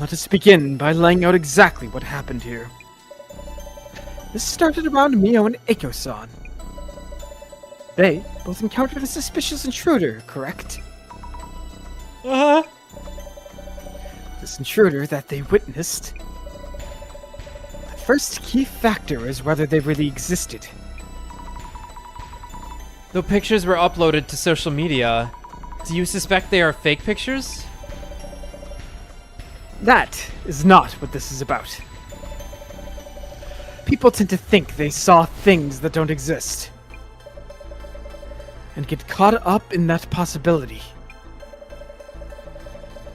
Let us begin by laying out exactly what happened here. This started around Mio and Eiko-san. They both encountered a suspicious intruder, correct? This intruder that they witnessed. The first key factor is whether they really existed. Though pictures were uploaded to social media, do you suspect they are fake pictures? That is not what this is about. People tend to think they saw things that don't exist, and get caught up in that possibility.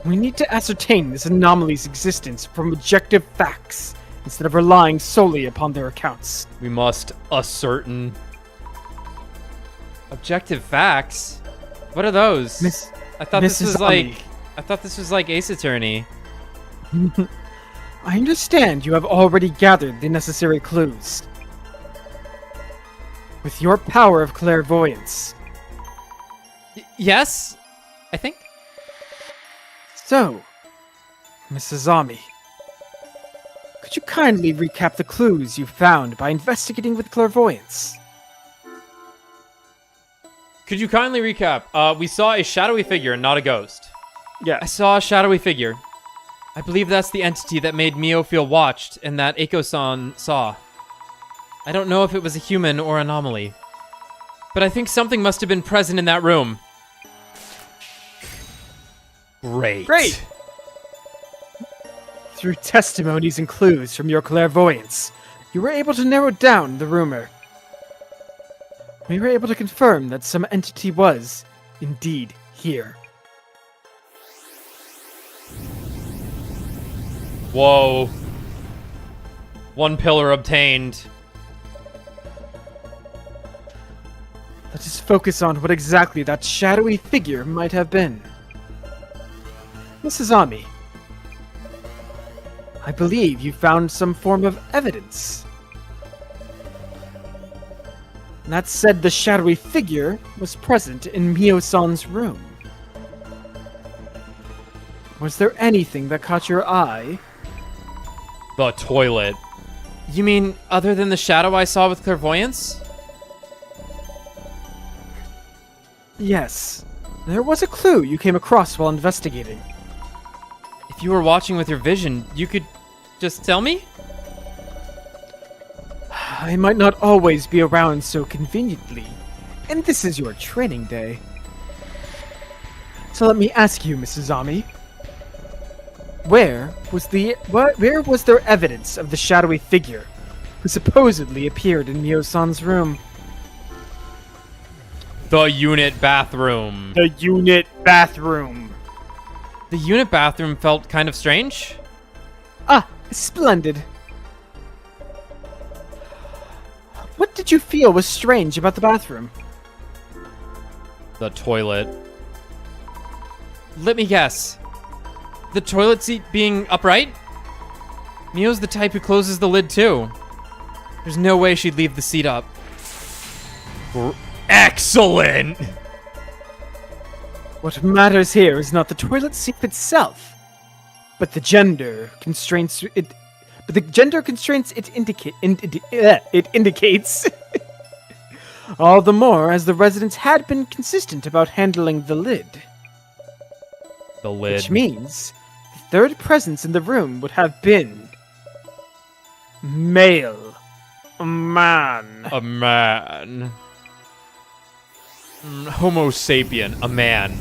We need to ascertain this anomaly's existence from objective facts, instead of relying solely upon their accounts. We must ascertain objective facts. What are those? I thought this was like Ace Attorney. I understand you have already gathered the necessary clues. With your power of clairvoyance. Yes, I think. So, Miss Azami, could you kindly recap the clues you found by investigating with clairvoyance? Could you kindly recap? We saw a shadowy figure, not a ghost. Yeah. I saw a shadowy figure. I believe that's the entity that made Mio feel watched and that Eiko-san saw. I don't know if it was a human or anomaly, but I think something must have been present in that room. Great. Through testimonies and clues from your clairvoyance, You were able to narrow down the rumor. We were able to confirm that some entity was, indeed, here. Whoa. One pillar obtained. Let us focus on what exactly that shadowy figure might have been. Mrs. Ami, I believe you found some form of evidence. That said, the shadowy figure was present in Mio-san's room. Was there anything that caught your eye? The toilet. You mean other than the shadow I saw with clairvoyance? Yes. There was a clue you came across while investigating. If you were watching with your vision, you could just tell me? I might not always be around so conveniently, and this is your training day. So let me ask you, Mrs. Ami. Where was there evidence of the shadowy figure who supposedly appeared in Mio-san's room? The unit bathroom. The unit bathroom. The unit bathroom felt kind of strange. Ah, splendid. What did you feel was strange about the bathroom? The toilet. Let me guess. The toilet seat being upright? Mio's the type who closes the lid too. There's no way she'd leave the seat up. Excellent! What matters here is not the toilet seat itself, but the gender constraints it. But the gender constraints it indicates. All the more as the residents had been consistent about handling the lid. The lid. Which means the third presence in the room would have been male. A man. A man. Homo sapien. A man.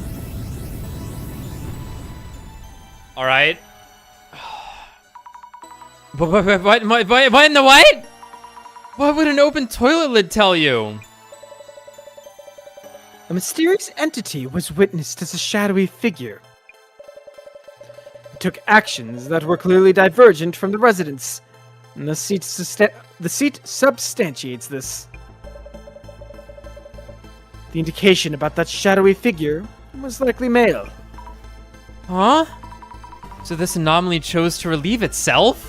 Alright. What in the what? What would an open toilet lid tell you? A mysterious entity was witnessed as a shadowy figure. It took actions that were clearly divergent from the residents, and the seat substantiates this. The indication about that shadowy figure was likely male. Huh? So this anomaly chose to relieve itself?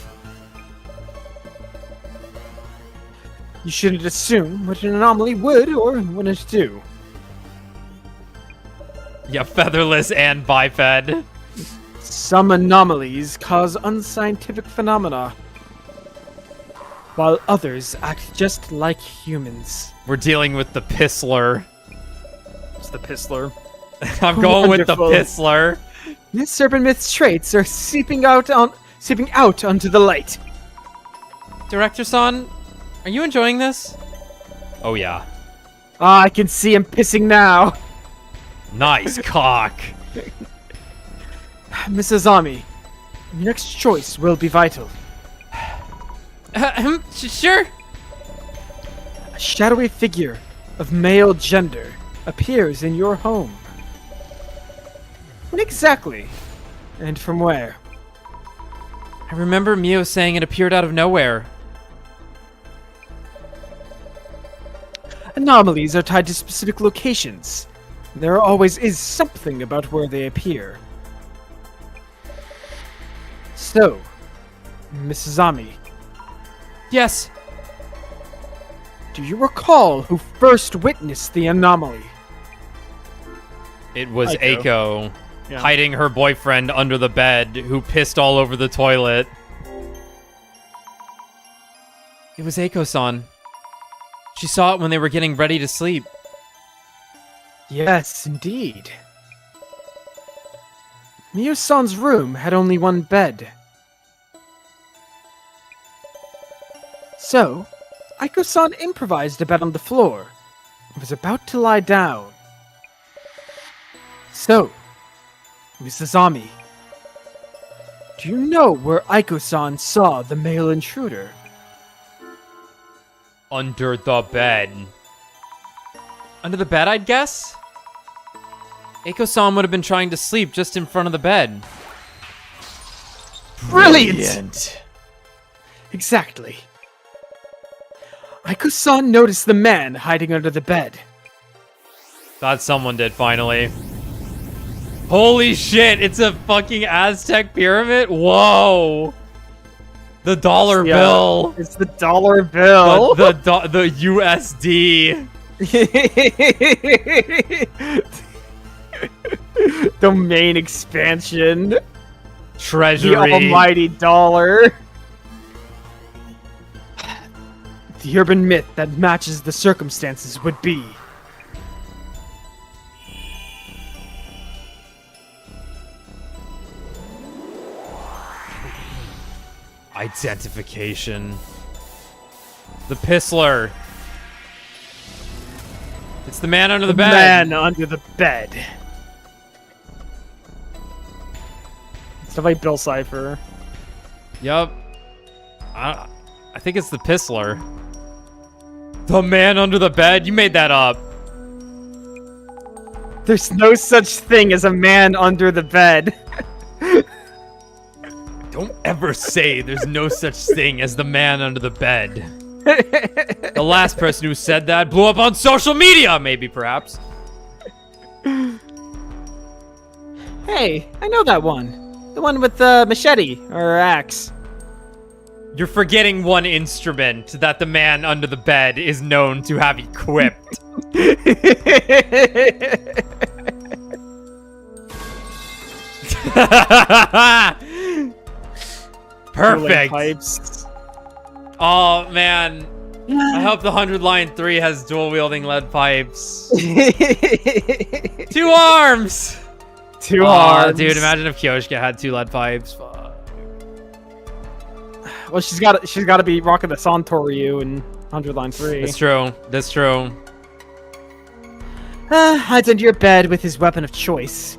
You shouldn't assume what an anomaly would or wouldn't do. Yeah, featherless and biped. Some anomalies cause unscientific phenomena, while others act just like humans. We're dealing with the Pissler. It's the Pissler. I'm going with the Wonderful. Pissler. Miss Serpent Myth's traits are seeping out onto the light. Director-san, are you enjoying this? Oh yeah. Ah, I can see him pissing now. Nice cock. Mrs. Ami, your next choice will be vital. Sure. A shadowy figure of male gender appears in your home. When exactly? And from where? I remember Mio saying it appeared out of nowhere. Anomalies are tied to specific locations. There always is something about where they appear. So, Mrs. Ami, Yes. do you recall who first witnessed the anomaly? It was Aiko. Aiko. Yeah. Hiding her boyfriend under the bed, who pissed all over the toilet. It was Aiko-san. She saw it when they were getting ready to sleep. Yes, indeed. Mio-san's room had only one bed. So, Aiko-san improvised a bed on the floor and was about to lie down. So, Mrs. Ami, do you know where Aiko-san saw the male intruder? Under the bed. Under the bed, I'd guess? Eiko-san would have been trying to sleep just in front of the bed. Brilliant! Exactly. Eiko-san noticed the man hiding under the bed. Thought someone did, finally. Holy shit, it's a fucking Aztec pyramid? Whoa! The dollar bill. It's the dollar bill. The USD. Domain expansion. Treasury. The almighty dollar. The urban myth that matches the circumstances would be... Identification. The Pissler. It's the man under the bed. Man under the bed. It's like Bill Cipher. Yup. I think it's the Pissler. The man under the bed? You made that up. There's no such thing as a man under the bed. Don't ever say there's no such thing as the man under the bed. The last person who said that blew up on social media, maybe, perhaps. Hey, I know that one. The one with the machete, or axe. You're forgetting one instrument that the man under the bed is known to have equipped. Perfect. Pipes. Oh, man. I hope the 100 Line 3 has dual-wielding lead pipes. 2 arms! 2 arms. Dude, imagine if Kyoshka had 2 lead pipes. Fuck. Well, she's got to be rocking the Santoryu in 100 Line 3. That's true. That's true. Hides under your bed with his weapon of choice.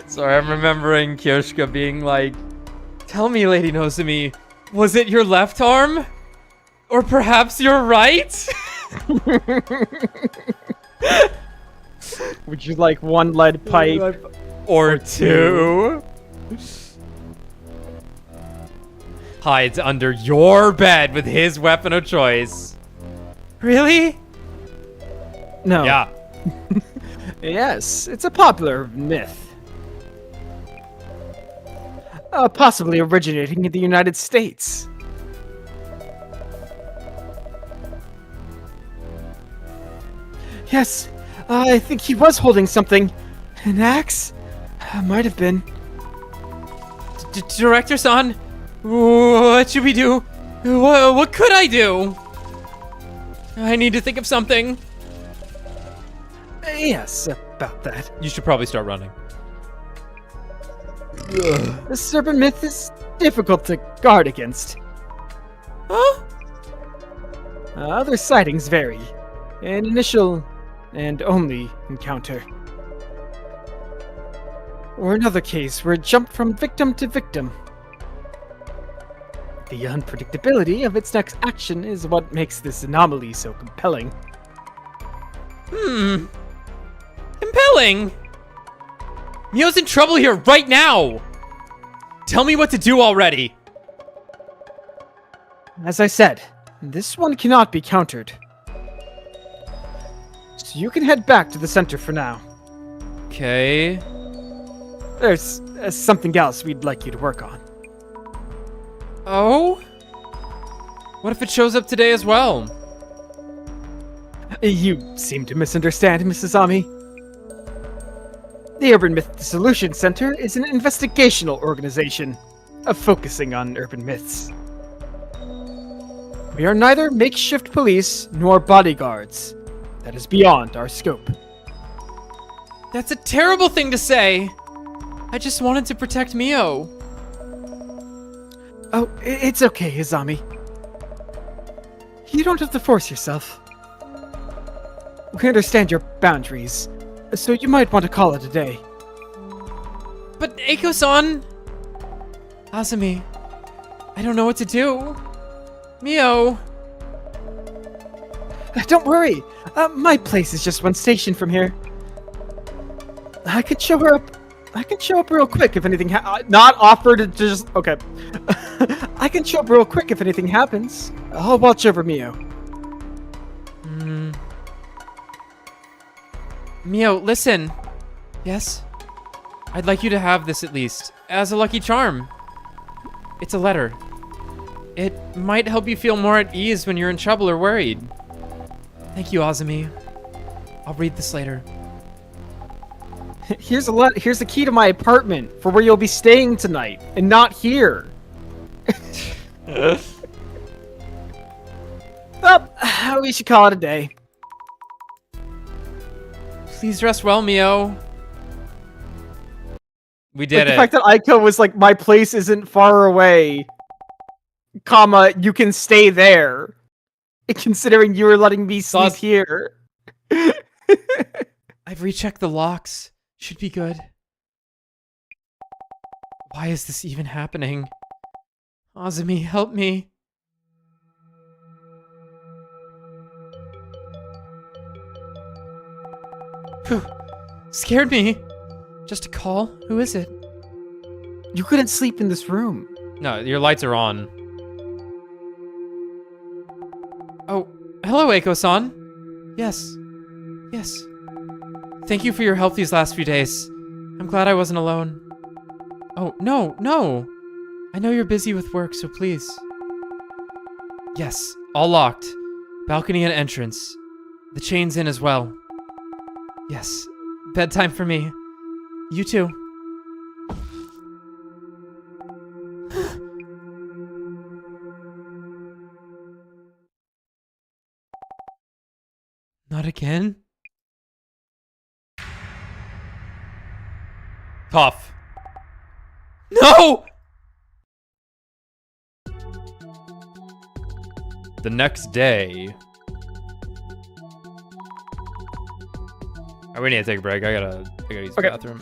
Sorry, I'm remembering Kyoshka being like, "Tell me, Lady Nozomi, was it your left arm? Or perhaps your right?" Would you like 1 lead pipe? Or 2? Hides under your bed with his weapon of choice. Really? No. Yeah. Yes, it's a popular myth. Possibly originating in the United States. Yes, I think he was holding something. An axe? Might have been. Director-san, what should we do? What could I do? I need to think of something. Yes, about that. You should probably start running. The serpent myth is difficult to guard against. Huh? Other sightings vary. An initial and only encounter. Or another case where it jumped from victim to victim. The unpredictability of its next action is what makes this anomaly so compelling. Compelling? Mio's in trouble here right now! Tell me what to do already! As I said, this one cannot be countered. So you can head back to the center for now. Okay. There's something else we'd like you to work on. Oh? What if it shows up today as well? You seem to misunderstand, Mrs. Ami. The Urban Myth Dissolution Center is an investigational organization focusing on urban myths. We are neither makeshift police nor bodyguards. That is beyond our scope. That's a terrible thing to say. I just wanted to protect Mio. Oh, it's okay, Izami. You don't have to force yourself. We understand your boundaries, so you might want to call it a day. But Eiko-san... Azumi, I don't know what to do. Mio... Don't worry. My place is just one station from here. I could show her up. I can show up real quick if anything not offer to just... Okay. I can show up real quick if anything happens. I'll watch over Mio. Mio, listen. Yes? I'd like you to have this at least, as a lucky charm. It's a letter. It might help you feel more at ease when you're in trouble or worried. Thank you, Azumi. I'll read this later. Here's the key to my apartment for where you'll be staying tonight, and not here. Well, we should call it a day. Please rest well, Mio. We did The it. fact that Aiko was like, my place isn't far away, comma, you can stay there. Considering you were letting me sleep here. I've rechecked the locks. Should be good. Why is this even happening? Azumi, help me. Phew. Scared me. Just a call? Who is it? You couldn't sleep in this room. No, your lights are on. Oh, hello, Eiko-san. Yes. Yes. Thank you for your help these last few days. I'm glad I wasn't alone. Oh, no, no. I know you're busy with work, so please. Yes, all locked. Balcony and entrance. The chain's in as well. Yes, bedtime for me. You too. Not again? Tough. No! The next day. We need to take a break. I gotta use the bathroom.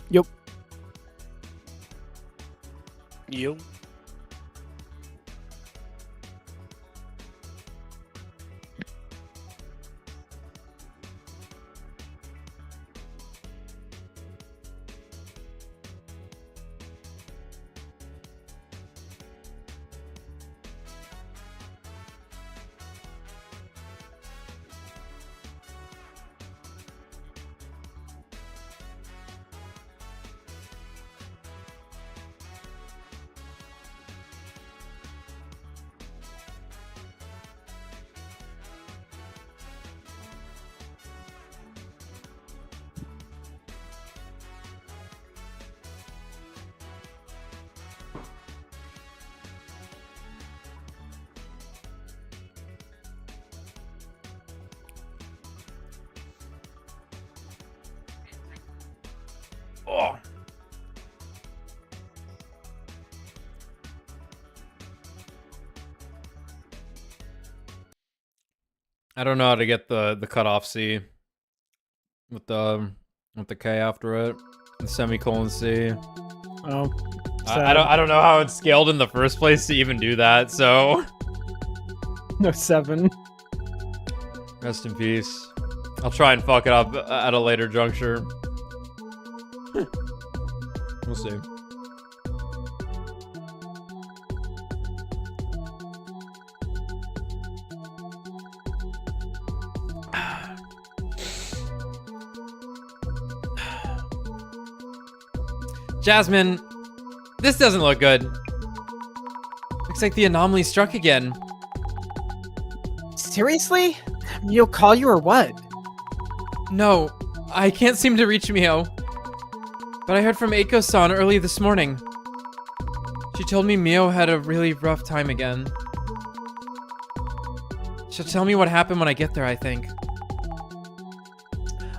Yup. You. Oh. I don't know how to get the cutoff C with the K after it, the semicolon C. Oh. I don't know how it's scaled in the first place to even do that. So No 7. rest in peace. I'll try and fuck it up at a later juncture. We'll see. Jasmine, this doesn't look good. Looks like the anomaly struck again. Seriously? Mio call you or what? No, I can't seem to reach Mio. But I heard from Eiko-san early this morning. She told me Mio had a really rough time again. She'll tell me what happened when I get there, I think.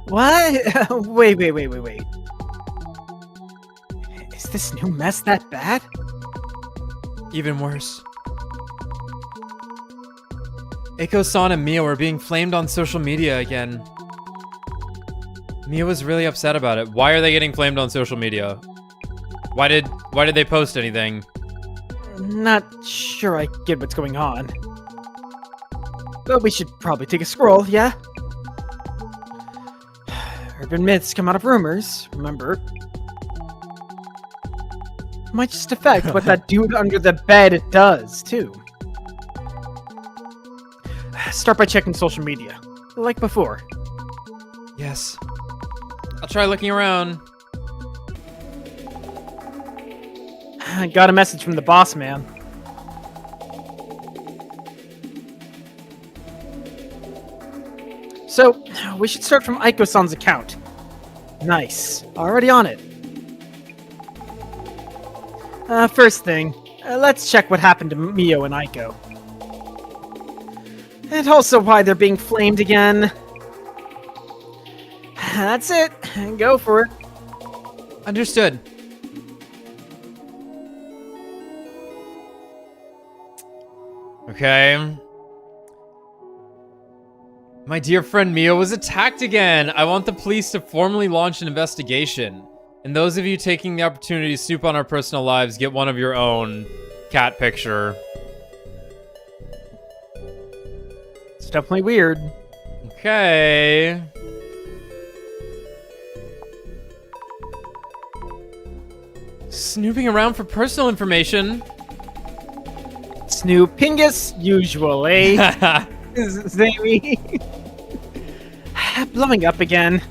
What? Wait. Is this new mess that bad? Even worse. Eiko-san and Mio are being flamed on social media again. Mio was really upset about it. Why are they getting flamed on social media? Why did they post anything? Not sure I get what's going on. But we should probably take a scroll, yeah? Urban myths come out of rumors, remember? Might just affect what that dude under the bed does, too. Start by checking social media, like before. Yes. I'll try looking around. I got a message from the boss man. So, we should start from Aiko-san's account. Nice. Already on it. First thing, let's check what happened to Mio and Aiko. And also why they're being flamed again. That's it. Go for it. Understood. Okay. My dear friend Mio was attacked again. I want the police to formally launch an investigation. And those of you taking the opportunity to snoop on our personal lives, get one of your own cat picture. It's definitely weird. Okay. Snooping around for personal information. Snoopingus usual, eh? Sammy. Blowing up again.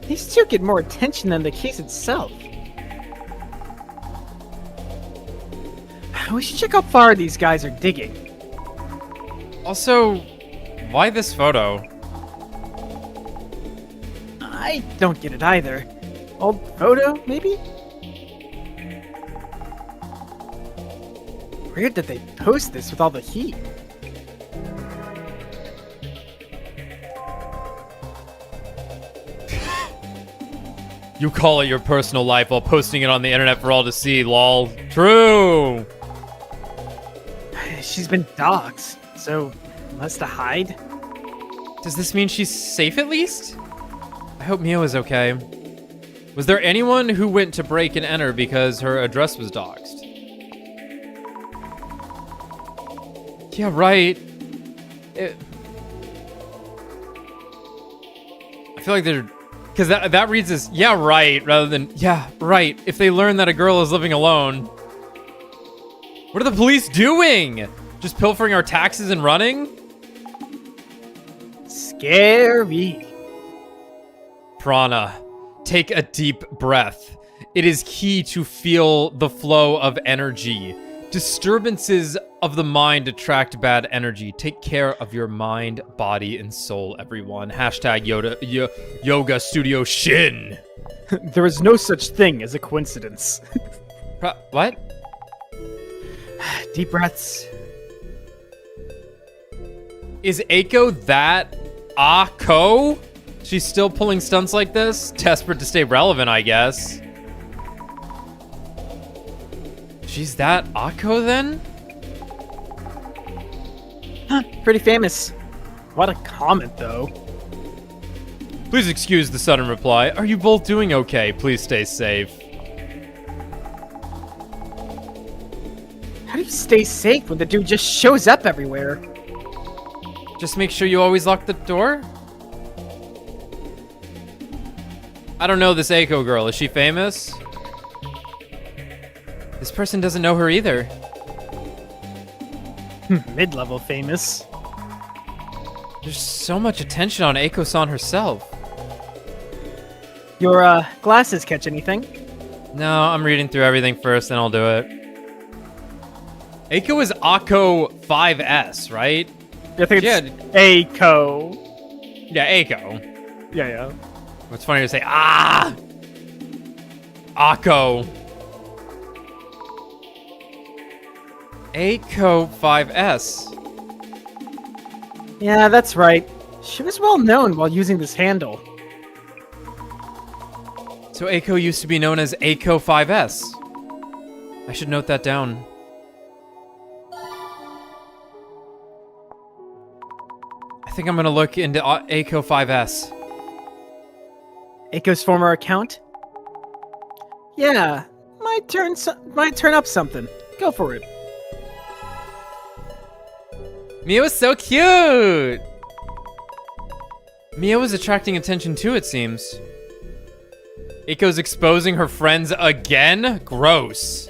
These two get more attention than the case itself. We should check how far these guys are digging. Also, why this photo? I don't get it either. Old photo, maybe? Weird that they post this with all the heat. You call it your personal life while posting it on the internet for all to see, lol. True! She's been doxxed, so less to hide. Does this mean she's safe at least? I hope Mio is okay. Was there anyone who went to break and enter because her address was doxed? Yeah, right. I feel like they're... Because that reads as, yeah, right, rather than, yeah, right. If they learn that a girl is living alone. What are the police doing? Just pilfering our taxes and running? Scary. Prana, take a deep breath. It is key to feel the flow of energy. Disturbances of the mind attract bad energy. Take care of your mind, body, and soul, everyone. Hashtag Yoga Studio Shin. There is no such thing as a coincidence. What? Deep breaths. Is Aiko that Ako? She's still pulling stunts like this? Desperate to stay relevant, I guess. She's that Ako then? Huh, pretty famous. What a comment, though. Please excuse the sudden reply. Are you both doing okay? Please stay safe. How do you stay safe when the dude just shows up everywhere? Just make sure you always lock the door? I don't know this Aiko girl. Is she famous? This person doesn't know her either. Mid-level famous. There's so much attention on Aiko-san herself. Your glasses catch anything? No, I'm reading through everything first, then I'll do it. Aiko is Ako 5S, right? I think it's Aiko. Yeah, Aiko. Yeah. It's funny to say, Ako. Aiko 5S. Yeah, that's right. She was well known while using this handle. So Aiko used to be known as Aiko 5S. I should note that down. I think I'm gonna look into Aiko 5S. Aiko's former account? Yeah, might turn up something. Go for it. Mio is so cute! Mio is attracting attention too, it seems. Aiko's exposing her friends again? Gross.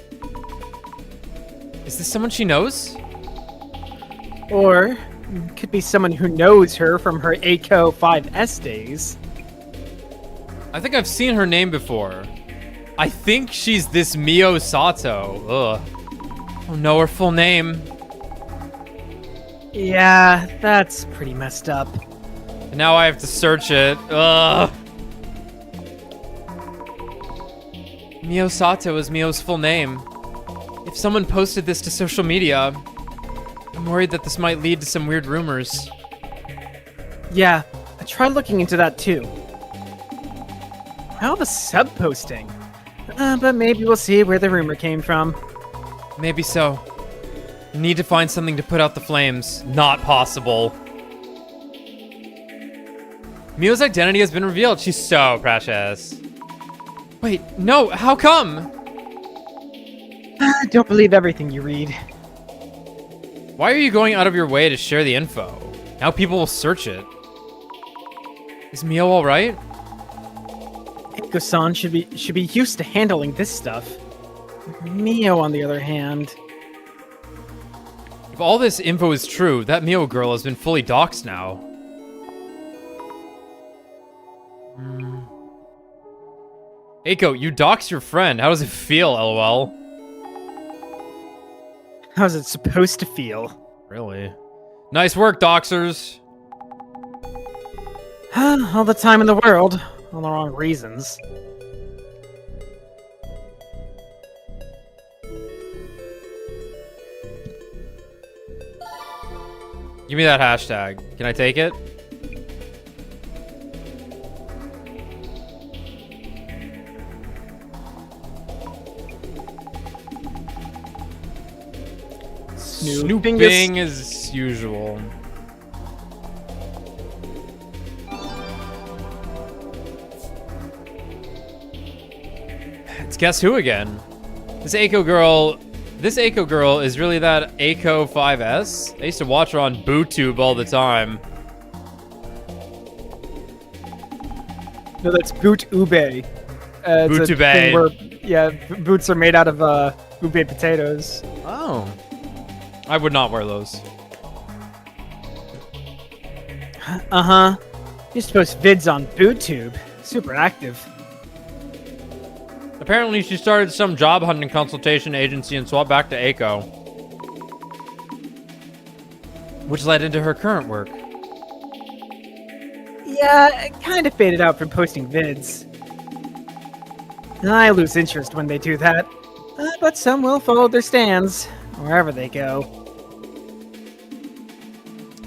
Is this someone she knows? Or could be someone who knows her from her Aiko 5S days. I think I've seen her name before. I think she's this Mio Sato. Ugh. Oh no, her full name. Yeah, that's pretty messed up. And now I have to search it. Ugh. Mio Sato is Mio's full name. If someone posted this to social media, I'm worried that this might lead to some weird rumors. Yeah, I tried looking into that too. How the sub posting? But maybe we'll see where the rumor came from. Maybe so. Need to find something to put out the flames. Not possible. Mio's identity has been revealed. She's so precious. Wait, no, how come? Don't believe everything you read. Why are you going out of your way to share the info? Now people will search it. Is Mio alright? Aiko-san should be used to handling this stuff. Mio, on the other hand... If all this info is true, that Mio girl has been fully doxxed now. Aiko, you doxed your friend. How does it feel, lol? How's it supposed to feel? Really? Nice work, doxers. All the time in the world. All the wrong reasons. Give me that hashtag. Can I take it? Snooping as usual. It's guess who again? This Aiko girl is really that Aiko 5S? I used to watch her on BooTube all the time. No, that's boot ube. It's a Boot-ube. thing where, yeah, boots are made out of ube potatoes. Oh. I would not wear those. Uh-huh. Used to post vids on BootTube. Super active. Apparently she started some job hunting consultation agency and swapped back to Aiko, which led into her current work. Yeah, it kind of faded out from posting vids. I lose interest when they do that. But some will follow their stands, wherever they go.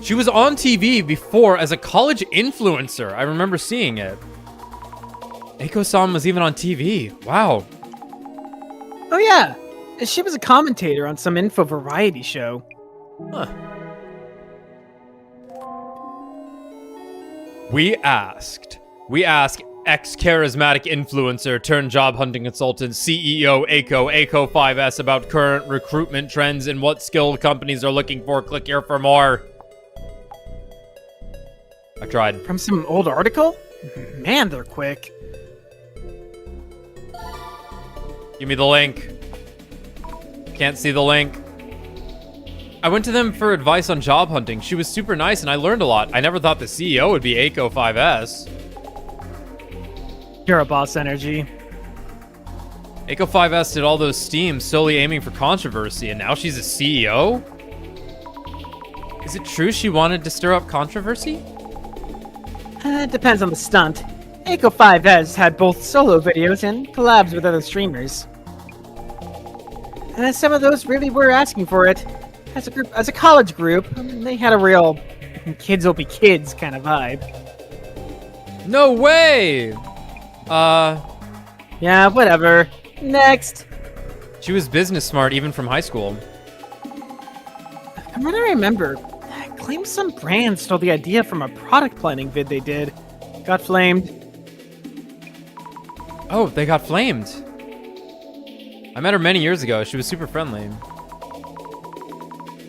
She was on TV before as a college influencer. I remember seeing it. Aiko-san was even on TV. Wow. Oh yeah, she was a commentator on some info variety show. Huh. We asked ex-charismatic influencer turned job hunting consultant CEO Aiko 5S about current recruitment trends and what skilled companies are looking for. Click here for more. I tried. From some old article? Man, they're quick. Give me the link. Can't see the link. I went to them for advice on job hunting. She was super nice and I learned a lot. I never thought the CEO would be Aiko 5S. You're a boss energy. Aiko 5S did all those steams solely aiming for controversy, and now she's a CEO? Is it true she wanted to stir up controversy? It depends on the stunt. Aiko 5S had both solo videos and collabs with other streamers. Some of those really were asking for it. As a college group, they had a real kids will be kids kind of vibe. No way! Yeah, whatever. Next. She was business smart even from high school. From what I remember, I claimed some brand stole the idea from a product planning vid they did. Got flamed. Oh, they got flamed. I met her many years ago. She was super friendly.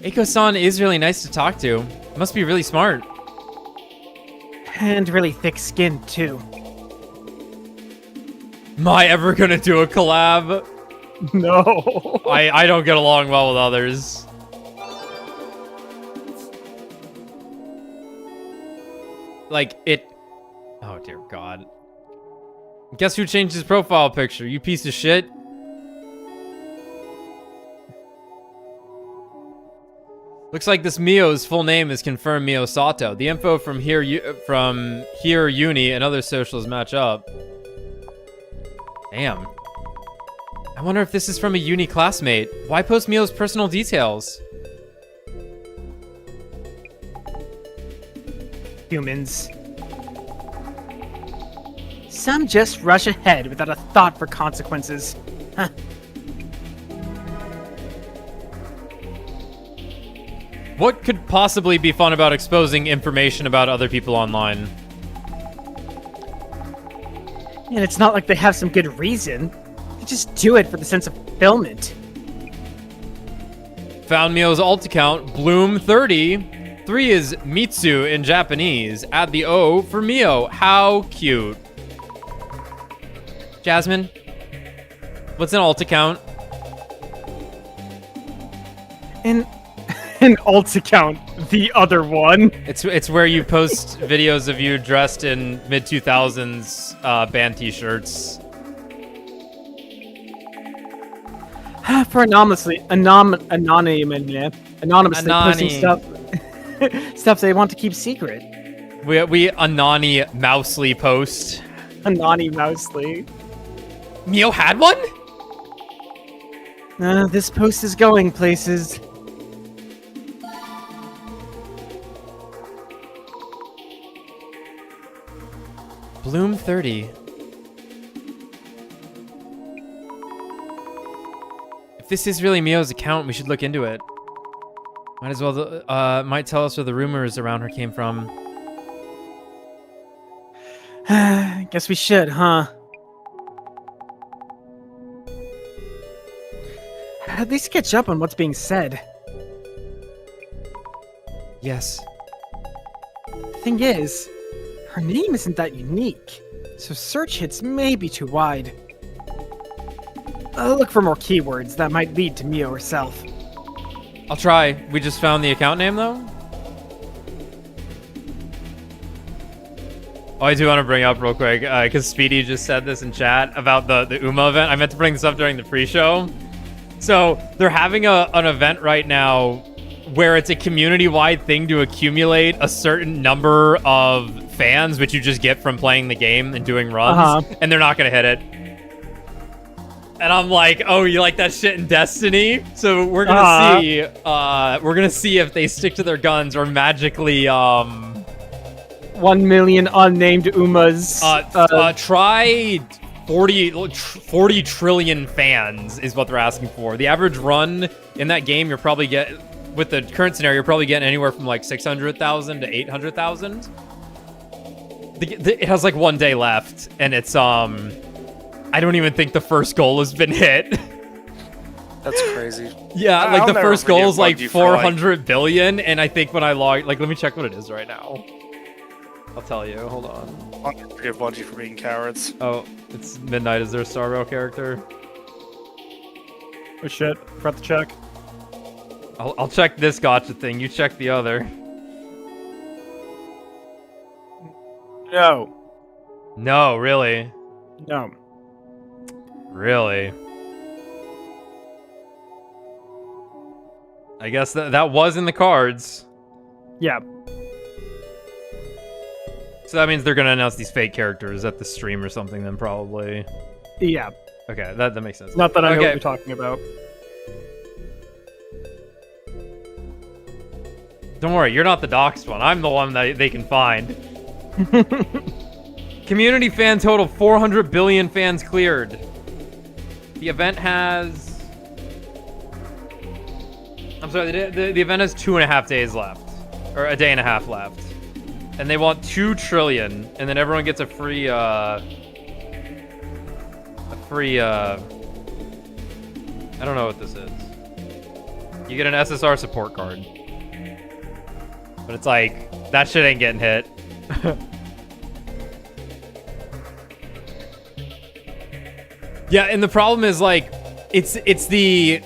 Aiko-san is really nice to talk to. Must be really smart. And really thick-skinned, too. Am I ever gonna do a collab? No. I don't get along well with others. Like, it... Oh, dear God. Guess who changed his profile picture? You piece of shit. Looks like this Mio's full name is confirmed Mio Sato. The info from here Uni and other socials match up. Damn. I wonder if this is from a uni classmate. Why post Mio's personal details? Humans. Some just rush ahead without a thought for consequences. Huh. What could possibly be fun about exposing information about other people online? And it's not like they have some good reason. They just do it for the sense of fulfillment. Found Mio's alt account, Bloom30. 3 is Mitsu in Japanese. Add the O for Mio. How cute. Jasmine, what's an alt account? An alt account, the other one. It's where you post videos of you dressed in mid-2000s band t-shirts. For anonymously posting stuff they want to keep secret. We anonymously post. Anonymously. Mio had one? This post is going places. Bloom30. If this is really Mio's account, we should look into it. Might as well, might tell us where the rumors around her came from. Guess we should, huh? At least catch up on what's being said. Yes. Thing is, her name isn't that unique, so search hits may be too wide. I'll look for more keywords that might lead to Mio herself. I'll try. We just found the account name, though? Oh, I do want to bring up real quick, because Speedy just said this in chat about the UMA event. I meant to bring this up during the pre-show. So, they're having an event right now where it's a community-wide thing to accumulate a certain number of fans, which you just get from playing the game and doing runs, and they're not going to hit it. And I'm like, oh, you like that shit in Destiny? So we're gonna see. We're gonna see if they stick to their guns or magically 1 million unnamed Umas. Try 40 trillion fans is what they're asking for. The average run in that game, you're probably with the current scenario, you're probably getting anywhere from like 600,000 to 800,000. It has like 1 day left, and it's I don't even think the first goal has been hit. That's crazy. Yeah, like I'll the never first goal forgive is like Bungie 400 billion, and I think when I log, like, let me check what it is right now. I'll tell you. Hold on. I'll never forgive Bungie for being cowards. Oh, it's Midnight. Is there a Star Rail character? Oh shit! Forgot to check. I'll check this gotcha thing. You check the other. No. No, really. No. Really? I guess that was in the cards. Yeah. So that means they're gonna announce these fake characters at the stream or something then, probably. Yeah. Okay, that makes sense. Not that I know Okay. what you're talking about. Don't worry, you're not the doxed one. I'm the one that they can find. Community fan total 400 billion fans cleared. The event has... I'm sorry, the event has 2.5 days left. Or a day and a half left. And they want 2 trillion, and then everyone gets a free, I don't know what this is. You get an SSR support card. But it's like, that shit ain't getting hit. Yeah, and the problem is, like, it's the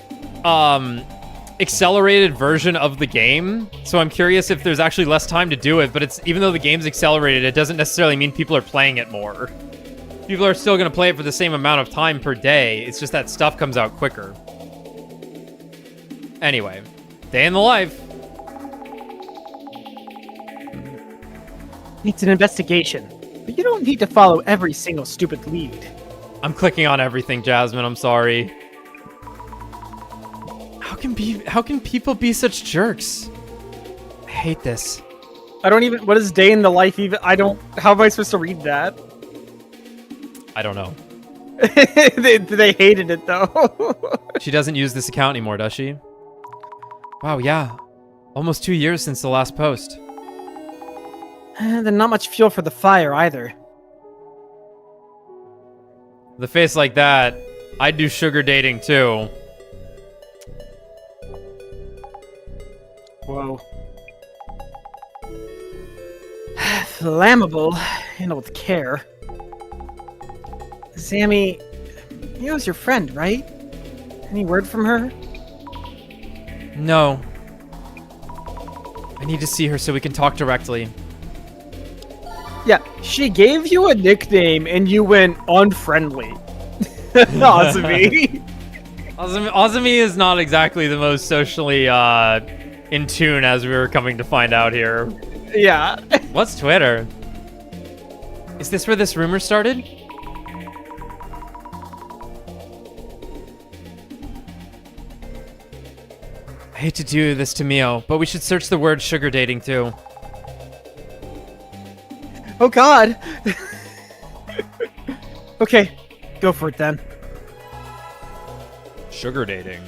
accelerated version of the game. So I'm curious if there's actually less time to do it, but it's even though the game's accelerated, it doesn't necessarily mean people are playing it more. People are still going to play it for the same amount of time per day. It's just that stuff comes out quicker. Anyway, day in the life. It's an investigation, but you don't need to follow every single stupid lead. I'm clicking on everything, Jasmine. I'm sorry. How can people be such jerks? I hate this. I don't even... What is day in the life even... I don't... How am I supposed to read that? I don't know. they hated it, though. She doesn't use this account anymore, does she? Wow, yeah. Almost 2 years since the last post. Then not much fuel for the fire, either. With a face like that, I'd do sugar dating, too. Whoa. Flammable, handled with care. Sammy, Mio's your friend, right? Any word from her? No. I need to see her so we can talk directly. Yeah, she gave you a nickname and you went unfriendly. Azumi. Azumi is not exactly the most socially in tune, as we were coming to find out here. Yeah. What's Twitter? Is this where this rumor started? I hate to do this to Mio, but we should search the word sugar dating too. Oh god. Okay, go for it then. Sugar dating.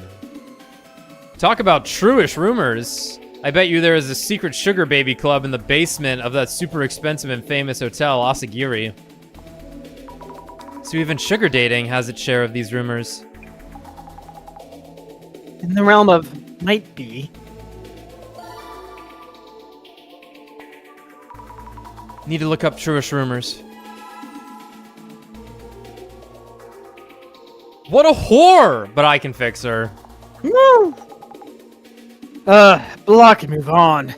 Talk about true-ish rumors. I bet you there is a secret sugar baby club in the basement of that super expensive and famous hotel, Asagiri. So even sugar dating has its share of these rumors. in the realm of might be. Need to look up truest rumors. What a whore! But I can fix her. Woo! Block and move on.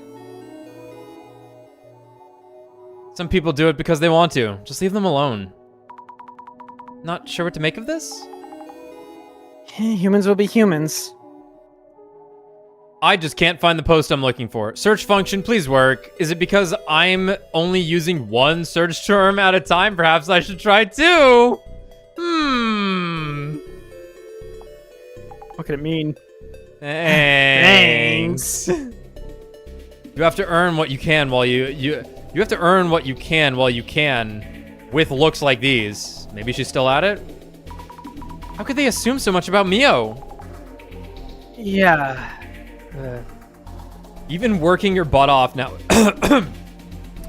Some people do it because they want to. Just leave them alone. Not sure what to make of this? Humans will be humans. I just can't find the post I'm looking for. Search function, please work. Is it because I'm only using one search term at a time? Perhaps I should try two. What could it mean? Thanks. You have to earn what you can while you have to earn what you can while you can with looks like these. Maybe she's still at it? How could they assume so much about Mio? Yeah. Even working your butt off now.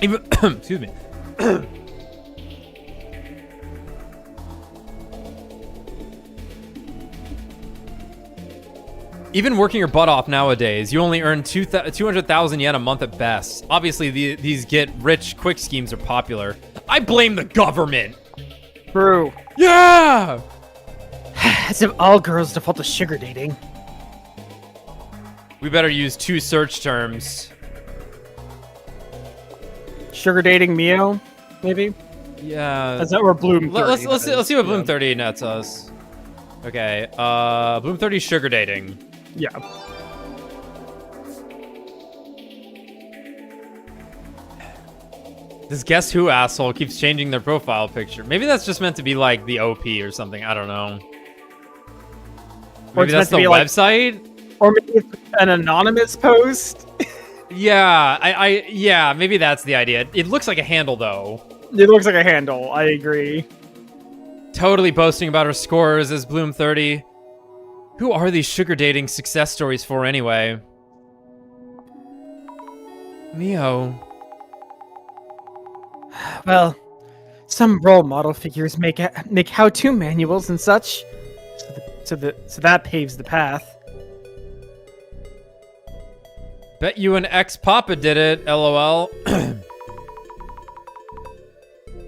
Even excuse me. Even working your butt off nowadays, you only earn 200,000 yen a month at best. Obviously, these get-rich-quick schemes are popular. I blame the government. True. Yeah! As if all girls default to sugar dating. We better use two search terms. Sugar dating Mio, maybe? Yeah. That's not where Bloom 30 Let's see what Bloom 30 nets us. Okay, Bloom 30 sugar dating. Yeah. This Guess Who asshole keeps changing their profile picture. Maybe that's just meant to be like the OP or something. I don't know. Maybe that's the website? Or maybe it's an anonymous post. Yeah, yeah, maybe that's the idea. It looks like a handle though. It looks like a handle, I agree. Totally boasting about her scores as Bloom 30. Who are these sugar dating success stories for anyway? Mio. Well, some role model figures make how-to manuals and such, so that paves the path. Bet you an ex-papa did it, lol.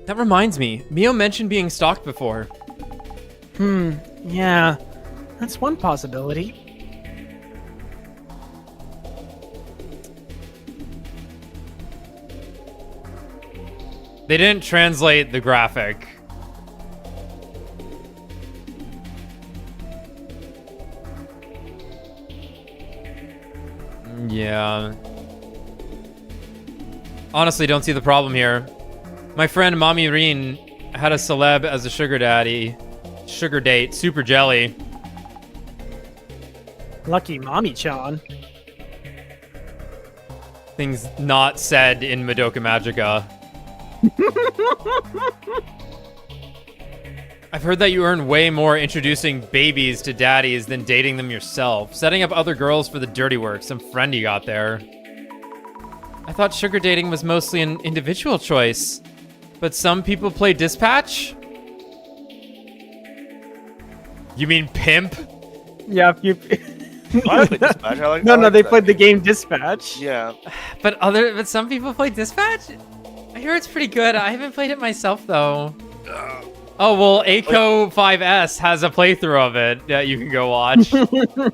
That reminds me, Mio mentioned being stalked before. Yeah. That's one possibility. They didn't translate the graphic. Yeah. Honestly, don't see the problem here. My friend Mommy Reen had a celeb as a sugar daddy. Sugar date, super jelly. Lucky Mommy-chan. Things not said in Madoka Magica. I've heard that you earn way more introducing babies to daddies than dating them yourself. Setting up other girls for the dirty work, some friend you got there. I thought sugar dating was mostly an individual choice. But some people play dispatch? You mean pimp? Yeah, if you... I play Dispatch. No, they played the game Dispatch. Yeah. But some people play dispatch? I hear it's pretty good. I haven't played it myself though. Oh well, Aiko 5S has a playthrough of it that you can go watch.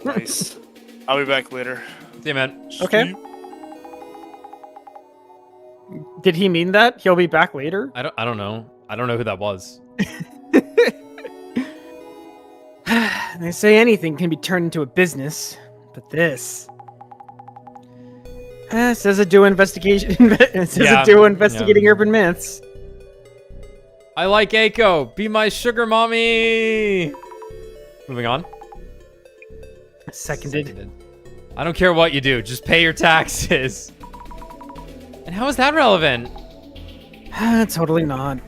Nice. I'll be back later. See you, man. Okay. Did he mean that? He'll be back later? I don't know. I don't know who that was. They say anything can be turned into a business, but this... says a duo investigation. Investigating urban myths. I like Aiko. Be my sugar mommy. Moving on. Seconded. I don't care what you do. Just pay your taxes. And how is that relevant? Totally not.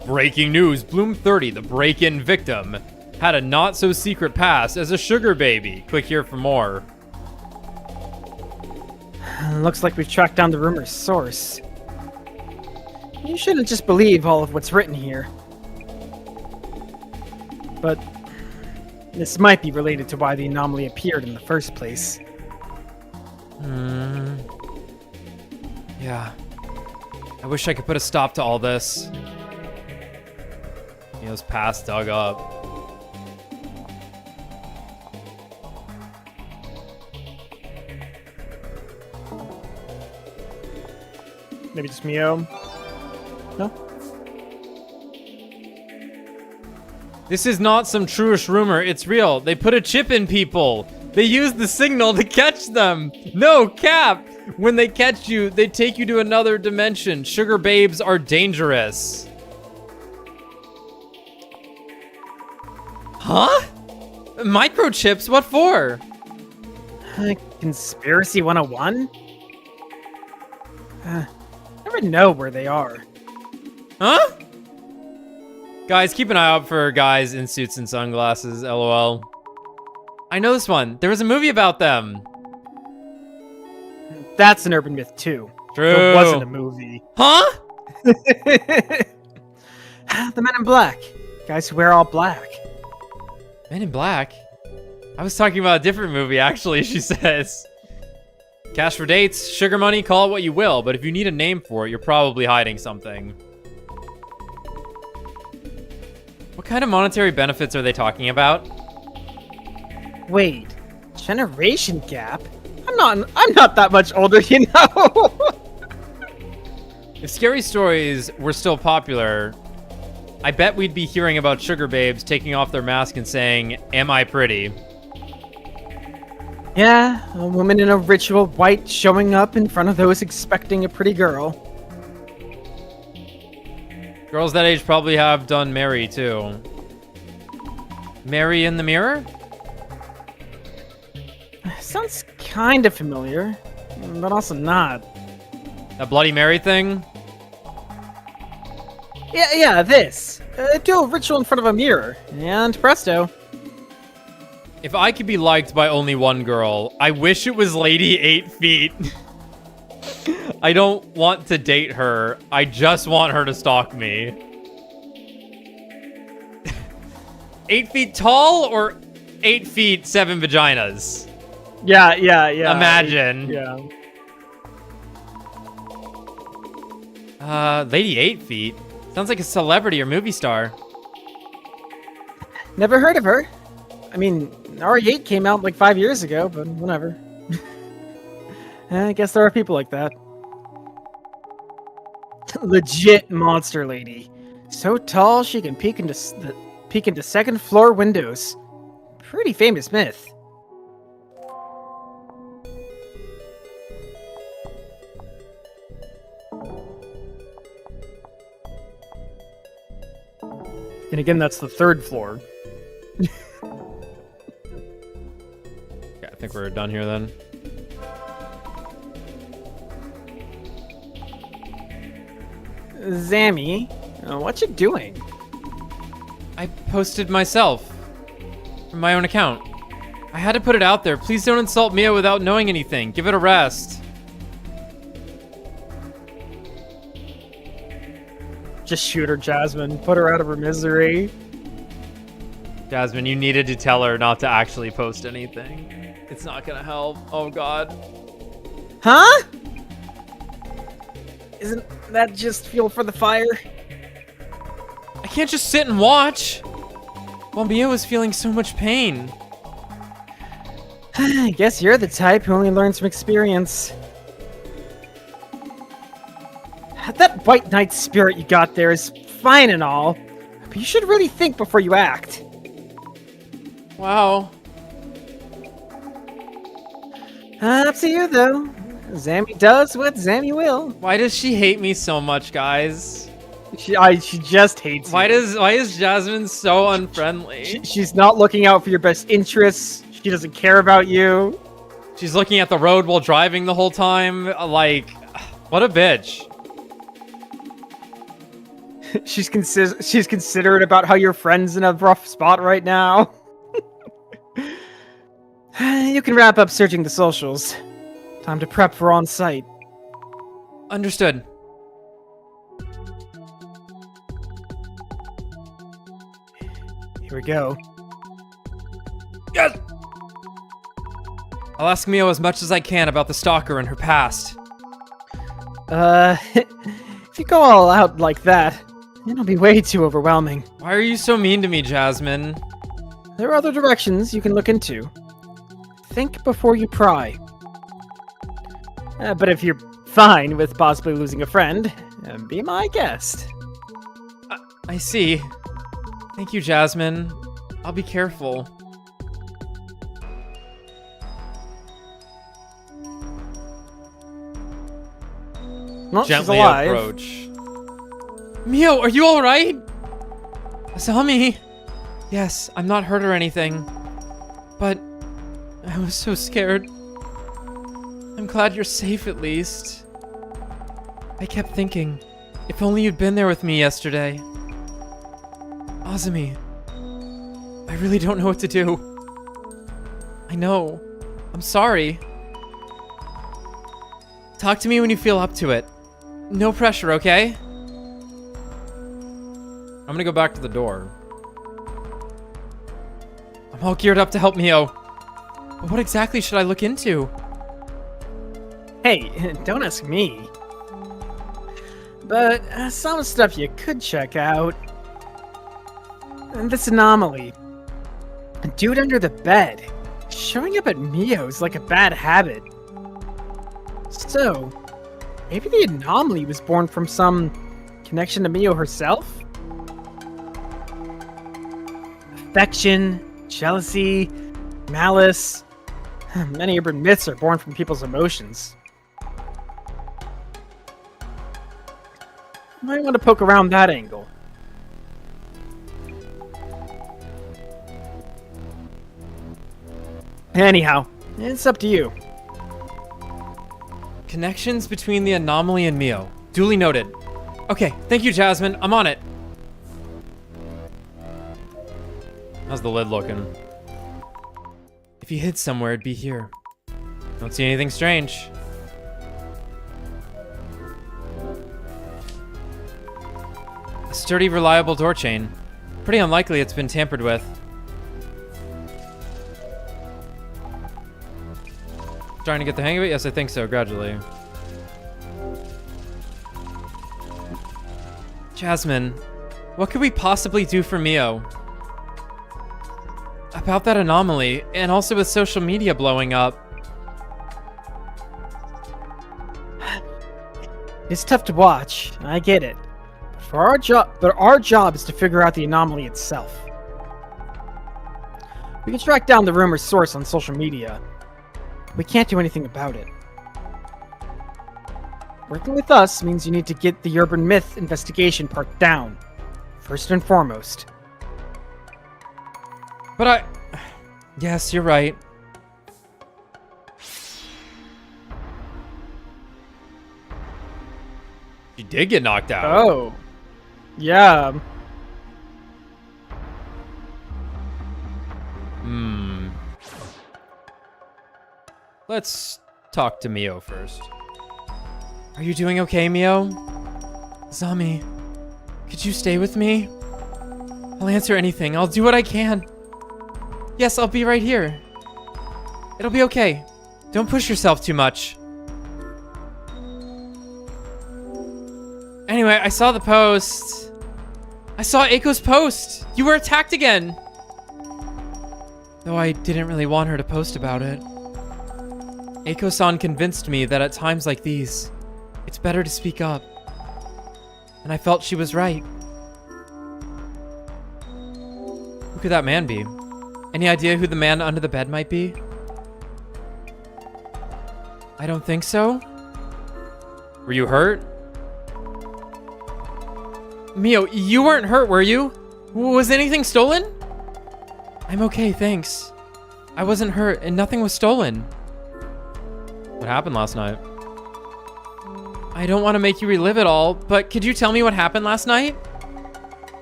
Breaking news. Bloom 30, the break-in victim, had a not-so-secret past as a sugar baby. Click here for more. Looks like we've tracked down the rumor's source. You shouldn't just believe all of what's written here. But This might be related to why the anomaly appeared in the first place. Yeah. I wish I could put a stop to all this. Neo's past dug up. Maybe just Mio? No? This is not some truish rumor, it's real. They put a chip in people. They use the signal to catch them. No, Cap! When they catch you, they take you to another dimension. Sugar babes are dangerous. Huh? Microchips? What for? Conspiracy 101? Never know where they are. Huh? Guys, keep an eye out for guys in suits and sunglasses, lol. I know this one. There was a movie about them. That's an urban myth too. True. It wasn't a movie. Huh? The Men in Black. Guys who wear all black. Men in Black? I was talking about a different movie, actually, she says. Cash for dates, sugar money, call it what you will, but if you need a name for it, you're probably hiding something. What kind of monetary benefits are they talking about? Wait, generation gap? I'm not that much older, you know. If scary stories were still popular, I bet we'd be hearing about sugar babes taking off their mask and saying, "Am I pretty?" Yeah, a woman in a ritual white showing up in front of those expecting a pretty girl. Girls that age probably have done Mary, too. Mary in the mirror? Sounds kind of familiar, but also not. That Bloody Mary thing? Yeah, this. Do a ritual in front of a mirror, and presto. If I could be liked by only one girl, I wish it was Lady 8 Feet. I don't want to date her. I just want her to stalk me. 8 feet tall or 8 feet 7 vaginas? Yeah. Imagine. Yeah. Lady 8 Feet? Sounds like a celebrity or movie star. Never heard of her. I mean, RE8 came out like 5 years ago, but whatever. I guess there are people like that. Legit monster lady. So tall she can peek into second floor windows. Pretty famous myth. And again, that's the third floor. Yeah, I think we're done here then. Zammy, what you doing? I posted myself from my own account. I had to put it out there. Please don't insult Mia without knowing anything. Give it a rest. Just shoot her, Jasmine. Put her out of her misery. Jasmine, you needed to tell her not to actually post anything. It's not gonna help. Oh god. Huh? Isn't that just fuel for the fire? I can't just sit and watch. While Mia was feeling so much pain. I guess you're the type who only learns from experience. That white knight spirit you got there is fine and all, but you should really think before you act. Wow. Up to you, though. Zammy does what Zammy will. Why does she hate me so much, guys? She just hates you. Why is Jasmine so unfriendly? She's not looking out for your best interests. She doesn't care about you. She's looking at the road while driving the whole time. Like, what a bitch. She's considerate about how your friend's in a rough spot right now. You can wrap up searching the socials. Time to prep for on-site. Understood. Here we go. Yes! I'll ask Mio as much as I can about the stalker and her past. If you go all out like that, it'll be way too overwhelming. Why are you so mean to me, Jasmine? There are other directions you can look into. Think before you pry. But if you're fine with possibly losing a friend, be my guest. I see. Thank you, Jasmine. I'll be careful. Well, she's Gently alive. approach. Mio, are you alright? Asami? Yes, I'm not hurt or anything. But I was so scared. I'm glad you're safe at least. I kept thinking, if only you'd been there with me yesterday. Azumi, I really don't know what to do. I know. I'm sorry. Talk to me when you feel up to it. No pressure, okay? I'm gonna go back to the door. I'm all geared up to help Mio. But what exactly should I look into? Hey, don't ask me. But some stuff you could check out. And this anomaly. A dude under the bed. Showing up at Mio's like a bad habit. So, maybe the anomaly was born from some connection to Mio herself? Affection, jealousy, malice. Many urban myths are born from people's emotions. Might want to poke around that angle. Anyhow, it's up to you. Connections between the anomaly and Mio. Duly noted. Okay, thank you, Jasmine. I'm on it. How's the lid looking? If you hid somewhere, it'd be here. Don't see anything strange. A sturdy, reliable door chain. Pretty unlikely it's been tampered with. Trying to get the hang of it? Yes, I think so, gradually. Jasmine, what could we possibly do for Mio? About that anomaly, and also with social media blowing up. It's tough to watch, I get it. But our job is to figure out the anomaly itself. We can track down the rumor's source on social media. We can't do anything about it. Working with us means you need to get the urban myth investigation part down. First and foremost. But yes, you're right. She did get knocked out. Oh. Yeah. Let's talk to Mio first. Are you doing okay, Mio? Zami, could you stay with me? I'll answer anything. I'll do what I can. Yes, I'll be right here. It'll be okay. Don't push yourself too much. Anyway, I saw the post. I saw Eiko's post. You were attacked again. Though I didn't really want her to post about it. Eiko-san convinced me that at times like these, it's better to speak up. And I felt she was right. Who could that man be? Any idea who the man under the bed might be? I don't think so. Were you hurt? Mio, you weren't hurt, were you? Was anything stolen? I'm okay, thanks. I wasn't hurt and nothing was stolen. What happened last night? I don't want to make you relive it all, but could you tell me what happened last night?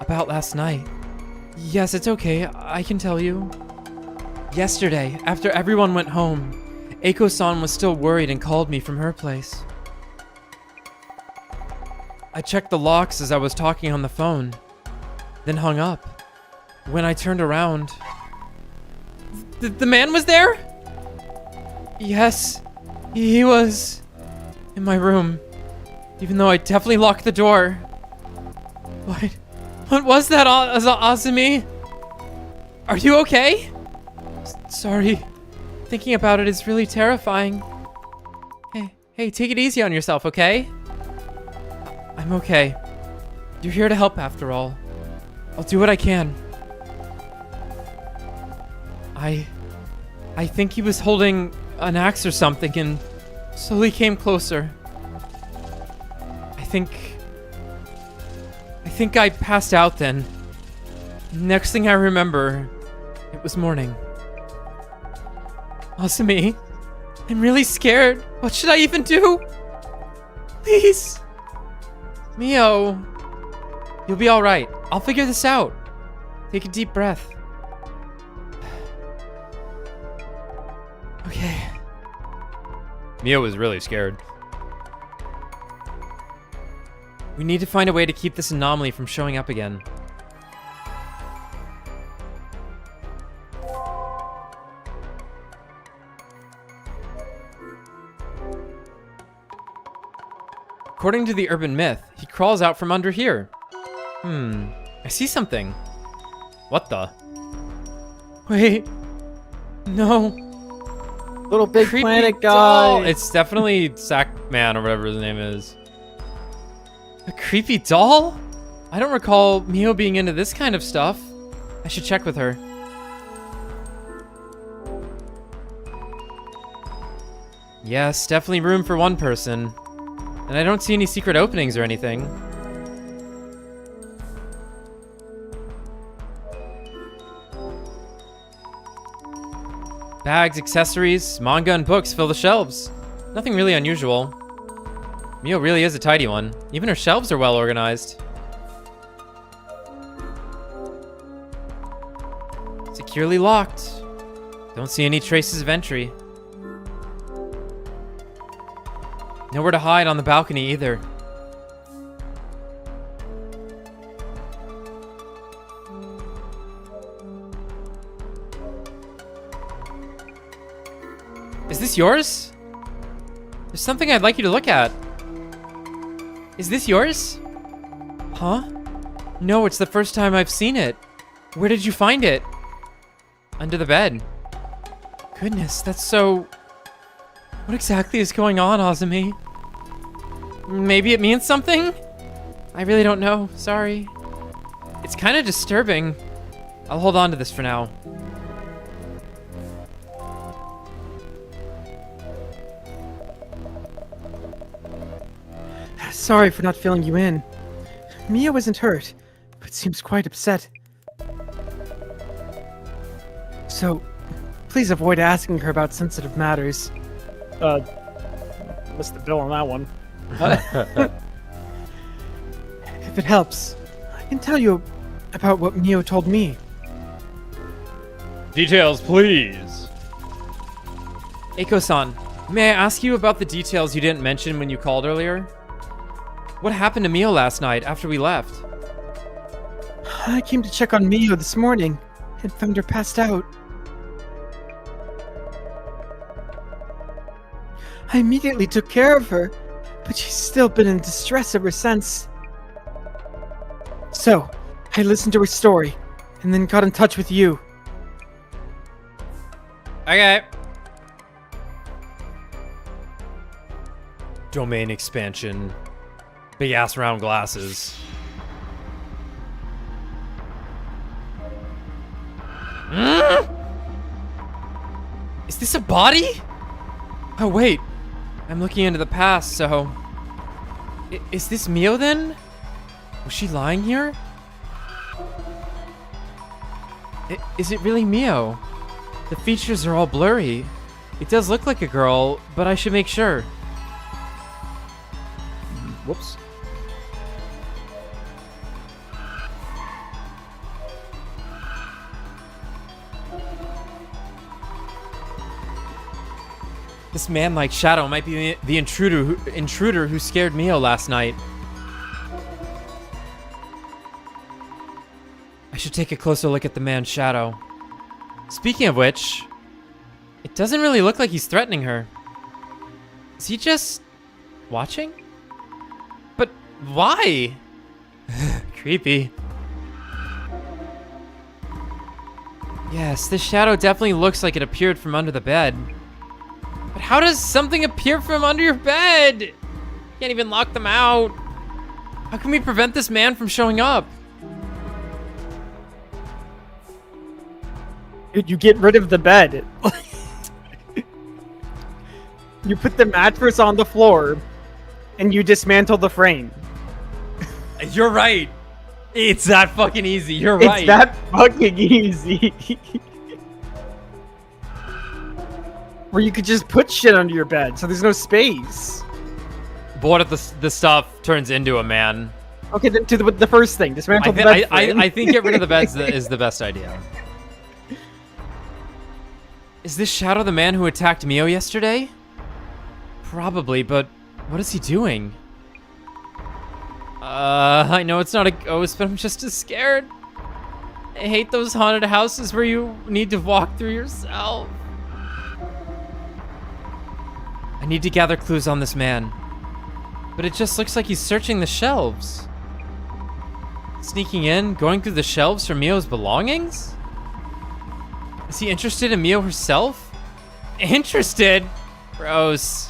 About last night? Yes, it's okay. I can tell you. Yesterday, after everyone went home, Eiko-san was still worried and called me from her place. I checked the locks as I was talking on the phone, then hung up. When I turned around, The man was there? Yes, he was in my room, even though I definitely locked the door. What was that, Azumi? Are you okay? Sorry. Thinking about it is really terrifying. Hey, take it easy on yourself, okay? I'm okay. You're here to help after all. I'll do what I can. I think he was holding an axe or something and slowly came closer. I think I passed out then. Next thing I remember, it was morning. Asumi, I'm really scared. What should I even do? Please. Mio. You'll be alright. I'll figure this out. Take a deep breath. Okay. Mio was really scared. We need to find a way to keep this anomaly from showing up again. According to the urban myth, he crawls out from under here. I see something. What the? Wait. No. Little big Creepy planet doll. guy. It's definitely Sackman or whatever his name is. A creepy doll? I don't recall Mio being into this kind of stuff. I should check with her. Yes, definitely room for one person. And I don't see any secret openings or anything. Bags, accessories, manga, and books fill the shelves. Nothing really unusual. Mio really is a tidy one. Even her shelves are well organized. Securely locked. Don't see any traces of entry. Nowhere to hide on the balcony either. Is this yours? There's something I'd like you to look at. Is this yours? Huh? No, it's the first time I've seen it. Where did you find it? Under the bed. Goodness, that's so... What exactly is going on, Azumi? Maybe it means something? I really don't know. Sorry. It's kind of disturbing. I'll hold on to this for now. Sorry for not filling you in. Mia wasn't hurt, but seems quite upset. So, please avoid asking her about sensitive matters. Missed the bill on that one. If it helps, I can tell you about what Mio told me. Details, please. Eiko-san, may I ask you about the details you didn't mention when you called earlier? What happened to Mio last night after we left? I came to check on Mio this morning and found her passed out. I immediately took care of her, but she's still been in distress ever since. So, I listened to her story, and then got in touch with you. Okay. Domain expansion. Big ass round glasses. Is this a body? Oh wait, I'm looking into the past, so... Is this Mio then? Was she lying here? Is it really Mio? The features are all blurry. It does look like a girl, but I should make sure. Whoops. This man-like shadow might be the intruder who scared Mio last night. I should take a closer look at the man's shadow. Speaking of which, it doesn't really look like he's threatening her. Is he just watching? But why? Creepy. Yes, this shadow definitely looks like it appeared from under the bed. But how does something appear from under your bed? You can't even lock them out. How can we prevent this man from showing up? You get rid of the bed. You put the mattress on the floor, and you dismantle the frame. You're right. It's that fucking easy. You're right. It's that fucking easy. Where you could just put shit under your bed, so there's no space. But what if the stuff turns into a man? Okay, then to the first thing, dismantle the bed frame. I think get rid of the beds is the best idea. Is this Shadow the man who attacked Mio yesterday? Probably, but what is he doing? I know it's not a ghost, but I'm just as scared. I hate those haunted houses where you need to walk through yourself. I need to gather clues on this man. But it just looks like he's searching the shelves. Sneaking in, going through the shelves for Mio's belongings? Is he interested in Mio herself? Interested? Gross.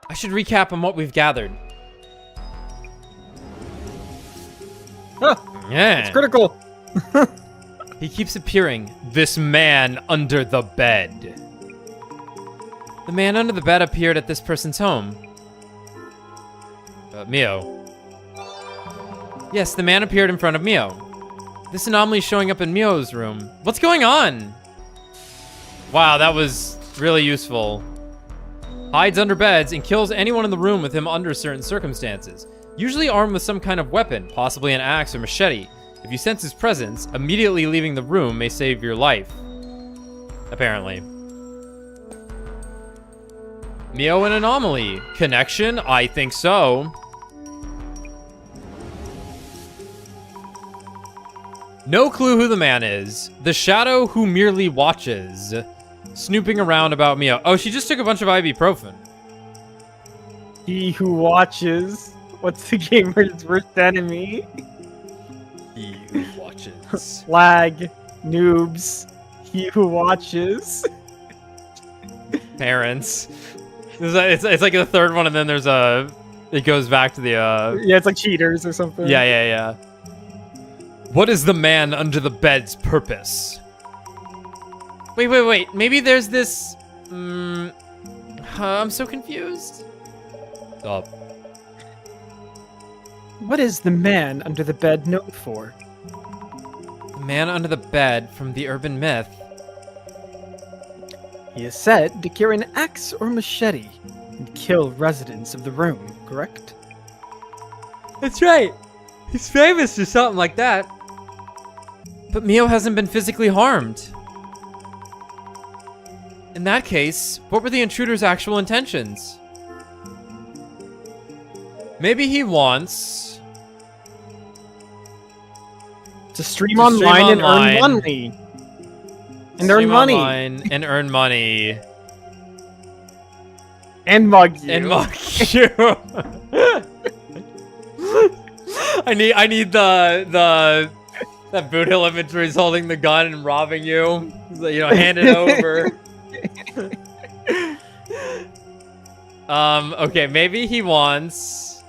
I should recap on what we've gathered. Huh, Yeah. it's critical. He keeps appearing. This man under the bed. The man under the bed appeared at this person's home. Mio. Yes, the man appeared in front of Mio. This anomaly is showing up in Mio's room. What's going on? Wow, that was really useful. Hides under beds and kills anyone in the room with him under certain circumstances. Usually armed with some kind of weapon, possibly an axe or machete. If you sense his presence, immediately leaving the room may save your life. Apparently. Mio an anomaly. Connection? I think so. No clue who the man is. The shadow who merely watches. Snooping around about Mio. Oh, she just took a bunch of ibuprofen. He who watches. What's the gamer's worst enemy? He who watches. Lag. Noobs. He who watches. Parents. It's like the third one, and then there's a... It goes back to the... Yeah, it's like cheaters or something. Yeah. What is the man under the bed's purpose? Wait. Maybe there's this... I'm so confused. Stop. What is the man under the bed known for? The man under the bed from the urban myth. He is said to carry an axe or machete and kill residents of the room, correct? That's right. He's famous for something like that. But Mio hasn't been physically harmed. In that case, what were the intruder's actual intentions? Maybe he wants... To stream online and earn money. And earn money. And earn money. And mug you. And mug you. I need that Boot Hill inventory is holding the gun and robbing you. You know, hand it over. Okay, maybe he wants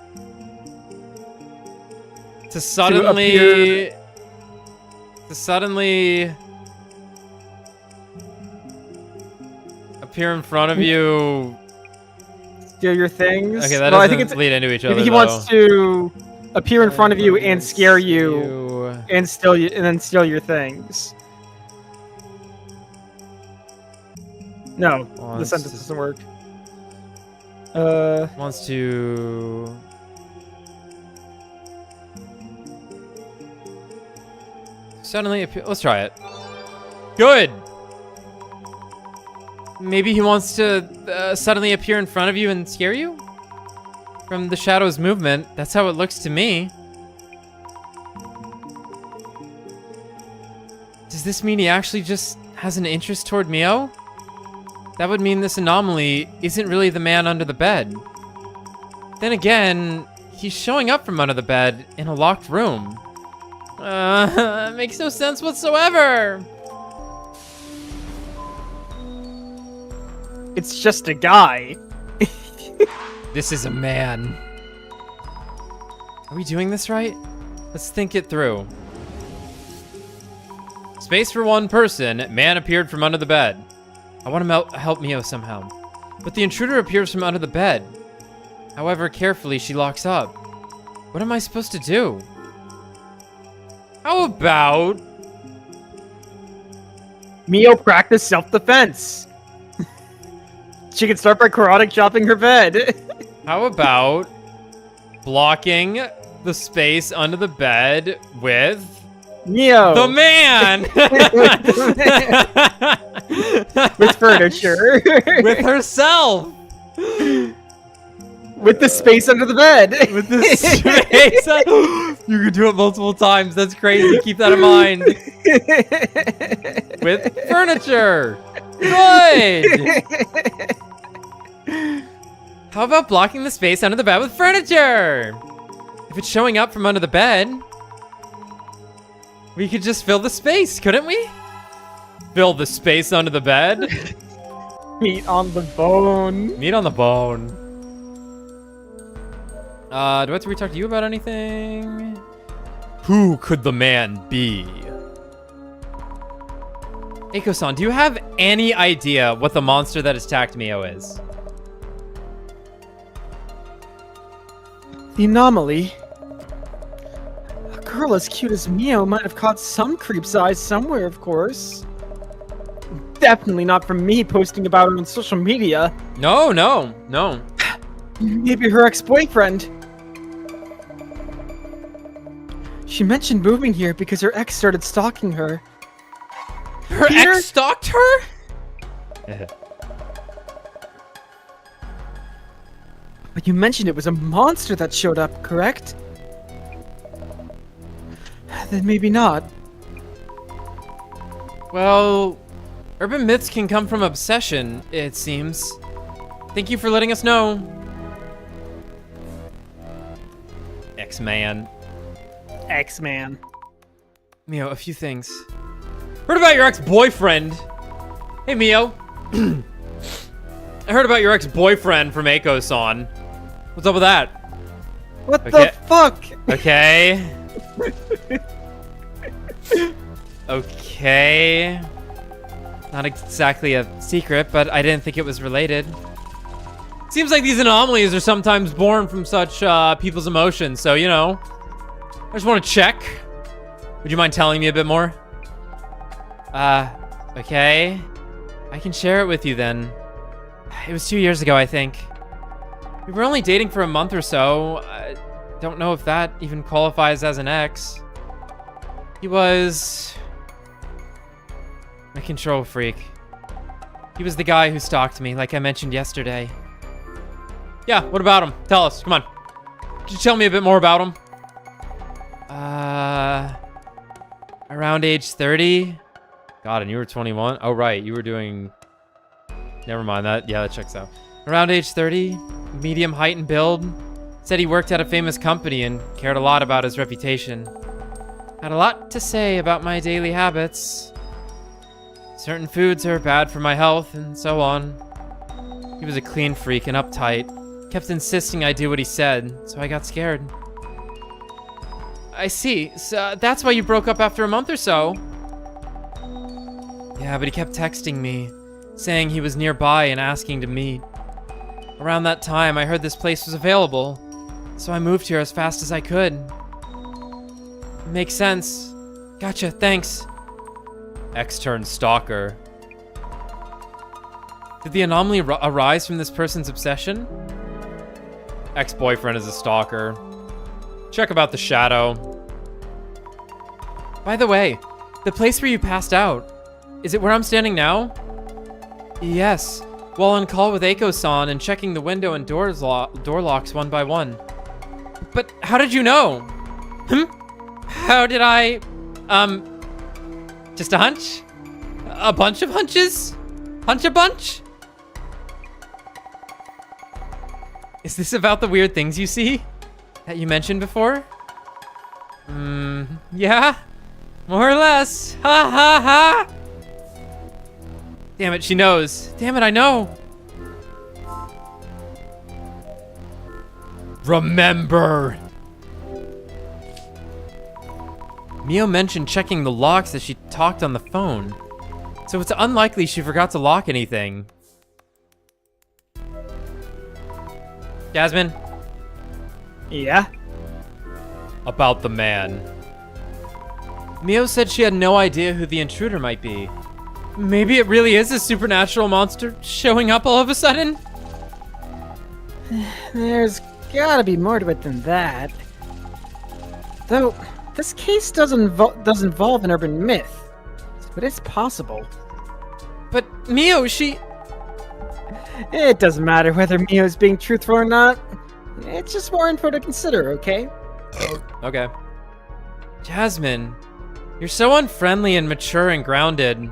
to suddenly appear in front of you. Steal your things. Okay, that doesn't lead into each other. Maybe he wants to appear in front of you and scare you and then steal your things. No, the sentence doesn't work. Wants to suddenly appear. Let's try it. Good. Maybe he wants to suddenly appear in front of you and scare you? From the shadow's movement, that's how it looks to me. Does this mean he actually just has an interest toward Mio? That would mean this anomaly isn't really the man under the bed. Then again, he's showing up from under the bed in a locked room. Makes no sense whatsoever. It's just a guy. This is a man. Are we doing this right? Let's think it through. Space for one person, man appeared from under the bed. I want to help Mio somehow. But the intruder appears from under the bed. However, carefully she locks up. What am I supposed to do? How about... Mio practice self-defense. She can start by karate chopping her bed. How about blocking the space under the bed with Mio. the man? With furniture. With herself. With the space under the bed. With the space. You can do it multiple times. That's crazy. Keep that in mind. With furniture. Good. How about blocking the space under the bed with furniture? If it's showing up from under the bed, we could just fill the space, couldn't we? Fill the space under the bed. Meat on the bone. Meat on the bone. Do I have to re-talk to you about anything? Who could the man be? Eiko-san, do you have any idea what the monster that attacked Mio is? The anomaly. A girl as cute as Mio might have caught some creep's eyes somewhere, of course. Definitely not from me posting about her on social media. No. Maybe her ex-boyfriend. She mentioned moving here because her ex started stalking her. Her Peter? ex stalked her? But you mentioned it was a monster that showed up, correct? Then maybe not. Well, urban myths can come from obsession, it seems. Thank you for letting us know. X-Man. X-Man. Mio, a few things. Heard about your ex-boyfriend. Hey, Mio. I heard about your ex-boyfriend from Eiko-san. What's up with that? What Okay. the fuck? Okay. Okay. Not exactly a secret, but I didn't think it was related. Seems like these anomalies are sometimes born from such people's emotions, so, you know. I just want to check. Would you mind telling me a bit more? Okay. I can share it with you then. It was 2 years ago, I think. We were only dating for a month or so. I don't know if that even qualifies as an ex. He was a control freak. He was the guy who stalked me, like I mentioned yesterday. Yeah, what about him? Tell us, come on. Could you tell me a bit more about him? Around age 30? God, and you were 21? Oh, right, you were doing... Never mind, that checks out. Around age 30, medium height and build. Said he worked at a famous company and cared a lot about his reputation. Had a lot to say about my daily habits. Certain foods are bad for my health, and so on. He was a clean freak and uptight. Kept insisting I do what he said, so I got scared. I see. So that's why you broke up after a month or so. Yeah, but he kept texting me, saying he was nearby and asking to meet. Around that time, I heard this place was available, so I moved here as fast as I could. Makes sense. Gotcha, thanks. Ex turned stalker. Did the anomaly arise from this person's obsession? Ex-boyfriend is a stalker. Check about the shadow. By the way, the place where you passed out, is it where I'm standing now? Yes. while on call with Eiko-san and checking the window and door locks one by one. But how did you know? How did I... Just a hunch? A bunch of hunches? Hunch a bunch? Is this about the weird things you see? That you mentioned before? Yeah? More or less. Ha ha ha! Damn it, she knows. Damn it, I know. Remember! Mio mentioned checking the locks as she talked on the phone. So it's unlikely she forgot to lock anything. Jasmine? Yeah? About the man. Mio said she had no idea who the intruder might be. Maybe it really is a supernatural monster showing up all of a sudden? There's gotta be more to it than that. Though, this case does involve an urban myth. But it's possible. But Mio, she... It doesn't matter whether Mio's being truthful or not. It's just more info to consider, okay? Okay. Jasmine, you're so unfriendly and mature and grounded.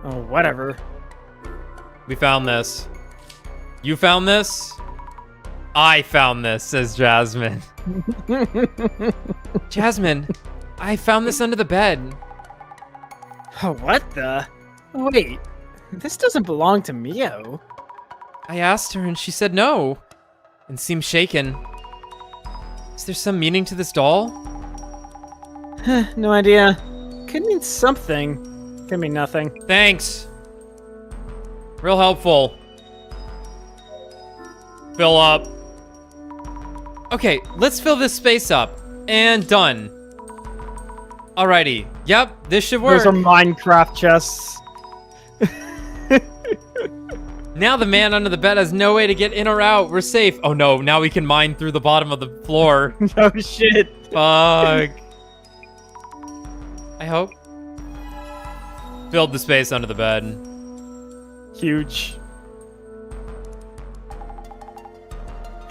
Oh, whatever. We found this. You found this? I found this, says Jasmine. Jasmine, I found this under the bed. Oh, what the? Wait, this doesn't belong to Mio. I asked her and she said no, and seemed shaken. Is there some meaning to this doll? No idea. Could mean something. Could mean nothing. Thanks. Real helpful. Fill up. Okay, let's fill this space up. And done. Alrighty. Yep, this should work. Those are Minecraft chests. Now the man under the bed has no way to get in or out. We're safe. Oh no, now we can mine through the bottom of the floor. Oh shit. Fuck. I hope. Filled the space under the bed. Huge.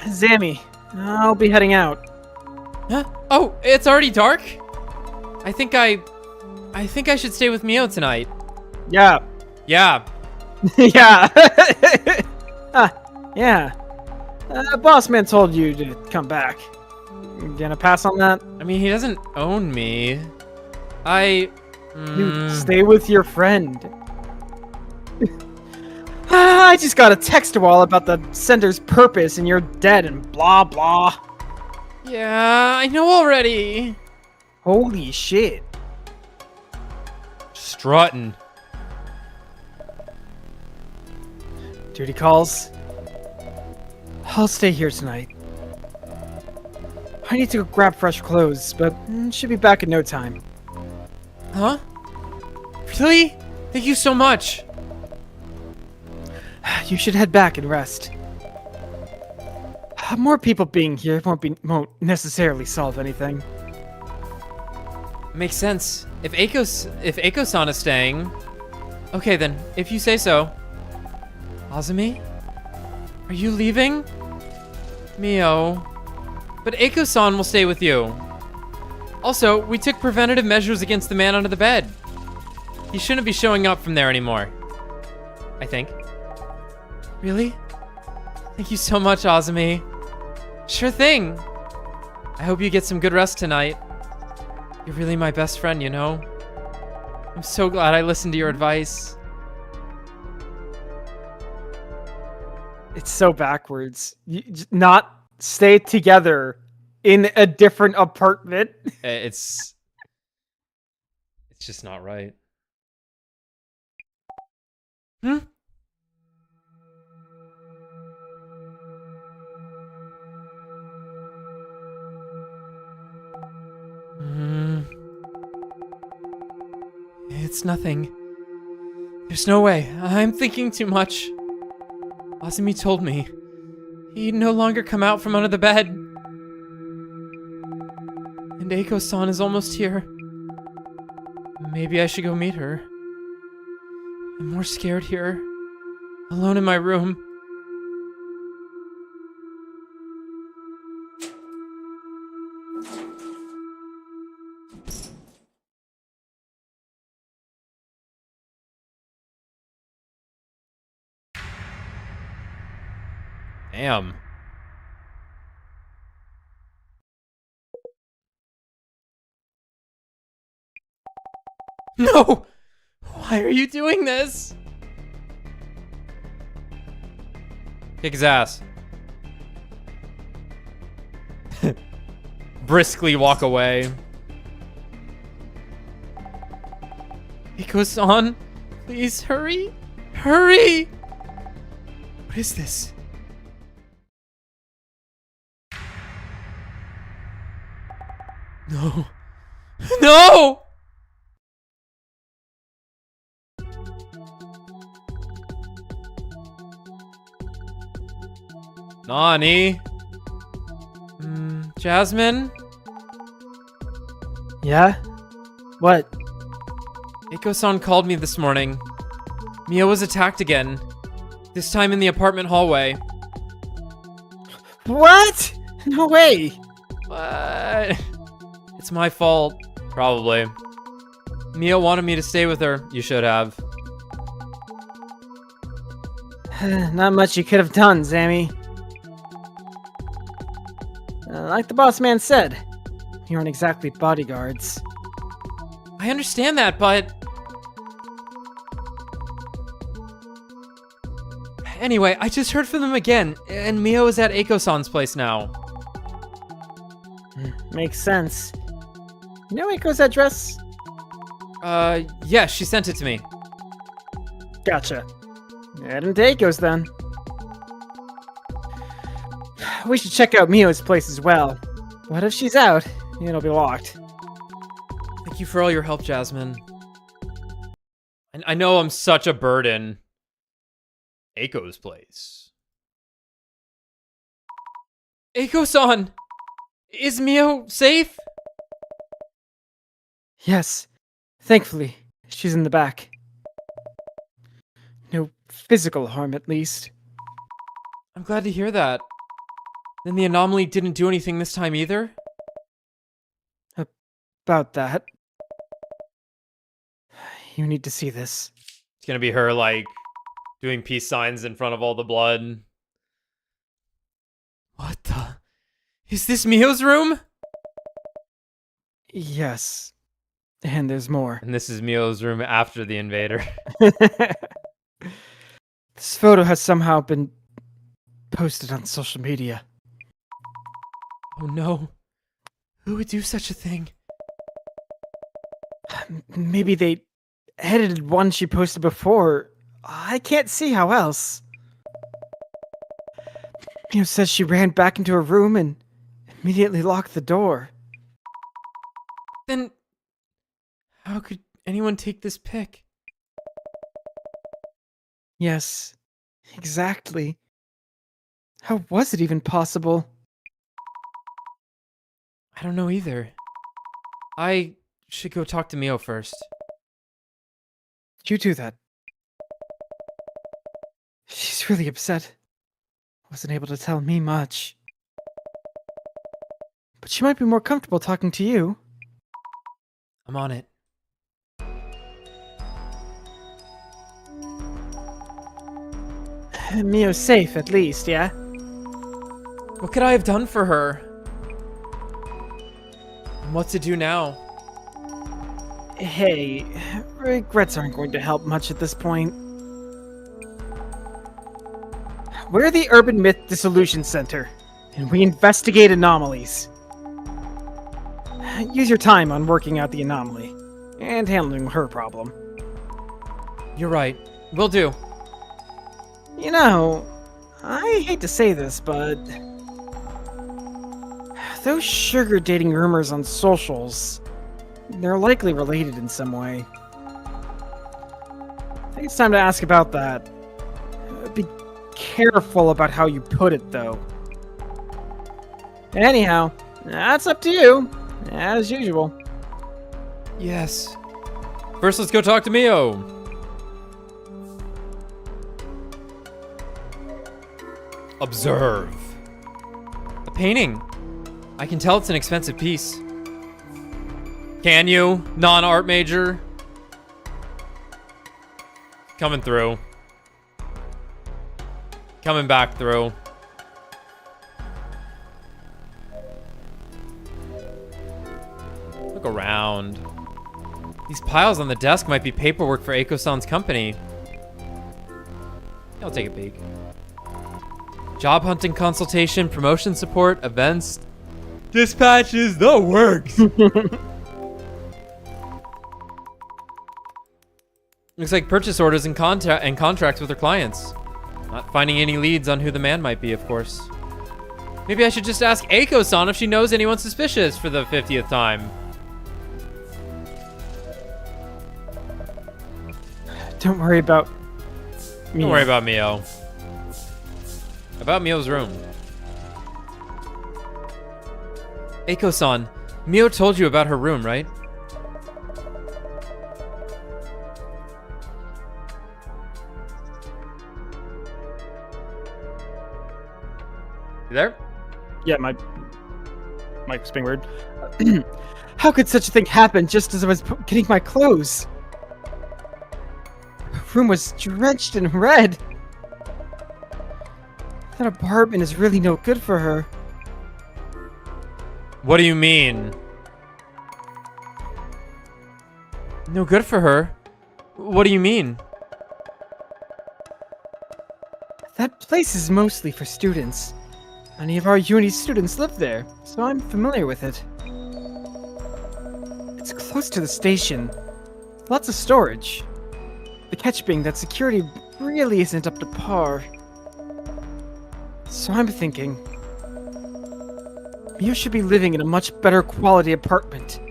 Zammy, I'll be heading out. Huh? Oh, it's already dark? I think I should stay with Mio tonight. Yeah. Yeah. Yeah. Yeah. Boss man told you to come back. You gonna pass on that? I mean, he doesn't own me. You stay with your friend. I just got a text a while about the sender's purpose and you're dead and blah blah. Yeah, I know already. Holy shit. Strutting. Duty calls. I'll stay here tonight. I need to go grab fresh clothes, but should be back in no time. Huh? Really? Thank you so much. You should head back and rest. More people being here won't necessarily solve anything. Makes sense. If Eiko-san is staying, okay then. If you say so. Azumi, are you leaving? Mio, but Eiko-san will stay with you. Also, we took preventative measures against the man under the bed. He shouldn't be showing up from there anymore. I think. Really? Thank you so much, Azumi. Sure thing. I hope you get some good rest tonight. You're really my best friend, you know? I'm so glad I listened to your advice. It's so backwards. Not stay together in a different apartment. It's just not right. Hmm? It's nothing. There's no way. I'm thinking too much. Azumi told me he'd no longer come out from under the bed. And Eiko-san is almost here. Maybe I should go meet her. I'm more scared here. Alone in my room. Damn. No! Why are you doing this? Kick his ass. Briskly walk away. Iko-san, please hurry. Hurry! What is this? No. No! Nani? Jasmine? Yeah? What? Iko-san called me this morning. Mio was attacked again. This time in the apartment hallway. What? No way! What? It's my fault. Probably. Mio wanted me to stay with her. You should have. Not much you could have done, Zammy. Like the boss man said, you aren't exactly bodyguards. I understand that, but... Anyway, I just heard from them again, and Mio is at Eiko-san's place now. Makes sense. You know Eiko's address? Yeah, she sent it to me. Gotcha. Heading to Eiko's then. We should check out Mio's place as well. What if she's out? It'll be locked. Thank you for all your help, Jasmine. I know I'm such a burden. Eiko's place. Eiko-san! Is Mio safe? Yes. Thankfully, she's in the back. No physical harm, at least. I'm glad to hear that. Then the anomaly didn't do anything this time either? About that. You need to see this. It's gonna be her, like, doing peace signs in front of all the blood. What the? Is this Mio's room? Yes. And there's more. And this is Mio's room after the invader. This photo has somehow been posted on social media. Oh no. Who would do such a thing? Maybe they edited one she posted before. I can't see how else. Mio says she ran back into her room and immediately locked the door. Then how could anyone take this pic? Yes, exactly. How was it even possible? I don't know either. I should go talk to Mio first. You do that. She's really upset. Wasn't able to tell me much. But she might be more comfortable talking to you. I'm on it. Mio's safe, at least, yeah? What could I have done for her? And what to do now? Hey, regrets aren't going to help much at this point. We're the Urban Myth Dissolution Center, and we investigate anomalies. Use your time on working out the anomaly, and handling her problem. You're right. Will do. You know, I hate to say this, but... those sugar dating rumors on socials, they're likely related in some way. I think it's time to ask about that. Be careful about how you put it, though. Anyhow, that's up to you, as usual. Yes. First, let's go talk to Mio. Observe. A painting. I can tell it's an expensive piece. Can you, non-art major? Coming through. Coming back through. Look around. These piles on the desk might be paperwork for Eiko-san's company. I'll take a peek. Job hunting consultation, promotion support, events, dispatches, the works. Looks like purchase orders and contracts with her clients. Not finding any leads on who the man might be, of course. Maybe I should just ask Eiko-san if she knows anyone suspicious for the 50th time. Don't worry about Mio. Don't worry about Mio. About Mio's room. Eiko-san, Mio told you about her room, right? You there? Yeah, my mic's being weird. How could such a thing happen just as I was getting my clothes? Her room was drenched in red. That apartment is really no good for her. What do you mean? No good for her? What do you mean? That place is mostly for students. Many of our uni students live there, so I'm familiar with it. It's close to the station. Lots of storage. The catch being that security really isn't up to par. So I'm thinking, Mio should be living in a much better quality apartment.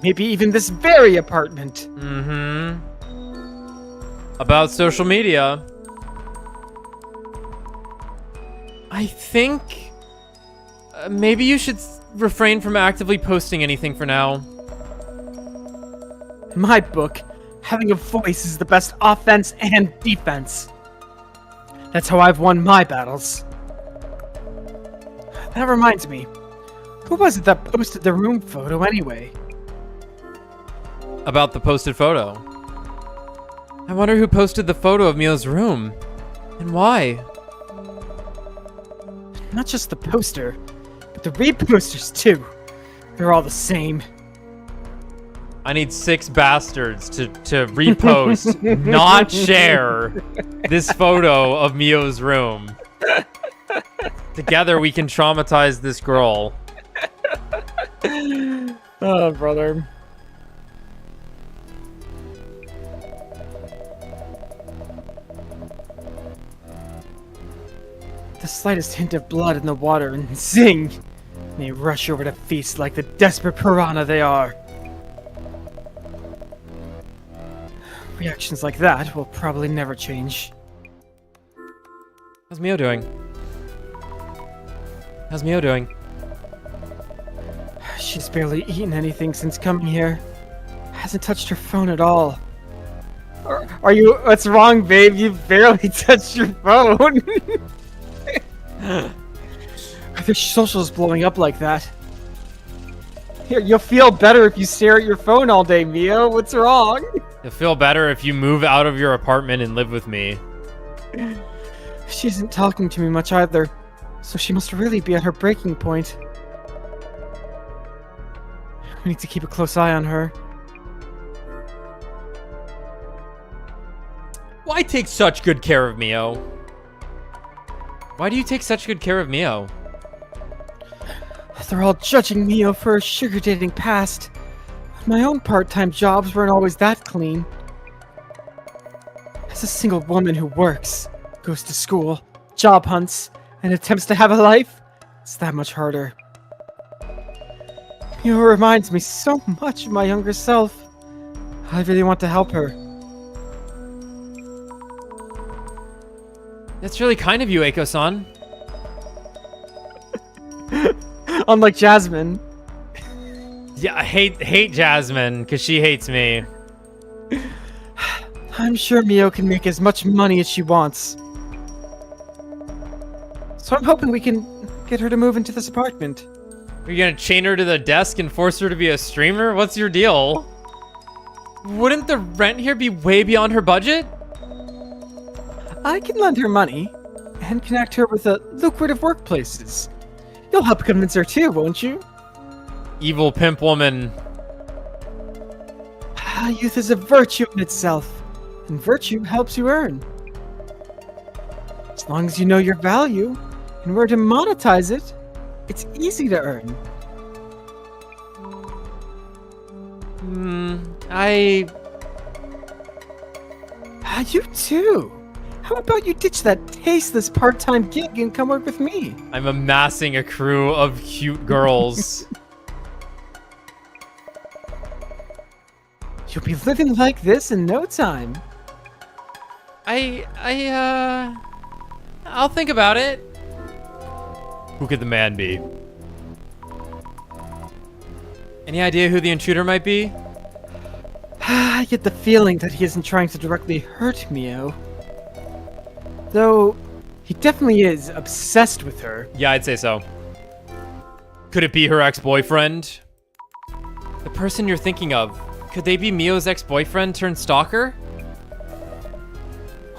Maybe even this very apartment. Mm-hmm. About social media. I think maybe you should refrain from actively posting anything for now. In my book, having a voice is the best offense and defense. That's how I've won my battles. That reminds me, who was it that posted the room photo anyway? About the posted photo. I wonder who posted the photo of Mio's room. And why? Not just the poster, but the reposters too. They're all the same. I need 6 bastards to repost, not share, this photo of Mio's room. Together we can traumatize this girl. Oh, brother. The slightest hint of blood in the water and zing! They rush over to feast like the desperate piranha they are. Reactions like that will probably never change. How's Mio doing? How's Mio doing? She's barely eaten anything since coming here. Hasn't touched her phone at all. Are you... What's wrong, babe? You barely touched your phone. Are their socials blowing up like that? Here, you'll feel better if you stare at your phone all day, Mio. What's wrong? You'll feel better if you move out of your apartment and live with me. She isn't talking to me much either, so she must really be at her breaking point. We need to keep a close eye on her. Why take such good care of Mio? Why do you take such good care of Mio? They're all judging Mio for her sugar dating past. My own part-time jobs weren't always that clean. As a single woman who works, goes to school, job hunts, and attempts to have a life, it's that much harder. Mio reminds me so much of my younger self. I really want to help her. That's really kind of you, Eiko-san. Unlike Jasmine. Yeah, I hate Jasmine, because she hates me. I'm sure Mio can make as much money as she wants. So I'm hoping we can get her to move into this apartment. Are you gonna chain her to the desk and force her to be a streamer? What's your deal? Wouldn't the rent here be way beyond her budget? I can lend her money and connect her with lucrative workplaces. You'll help convince her too, won't you? Evil pimp woman. Youth is a virtue in itself, and virtue helps you earn. As long as you know your value and where to monetize it, it's easy to earn. You too. How about you ditch that tasteless part-time gig and come work with me? I'm amassing a crew of cute girls. You'll be living like this in no time. I'll think about it. Who could the man be? Any idea who the intruder might be? I get the feeling that he isn't trying to directly hurt Mio. Though, he definitely is obsessed with her. Yeah, I'd say so. Could it be her ex-boyfriend? The person you're thinking of, could they be Mio's ex-boyfriend turned stalker?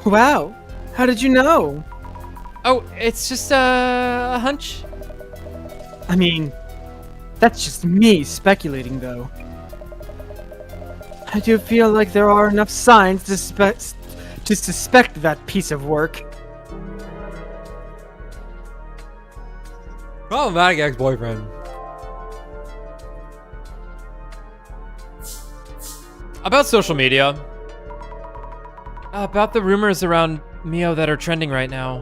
Wow, how did you know? Oh, it's just a hunch. I mean, that's just me speculating though. I do feel like there are enough signs to suspect that piece of work. Problematic ex-boyfriend. About social media. About the rumors around Mio that are trending right now.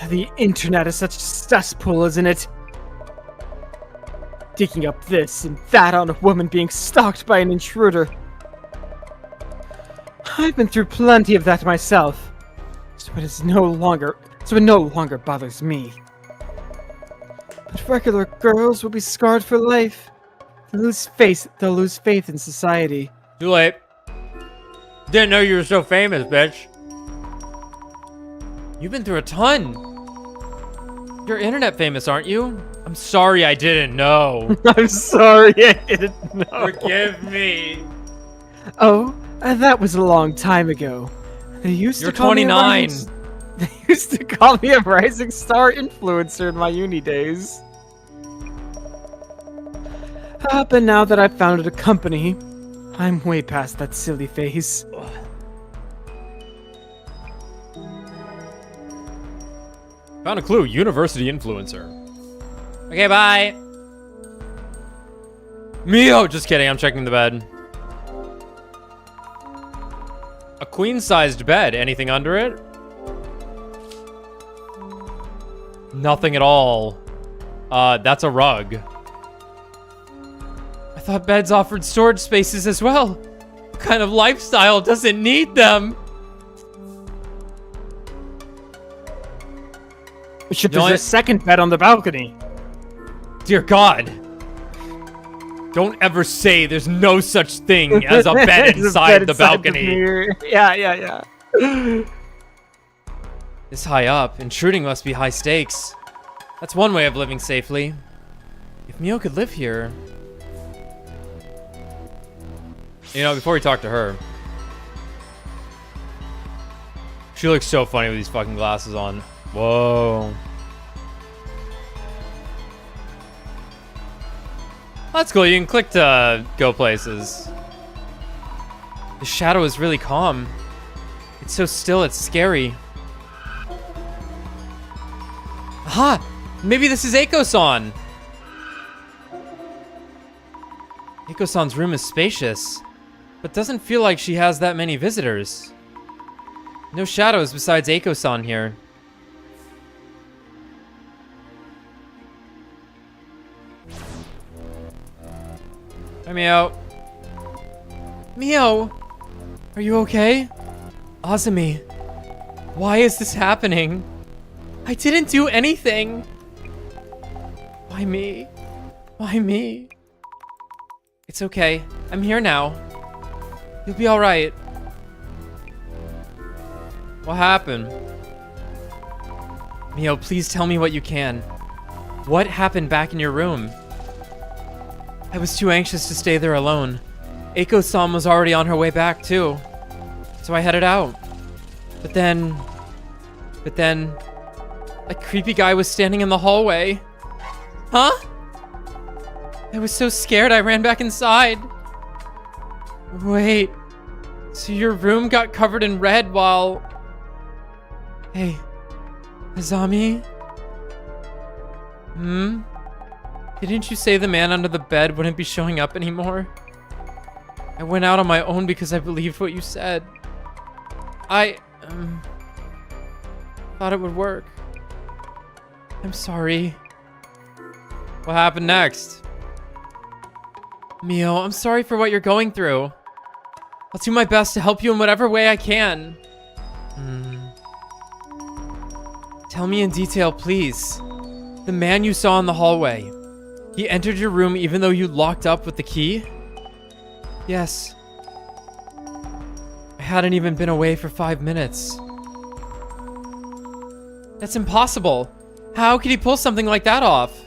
The internet is such a cesspool, isn't it? Digging up this and that on a woman being stalked by an intruder. I've been through plenty of that myself, so it no longer bothers me. But regular girls will be scarred for life. They'll lose faith in society. Too late. Didn't know you were so famous, bitch. You've been through a ton. You're internet famous, aren't you? I'm sorry I didn't know. I'm sorry I didn't know. Forgive me. Oh, that was a long time ago. They used You're to call 29. They used to call me a rising star influencer in my uni days. But now that I've founded a company, I'm way past that silly phase. Found a clue. University influencer. Okay, bye. Mio! Just kidding, I'm checking the bed. A queen-sized bed. Anything under it? Nothing at all. That's a rug. I thought beds offered storage spaces as well. What kind of lifestyle doesn't need them? There's a second bed on the balcony. Dear God. Don't ever say there's no such thing as a bed inside the balcony. Yeah. This high up, intruding must be high stakes. That's one way of living safely. If Mio could live here... You know, before we talk to her... She looks so funny with these fucking glasses on. Whoa. That's cool, you can click to go places. The shadow is really calm. It's so still, it's scary. Aha! Maybe this is Eiko-san! Eiko-san's room is spacious, but doesn't feel like she has that many visitors. No shadows besides Eiko-san here. Hi, Mio. Mio! Are you okay? Azumi, why is this happening? I didn't do anything! Why me? Why me? It's okay. I'm here now. You'll be alright. What happened? Mio, please tell me what you can. What happened back in your room? I was too anxious to stay there alone. Eiko-san was already on her way back, too. So I headed out. But then, a creepy guy was standing in the hallway. Huh? I was so scared I ran back inside. Wait, so your room got covered in red while... Hey, Azami? Didn't you say the man under the bed wouldn't be showing up anymore? I went out on my own because I believed what you said. I thought it would work. I'm sorry. What happened next? Mio, I'm sorry for what you're going through. I'll do my best to help you in whatever way I can. Tell me in detail, please. The man you saw in the hallway. He entered your room even though you locked up with the key? Yes. I hadn't even been away for 5 minutes. That's impossible. How could he pull something like that off?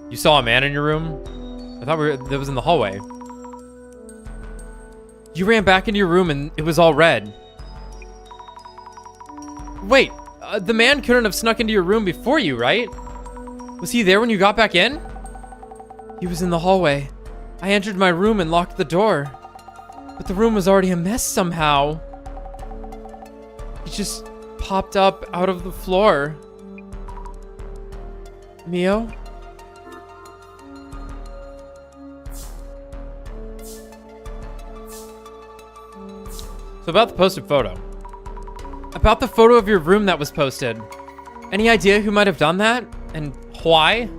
You saw a man in your room? I thought that was in the hallway. You ran back into your room and it was all red. Wait, the man couldn't have snuck into your room before you, right? Was he there when you got back in? He was in the hallway. I entered my room and locked the door. But the room was already a mess somehow. He just popped up out of the floor. Mio? So about the posted photo. About the photo of your room that was posted. Any idea who might have done that? And why?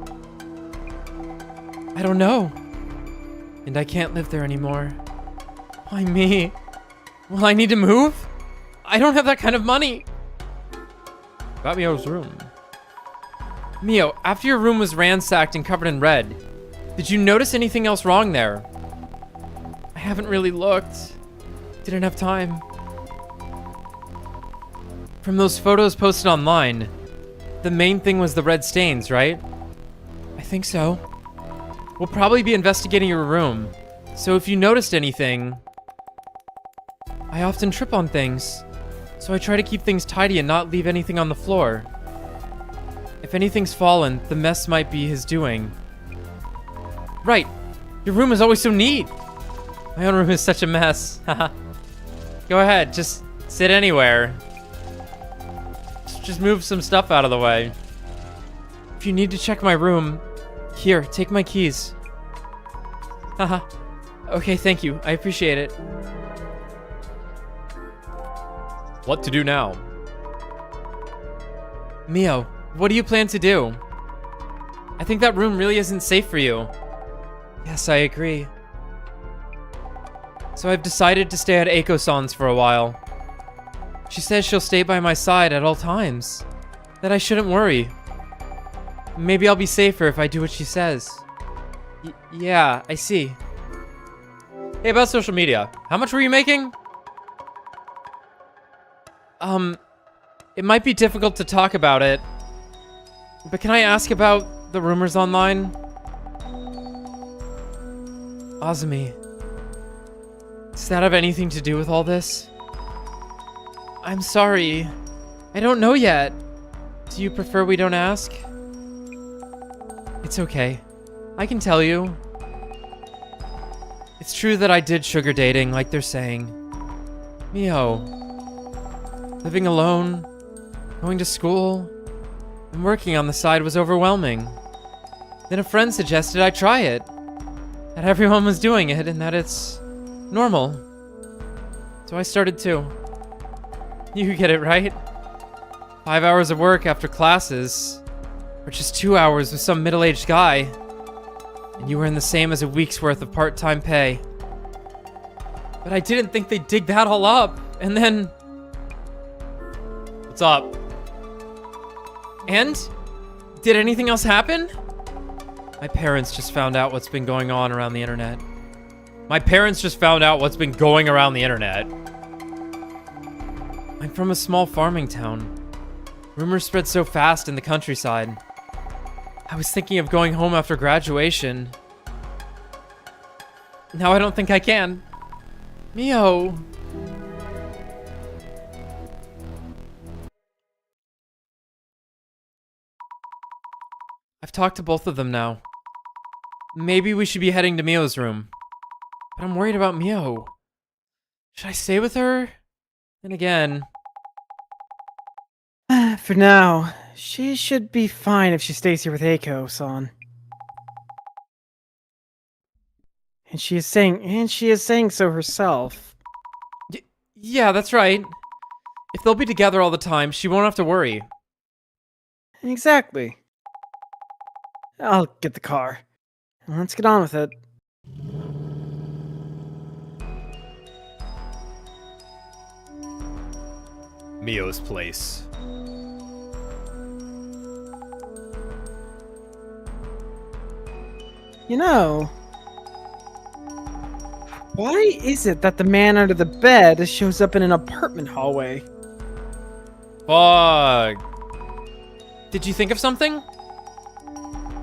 I don't know. And I can't live there anymore. Why me? Will I need to move? I don't have that kind of money. About Mio's room. Mio, after your room was ransacked and covered in red, did you notice anything else wrong there? I haven't really looked. Didn't have time. From those photos posted online, the main thing was the red stains, right? I think so. We'll probably be investigating your room, so if you noticed anything... I often trip on things, so I try to keep things tidy and not leave anything on the floor. If anything's fallen, the mess might be his doing. Right, your room is always so neat. My own room is such a mess. Haha. Go ahead, just sit anywhere. Just move some stuff out of the way. If you need to check my room, here, take my keys. Haha. Okay, thank you. I appreciate it. What to do now? Mio, what do you plan to do? I think that room really isn't safe for you. Yes, I agree. So I've decided to stay at Eiko-san's for a while. She says she'll stay by my side at all times. That I shouldn't worry. Maybe I'll be safer if I do what she says. Yeah, I see. Hey, about social media. How much were you making? It might be difficult to talk about it. But can I ask about the rumors online? Azumi. Does that have anything to do with all this? I'm sorry. I don't know yet. Do you prefer we don't ask? It's okay. I can tell you. It's true that I did sugar dating, like they're saying. Mio. Living alone, going to school, and working on the side was overwhelming. Then a friend suggested I try it. That everyone was doing it and that it's normal. So I started too. You get it, right? 5 hours of work after classes, or just 2 hours with some middle-aged guy, and you earn the same as a week's worth of part-time pay. But I didn't think they'd dig that all up, and then... What's up? And? Did anything else happen? My parents just found out what's been going on around the internet. My parents just found out what's been going around the internet. I'm from a small farming town. Rumors spread so fast in the countryside. I was thinking of going home after graduation. Now I don't think I can. Mio. I've talked to both of them now. Maybe we should be heading to Mio's room. But I'm worried about Mio. Should I stay with her? And again... For now, she should be fine if she stays here with Eiko-san. And she is saying so herself. Yeah, that's right. If they'll be together all the time, she won't have to worry. Exactly. I'll get the car. Let's get on with it. Mio's place. You know, why is it that the man under the bed shows up in an apartment hallway? Fuck. Did you think of something?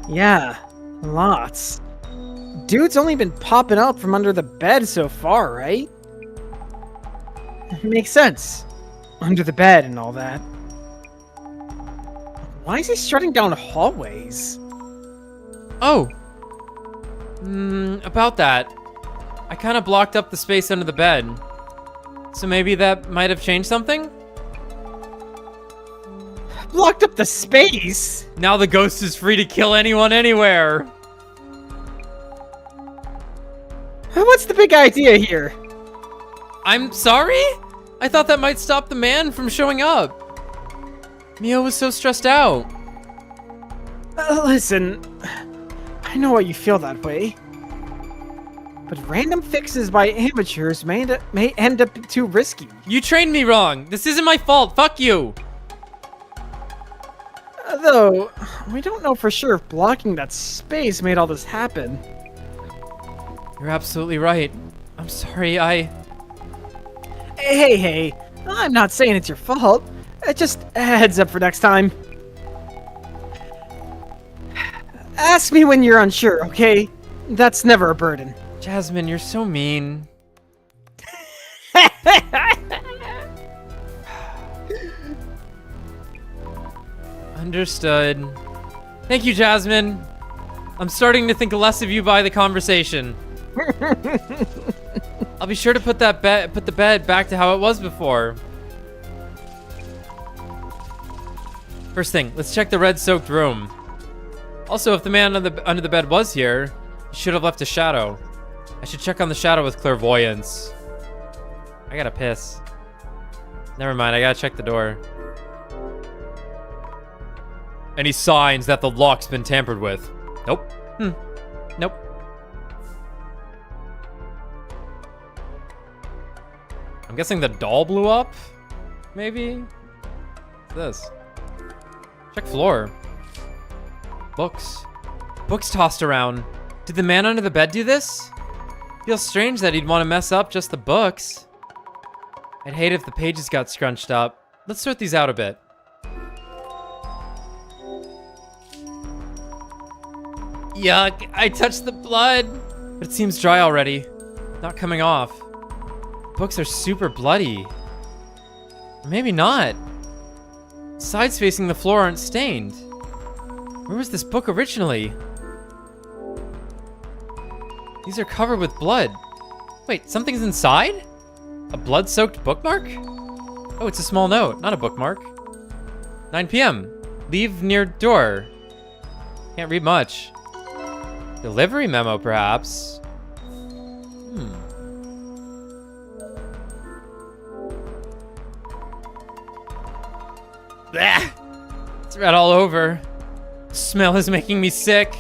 Yeah, lots. Dude's only been popping out from under the bed so far, right? Makes sense. Under the bed and all that. Why is he strutting down hallways? Oh. About that. I kind of blocked up the space under the bed. So maybe that might have changed something? Blocked up the space? Now the ghost is free to kill anyone anywhere. What's the big idea here? I'm sorry? I thought that might stop the man from showing up. Mio was so stressed out. Listen, I know why you feel that way. But random fixes by amateurs may end up too risky. You trained me wrong. This isn't my fault. Fuck you. Though, we don't know for sure if blocking that space made all this happen. You're absolutely right. I'm sorry, Hey, I'm not saying it's your fault. Just a heads up for next time. Ask me when you're unsure, okay? That's never a burden. Jasmine, you're so mean. Understood. Thank you, Jasmine. I'm starting to think less of you by the conversation. I'll be sure to put the bed back to how it was before. First thing, let's check the red-soaked room. Also, if the man under the bed was here, he should have left a shadow. I should check on the shadow with clairvoyance. I gotta piss. Never mind, I gotta check the door. Any signs that the lock's been tampered with? Nope. Nope. I'm guessing the doll blew up? Maybe? What's this? Check floor. Books. Books tossed around. Did the man under the bed do this? Feels strange that he'd want to mess up just the books. I'd hate if the pages got scrunched up. Let's sort these out a bit. Yuck, I touched the blood. But it seems dry already. Not coming off. Books are super bloody. Maybe not. Sides facing the floor aren't stained. Where was this book originally? These are covered with blood. Wait, something's inside? A blood-soaked bookmark? Oh, it's a small note, not a bookmark. 9 p.m. Leave near door. Can't read much. Delivery memo, perhaps. Blah! It's red all over. The smell is making me sick.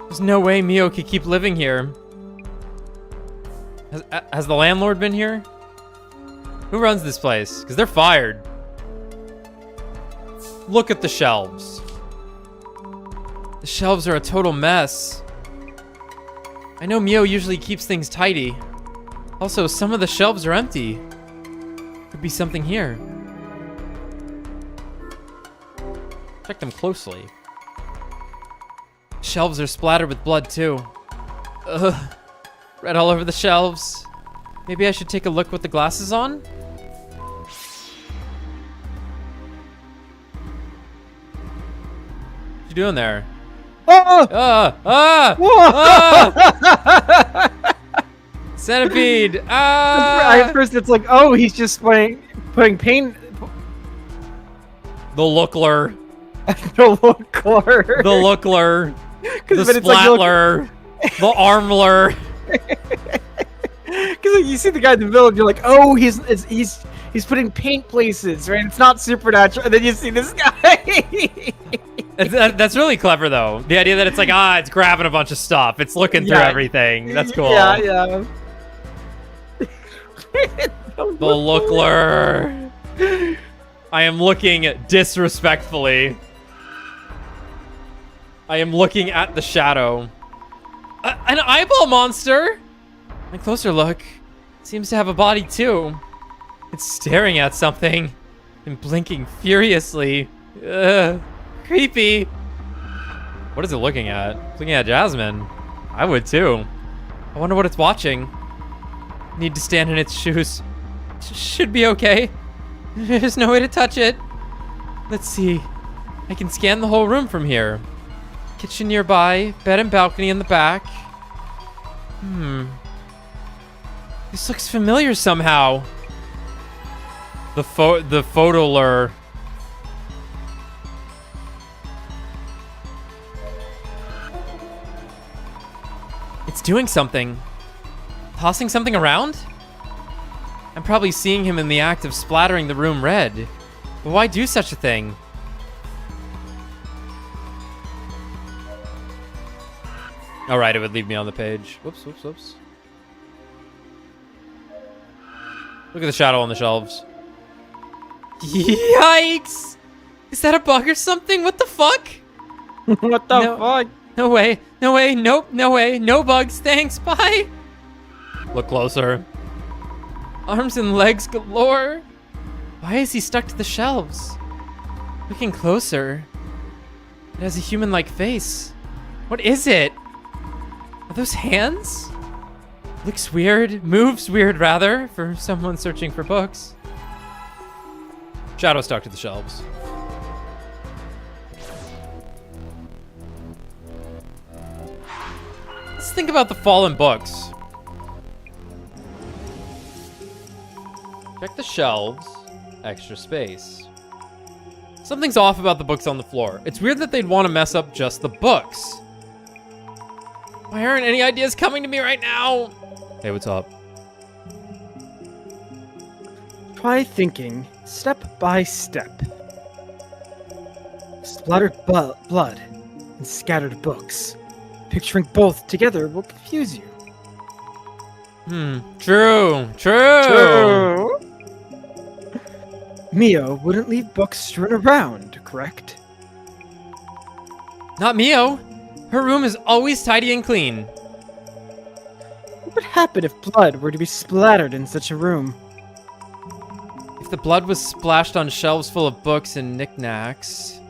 There's no way Mio could keep living here. Has the landlord been here? Who runs this place? Because they're fired. Look at the shelves. The shelves are a total mess. I know Mio usually keeps things tidy. Also, some of the shelves are empty. Could be something here. Check them closely. Shelves are splattered with blood, too. Ugh. Red all over the shelves. Maybe I should take a look with the glasses on? What you doing there? Centipede! At first it's like, oh, he's just putting paint. The lookler. The lookler. The lookler. The then it's like, splatler. The armler. Because like, you see the guy in the village, you're like, oh, he's putting paint places, right? It's not supernatural. And then you see this guy. That's really clever, though. The idea that it's like, it's grabbing a bunch of stuff. It's looking through everything. That's cool. Yeah. The lookler. I am looking disrespectfully. I am looking at the shadow. An eyeball monster? A closer look. Seems to have a body, too. It's staring at something and blinking furiously. Creepy. What is it looking at? It's looking at Jasmine. I would, too. I wonder what it's watching. Need to stand in its shoes. Should be okay. There's no way to touch it. Let's see. I can scan the whole room from here. Kitchen nearby, bed and balcony in the back. This looks familiar somehow. The photo lure. It's doing something. Tossing something around? I'm probably seeing him in the act of splattering the room red. But why do such a thing? All right, it would leave me on the page. Whoops. Look at the shadow on the shelves. Yikes! Is that a bug or something? What the fuck? What the fuck? No way. Nope. No way. No bugs. Thanks. Bye. Look closer. Arms and legs galore. Why is he stuck to the shelves? Looking closer. It has a human-like face. What is it? Are those hands? Looks weird. Moves weird, rather, for someone searching for books. Shadow stuck to the shelves. Let's think about the fallen books. Check the shelves. Extra space. Something's off about the books on the floor. It's weird that they'd want to mess up just the books. Why aren't any ideas coming to me right now? Hey, what's up? Try thinking step by step. Splattered blood and scattered books. Picturing both together will confuse you. True. Mio wouldn't leave books strewn around, correct? Not Mio. Her room is always tidy and clean. What would happen if blood were to be splattered in such a room? If the blood was splashed on shelves full of books and knickknacks,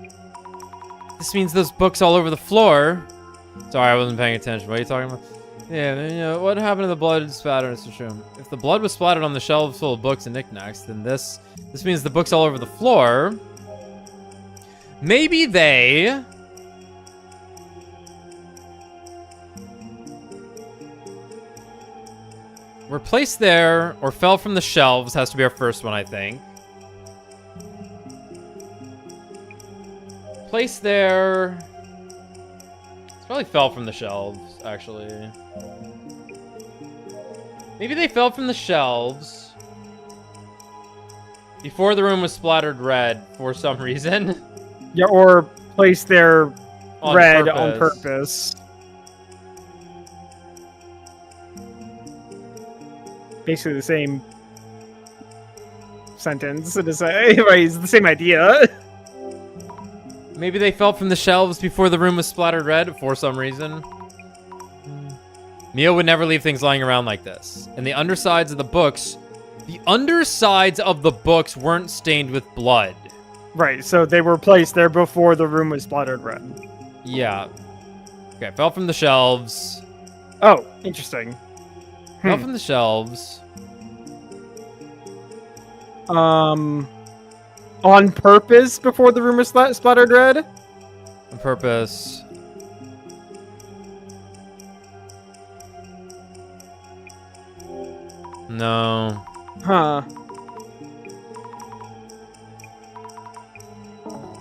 this means those books all over the floor. Sorry, I wasn't paying attention. What are you talking about? Yeah, what happened to the blood splattered in such a room? If the blood was splattered on the shelves full of books and knickknacks, then this means the books all over the floor. Maybe they were placed there or fell from the shelves. Has to be our first one, I think. Placed there. It's probably fell from the shelves, actually. Maybe they fell from the shelves before the room was splattered red for some reason. Yeah, or placed there red purpose. on purpose. Basically the same sentence to say, right? It's the same idea. Maybe they fell from the shelves before the room was splattered red for some reason. Mio would never leave things lying around like this. And the undersides of the books weren't stained with blood. Right, so they were placed there before the room was splattered red. Yeah. Okay, fell from the shelves. Oh, interesting. Fell from the shelves. On purpose before the room was splattered red? On purpose. No. Huh.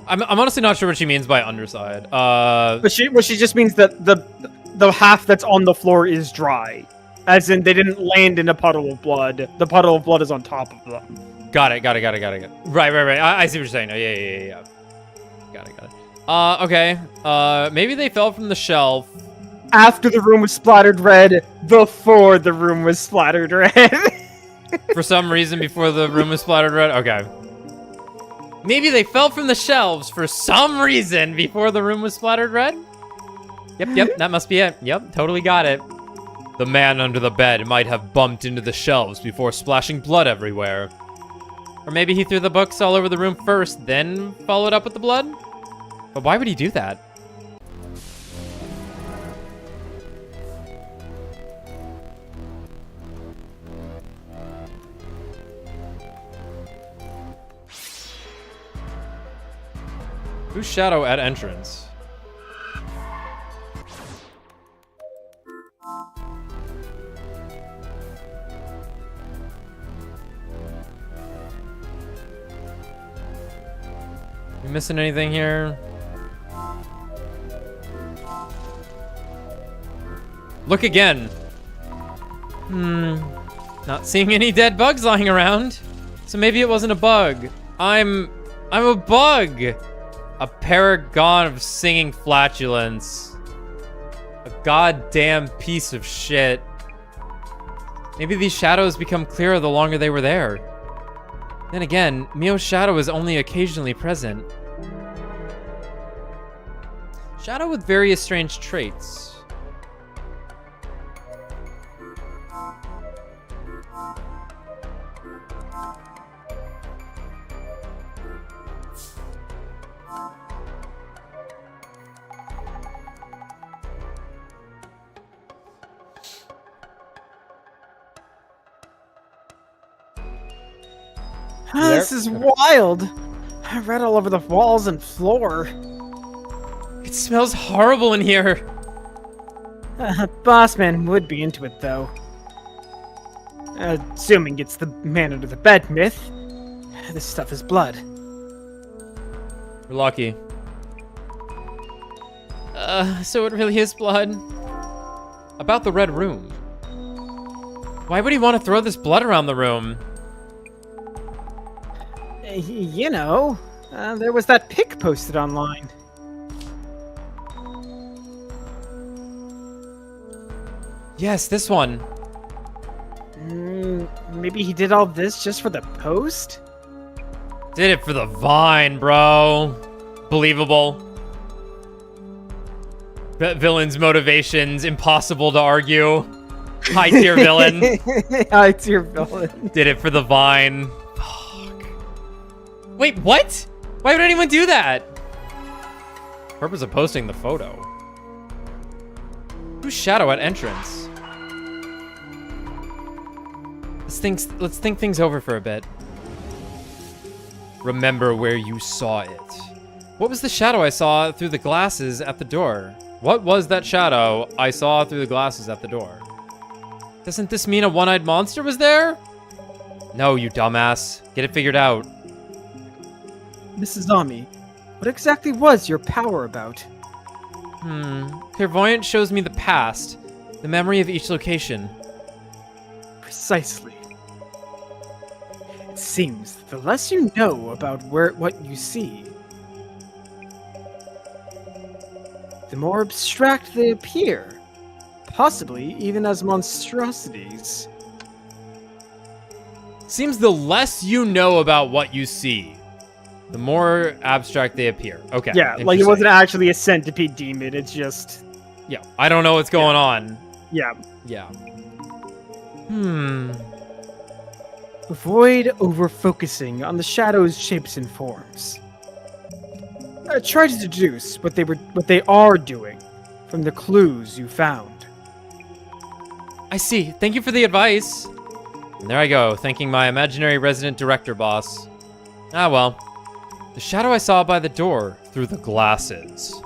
I'm honestly not sure what she means by underside. But she just means that the half that's on the floor is dry. As in, they didn't land in a puddle of blood. The puddle of blood is on top of them. Got it. Right. I see what you're saying. Oh, yeah. Got it. Okay. Maybe they fell from the shelf. After the room was splattered red, before the room was splattered red. For some reason before the room was splattered red? Okay. Maybe they fell from the shelves for some reason before the room was splattered red? Yep, that must be it. Yep, totally got it. The man under the bed might have bumped into the shelves before splashing blood everywhere. Or maybe he threw the books all over the room first, then followed up with the blood? But why would he do that? Who's shadow at entrance? You missing anything here? Look again. Not seeing any dead bugs lying around. So maybe it wasn't a bug. I'm a bug. A paragon of singing flatulence. A goddamn piece of shit. Maybe these shadows become clearer the longer they were there. Then again, Mio's shadow is only occasionally present. Shadow with various strange traits. This is wild. I read all over the walls and floor. It smells horrible in here. Bossman would be into it, though. Assuming it's the man under the bed myth. This stuff is blood. We're lucky. So it really is blood. About the red room. Why would he want to throw this blood around the room? You know, there was that pic posted online. Yes, this one. Maybe he did all this just for the post? Did it for the vine, bro. Believable. Villain's motivations, impossible to argue. High tier villain. High tier villain. Did it for the vine. Fuck. Wait, what? Why would anyone do that? Purpose of posting the photo. Who's shadow at entrance? Let's think things over for a bit. Remember where you saw it. What was the shadow I saw through the glasses at the door? What was that shadow I saw through the glasses at the door? Doesn't this mean a one-eyed monster was there? No, you dumbass. Get it figured out. Mrs. Ami, what exactly was your power about? Clairvoyant shows me the past, the memory of each location. Precisely. It seems the less you know about what you see, the more abstract they appear, possibly even as monstrosities. Seems the less you know about what you see, the more abstract they appear. Okay. Yeah, like it wasn't actually a centipede demon, it's just... Yeah, I don't know what's going on. Yeah. Yeah. Avoid over-focusing on the shadow's shapes and forms. Try to deduce what they are doing from the clues you found. I see. Thank you for the advice. And there I go, thanking my imaginary resident director boss. Ah, well. The shadow I saw by the door through the glasses.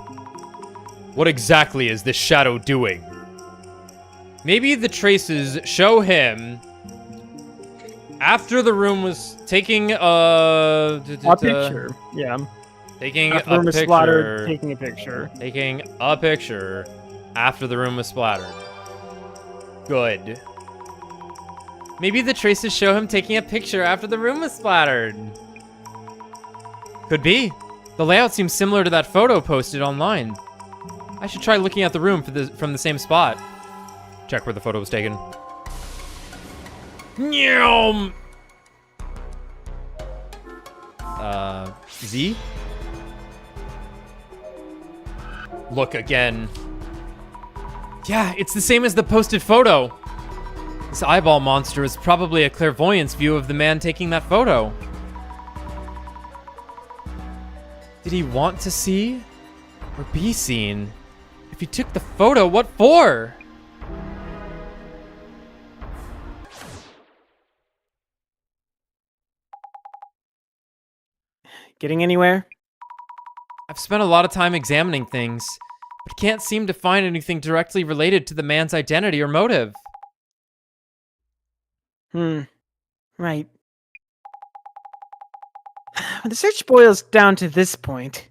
What exactly is this shadow doing? Maybe the traces show him after the room was taking A picture. Yeah. Taking After a the room is picture. splattered, taking a picture. Taking a picture after the room was splattered. Good. Maybe the traces show him taking a picture after the room was splattered. Could be. The layout seems similar to that photo posted online. I should try looking at the room from the same spot. Check where the photo was taken. Nyam! Z? Look again. Yeah, it's the same as the posted photo. This eyeball monster is probably a clairvoyance view of the man taking that photo. Did he want to see or be seen? If he took the photo, what for? Getting anywhere? I've spent a lot of time examining things, but can't seem to find anything directly related to the man's identity or motive. Right. When the search boils down to this point,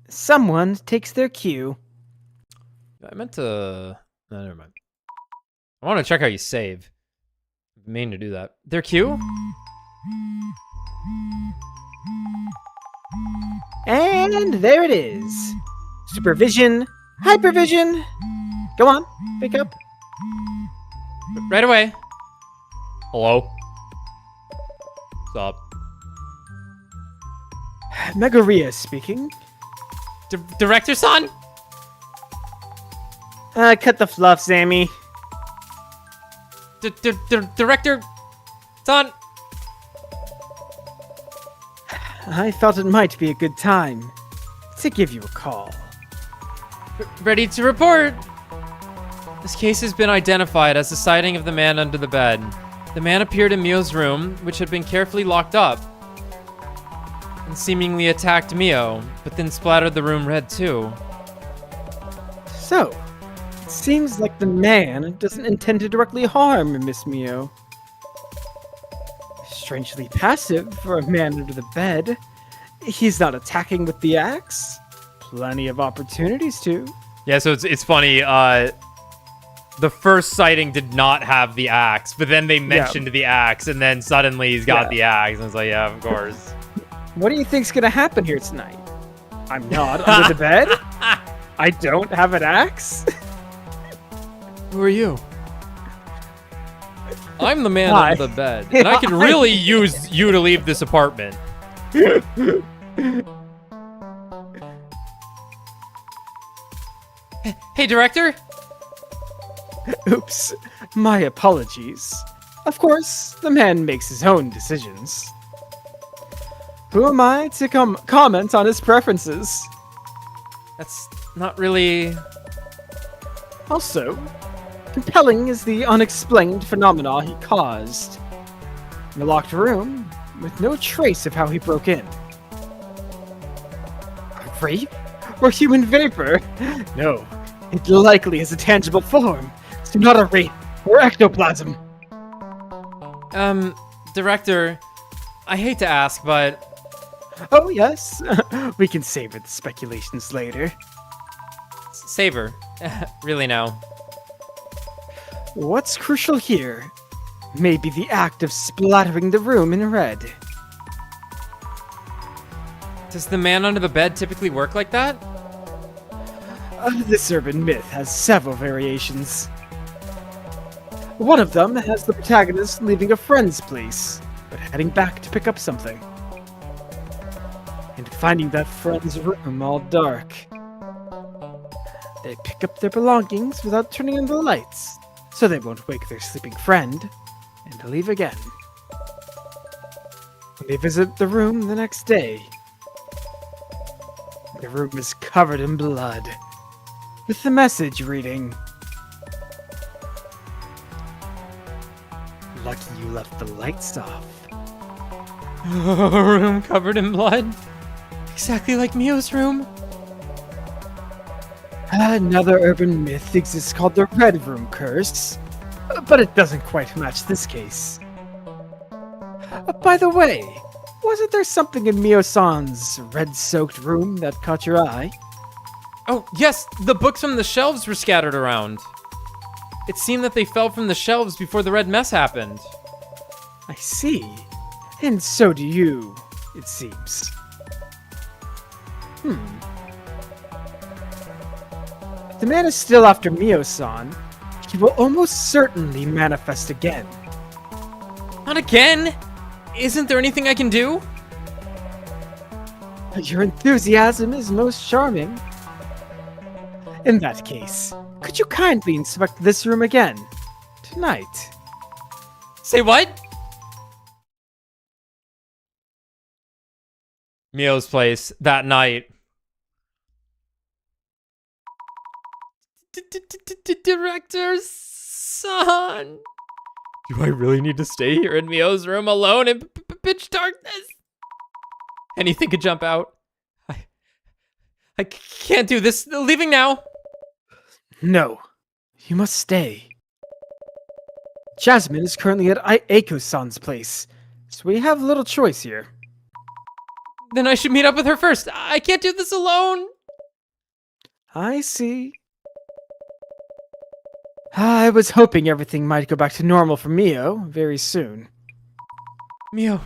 someone takes their cue. I meant to... No, never mind. I want to check how you save. I mean to do that. Their cue? And there it is. Supervision, hypervision. Go on, pick up. Right away. Hello? What's up? Megaria speaking. Director son? Cut the fluff, Sammy. Director son? I felt it might be a good time to give you a call. Ready to report. This case has been identified as the sighting of the man under the bed. The man appeared in Mio's room, which had been carefully locked up, and seemingly attacked Mio, but then splattered the room red too. So, it seems like the man doesn't intend to directly harm Miss Mio. Strangely passive for a man under the bed. He's not attacking with the axe. Plenty of opportunities to. Yeah, so it's funny. The first sighting did not have the axe, but then they mentioned the axe, and then suddenly he's got the axe, and it's like, yeah, of course. What do you think's gonna happen here tonight? I'm not under the bed. I don't have an axe. Who are you? I'm the man under the bed, and I can really use you to leave this apartment. Hey, director? Oops, my apologies. Of course, the man makes his own decisions. Who am I to comment on his preferences? That's not really... Also, compelling is the unexplained phenomena he caused. In a locked room, with no trace of how he broke in. Rape? Or human vapor? No, it likely is a tangible form, so not a rape or ectoplasm. Director, I hate to ask, but... Oh yes, we can savor the speculations later. Savor. Really now. What's crucial here may be the act of splattering the room in red. Does the man under the bed typically work like that? This urban myth has several variations. One of them has the protagonist leaving a friend's place, but heading back to pick up something. And finding that friend's room all dark. They pick up their belongings without turning on the lights, so they won't wake their sleeping friend, and leave again. When they visit the room the next day, The room is covered in blood, with the message reading, "Lucky you left the lights off." A room covered in blood? Exactly like Mio's room. Another urban myth exists called the Red Room Curse, but it doesn't quite match this case. By the way, wasn't there something in Mio-san's red-soaked room that caught your eye? Oh, yes, the books from the shelves were scattered around. It seemed that they fell from the shelves before the red mess happened. I see. And so do you, it seems. If the man is still after Mio-san, he will almost certainly manifest again. Not again? Isn't there anything I can do? Your enthusiasm is most charming. In that case, could you kindly inspect this room again? Tonight. Say what? Mio's place that night. Director's son. Do I really need to stay here in Mio's room alone in pitch darkness? Anything could jump out. I can't do this. Leaving now. No, you must stay. Jasmine is currently at Aiko-san's place, so we have little choice here. Then I should meet up with her first. I can't do this alone. I see. I was hoping everything might go back to normal for Mio very soon. Mio,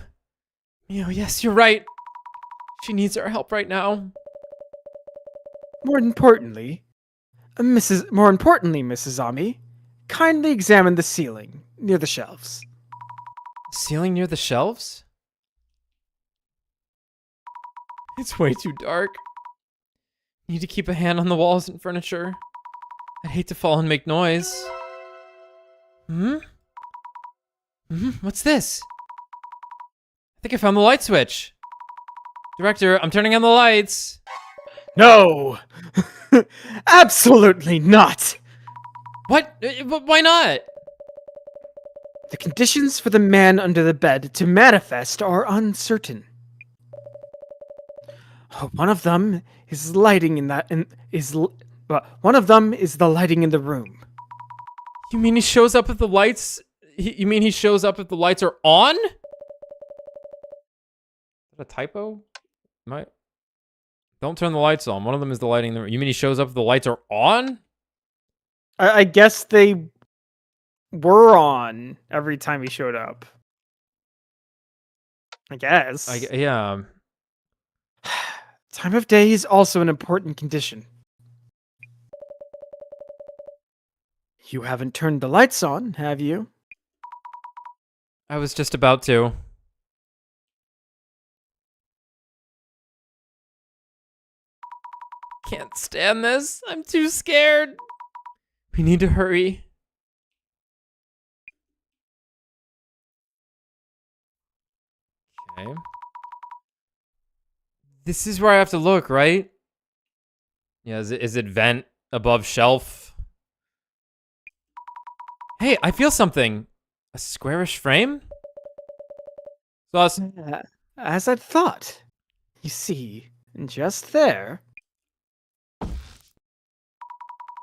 yes, you're right. She needs our help right now. More importantly, Mrs. Ami, kindly examine the ceiling near the shelves. Ceiling near the shelves? It's way too dark. Need to keep a hand on the walls and furniture. I'd hate to fall and make noise. What's this? I think I found the light switch. Director, I'm turning on the lights. No! Absolutely not! What? Why not? The conditions for the man under the bed to manifest are uncertain. One of them is lighting one of them is the lighting in the room. You mean he shows up if the lights? You mean he shows up if the lights are on? Is that a typo? Don't turn the lights on. One of them is the lighting in the room. You mean he shows up if the lights are on? I guess they were on every time he showed up. I guess. Yeah. Time of day is also an important condition. You haven't turned the lights on, have you? I was just about to. Can't stand this. I'm too scared. We need to hurry. Okay. This is where I have to look, right? Yeah, is it vent above shelf? Hey, I feel something. A squarish frame? Sus. As I'd thought. You see, just there.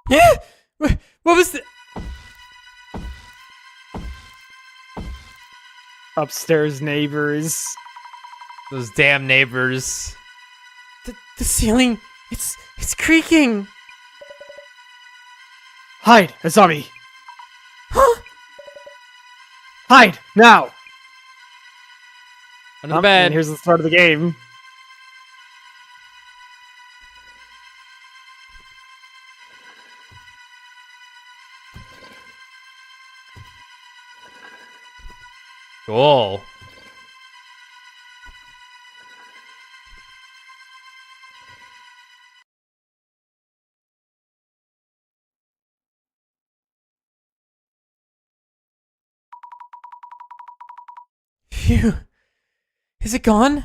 Yeah? What was the... Upstairs neighbors. Those damn neighbors. The ceiling, it's creaking. Hide, Azami. Huh? Hide, now! Under the bed. And here's the start of the game. Cool. Phew. Is it gone?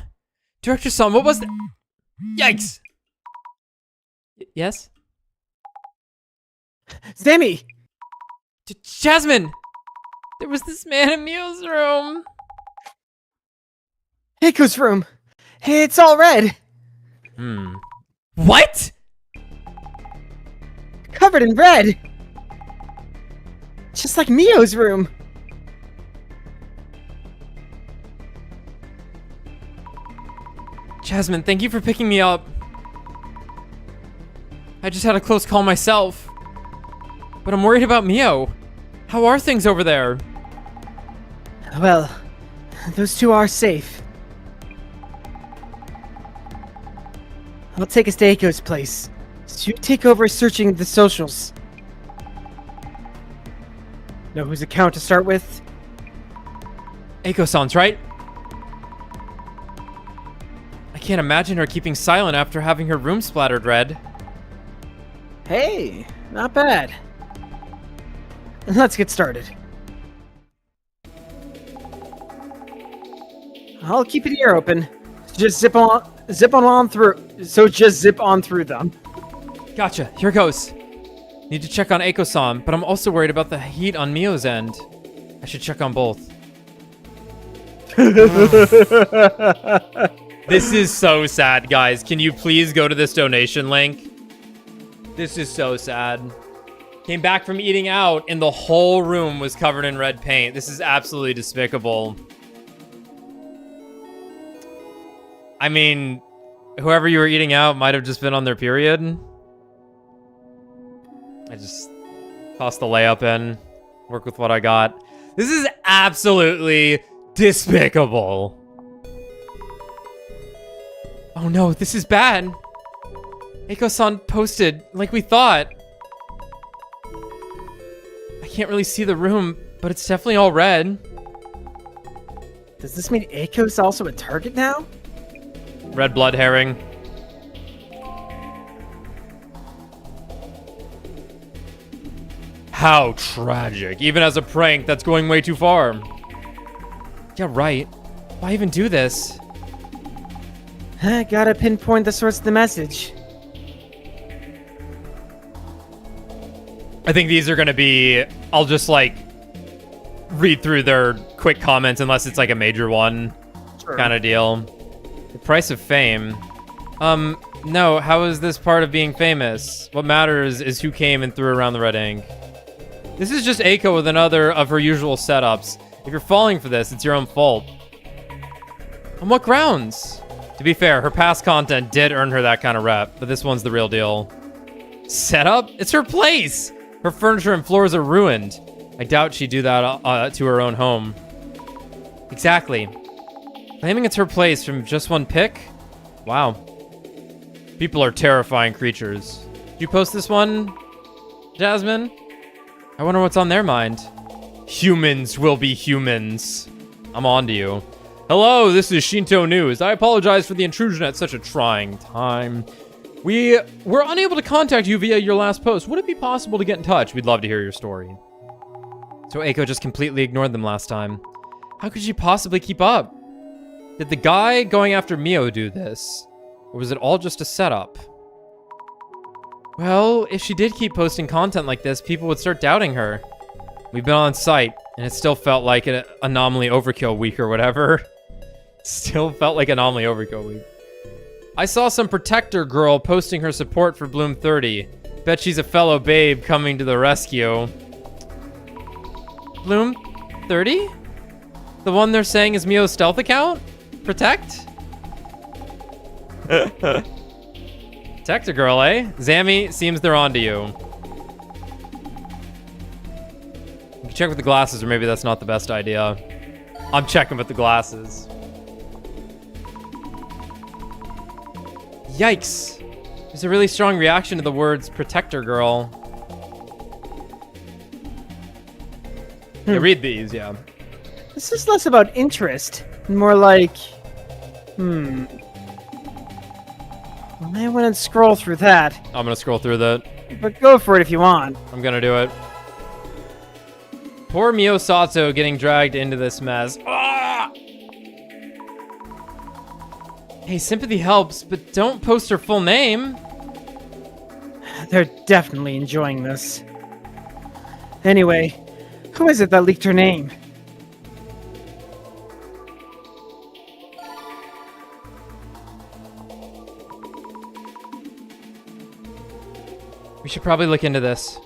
Director Son, what was that? Yikes! Yes? Sammy! Jasmine! There was this man in Mio's room. Eiko's room. It's all red. What? Covered in red. Just like Mio's room. Jasmine, thank you for picking me up. I just had a close call myself. But I'm worried about Mio. How are things over there? Well, those two are safe. I'll take us to Eiko's place. So you take over searching the socials. Know whose account to start with? Eiko-san's, right? I can't imagine her keeping silent after having her room splattered red. Hey, not bad. Let's get started. I'll keep an ear open. Just zip on through. So just zip on through them. Gotcha, here goes. Need to check on Eiko-san, but I'm also worried about the heat on Mio's end. I should check on both. This is so sad, guys. Can you please go to this donation link? This is so sad. Came back from eating out and the whole room was covered in red paint. This is absolutely despicable. I mean, whoever you were eating out might have just been on their period. I just tossed the layup in, work with what I got. This is absolutely despicable. Oh no, this is bad. Eiko-san posted like we thought. I can't really see the room, but it's definitely all red. Does this mean Eiko's also a target now? Red blood herring. How tragic. Even as a prank, that's going way too far. Yeah, right. Why even do this? I gotta pinpoint the source of the message. I think these are gonna be... I'll just, like, read through their quick comments unless it's, like, a major one kind of deal. The price of fame. No, how is this part of being famous? What matters is who came and threw around the red ink. This is just Eiko with another of her usual setups. If you're falling for this, it's your own fault. On what grounds? To be fair, her past content did earn her that kind of rep, but this one's the real deal. Setup? It's her place! Her furniture and floors are ruined. I doubt she'd do that to her own home. Exactly. Claiming it's her place from just one pic? Wow. People are terrifying creatures. Did you post this one, Jasmine? I wonder what's on their mind. Humans will be humans. I'm on to you. Hello, this is Shinto News. I apologize for the intrusion at such a trying time. We were unable to contact you via your last post. Would it be possible to get in touch? We'd love to hear your story. So Eiko just completely ignored them last time. How could she possibly keep up? Did the guy going after Mio do this? Or was it all just a setup? Well, if she did keep posting content like this, people would start doubting her. We've been on site, and it still felt like an anomaly overkill week or whatever. Still felt like anomaly overkill week. I saw some protector girl posting her support for Bloom 30. Bet she's a fellow babe coming to the rescue. Bloom 30? The one they're saying is Mio's stealth account? Protect? Protector girl, eh? Zammy, seems they're onto you. You can check with the glasses, or maybe that's not the best idea. I'm checking with the glasses. Yikes. There's a really strong reaction to the words protector girl. Yeah, read these, yeah. This is less about interest, and more like... I wouldn't scroll through that. I'm gonna scroll through that. But go for it if you want. I'm gonna do it. Poor Mio Sato getting dragged into this mess. Ah! Hey, sympathy helps, but don't post her full name. They're definitely enjoying this. Anyway, who is it that leaked her name? We should probably look into this.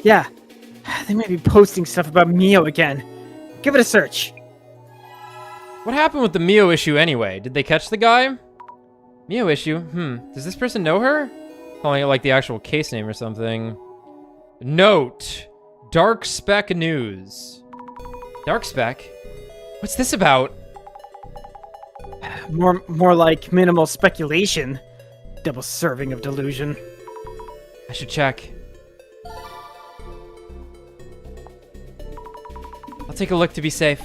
Yeah, they may be posting stuff about Mio again. Give it a search. What happened with the Mio issue anyway? Did they catch the guy? Mio issue? Does this person know her? Calling it like the actual case name or something. Note. Dark Spec News. Dark Spec? What's this about? More like minimal speculation. Double serving of delusion. I should check. I'll take a look to be safe.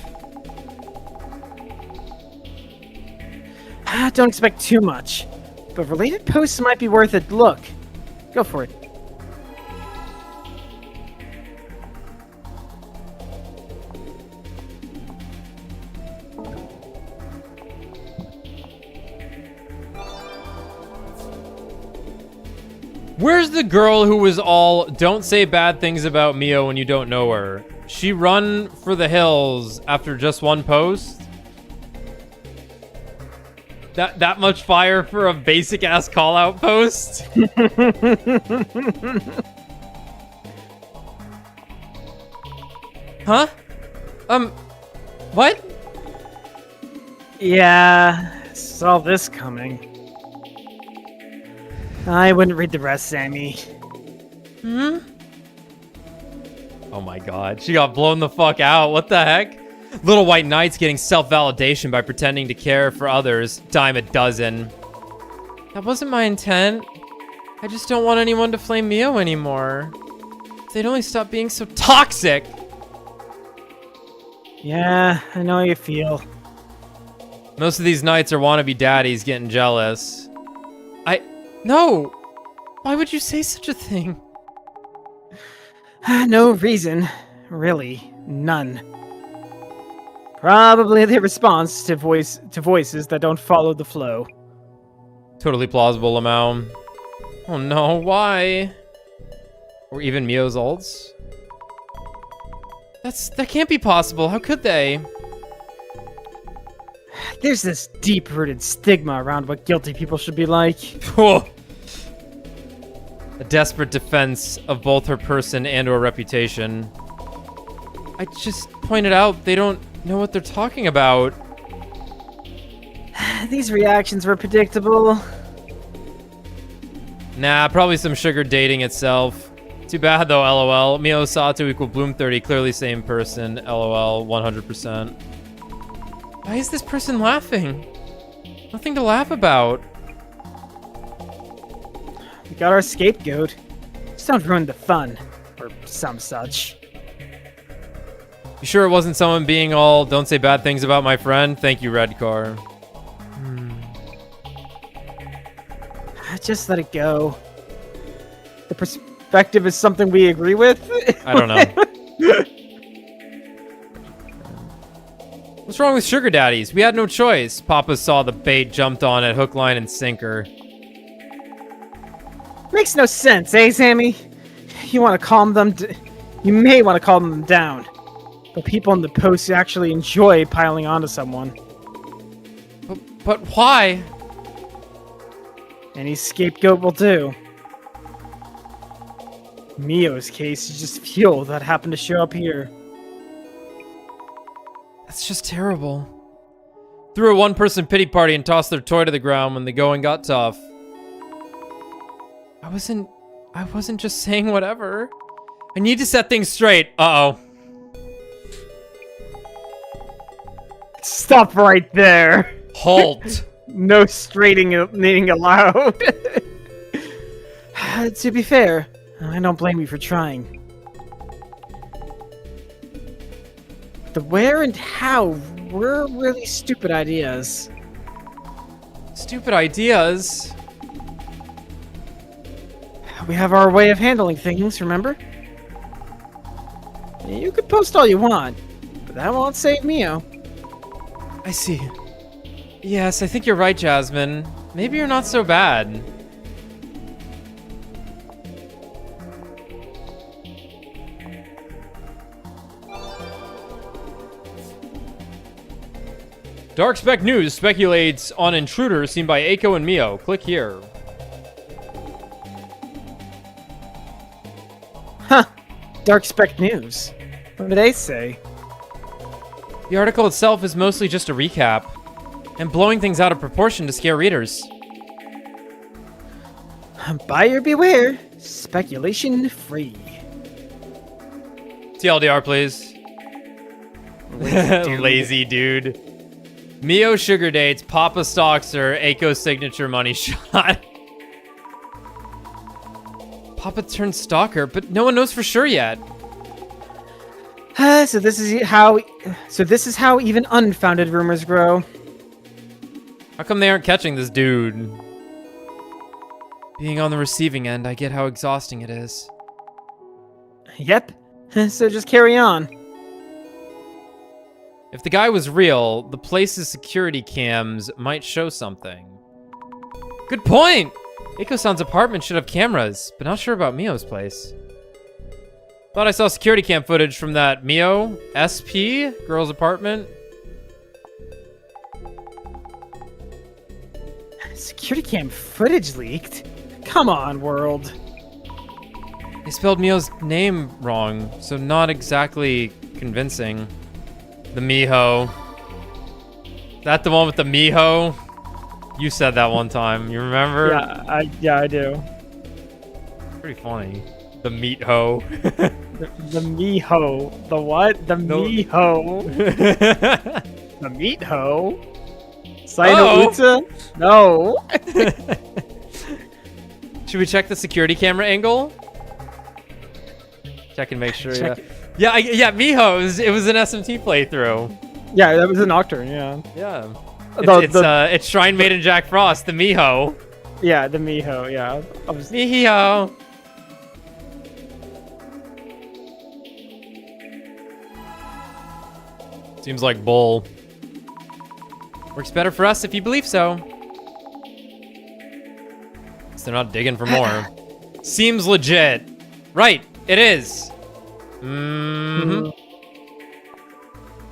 Don't expect too much, but related posts might be worth a look. Go for it. Where's the girl who was all, don't say bad things about Mio when you don't know her? She run for the hills after just one post? That much fire for a basic ass call out post? Huh? What? Yeah, saw this coming. I wouldn't read the rest, Sammy. Oh my god, she got blown the fuck out. What the heck? Little White Knight's getting self-validation by pretending to care for others. Dime a dozen. That wasn't my intent. I just don't want anyone to flame Mio anymore. If they'd only stop being so toxic. Yeah, I know how you feel. Most of these knights are wannabe daddies getting jealous. No! Why would you say such a thing? No reason. Really. None. Probably the response to voices that don't follow the flow. Totally plausible, Lamau. Oh no, why? Or even Mio's ults? That can't be possible. How could they? There's this deep-rooted stigma around what guilty people should be like. A desperate defense of both her person and her reputation. I just pointed out they don't know what they're talking about. These reactions were predictable. Nah, probably some sugar dating itself. Too bad though, lol. Mio Sato equal Bloom 30, clearly same person, lol, 100%. Why is this person laughing? Nothing to laugh about. We got our scapegoat. Just don't ruin the fun. Or some such. You sure it wasn't someone being all, don't say bad things about my friend? Thank you, Redcar. Just let it go. The perspective is something we agree with? I don't know. What's wrong with sugar daddies? We had no choice. Papa saw the bait, jumped on it, hook, line, and sinker. Makes no sense, eh, Sammy? You want to calm them... You may want to calm them down. But people in the post actually enjoy piling onto someone. But why? Any scapegoat will do. Mio's case is just fuel that happened to show up here. That's just terrible. Threw a one-person pity party and tossed their toy to the ground when the going got tough. I wasn't just saying whatever. I need to set things straight. Uh-oh. Stop right there. Halt. No straightening allowed. To be fair, I don't blame you for trying. The where and how were really stupid ideas. Stupid ideas? We have our way of handling things, remember? You could post all you want, but that won't save Mio. I see. Yes, I think you're right, Jasmine. maybe you're not so bad. Dark Spec News speculates on intruder seen by Eiko and Mio. Click here. Huh. Dark Spec News. What do they say? The article itself is mostly just a recap and blowing things out of proportion to scare readers. Buyer beware. Speculation free. TLDR, please. Lazy dude. Mio sugar dates, Papa stalks her, Eiko signature money shot. Papa turned stalker, but no one knows for sure yet. So this is how even unfounded rumors grow. How come they aren't catching this dude? Being on the receiving end, I get how exhausting it is. Yep. So just carry on. If the guy was real, the place's security cams might show something. Good point! Eiko-san's apartment should have cameras, but not sure about Mio's place. Thought I saw security cam footage from that Mio SP girl's apartment. Security cam footage leaked? Come on, world. They spelled Mio's name wrong, so not exactly convincing. The Miho. That the one with the Miho? You said that one time. You remember? Yeah, I do. Pretty funny. The meat hoe. The Miho. The what? The Miho. The meat hoe. Sino Uta? No. Should we check the security camera angle? Check and make sure. Check. Yeah, Miho's. It was an SMT playthrough. Yeah, that was a Nocturne. Yeah. Yeah. It's Shrine Maiden Jack Frost, the Miho. Yeah, the Miho. Yeah. Miho. Seems like bull. Works better for us if you believe so. Guess they're not digging for more. Seems legit. Right, it is. Mm-hmm.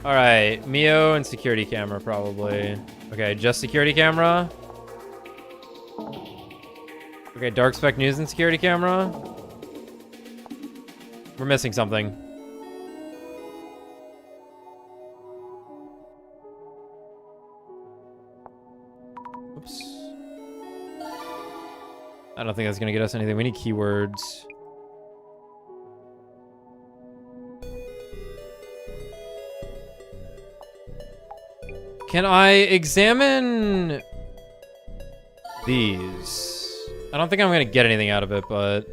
All right, Mio and security camera probably. Okay, just security camera. Okay, Dark Spec News and security camera. We're missing something. Oops. I don't think that's gonna get us anything. We need keywords. Can I examine these? I don't think I'm gonna get anything out of it, but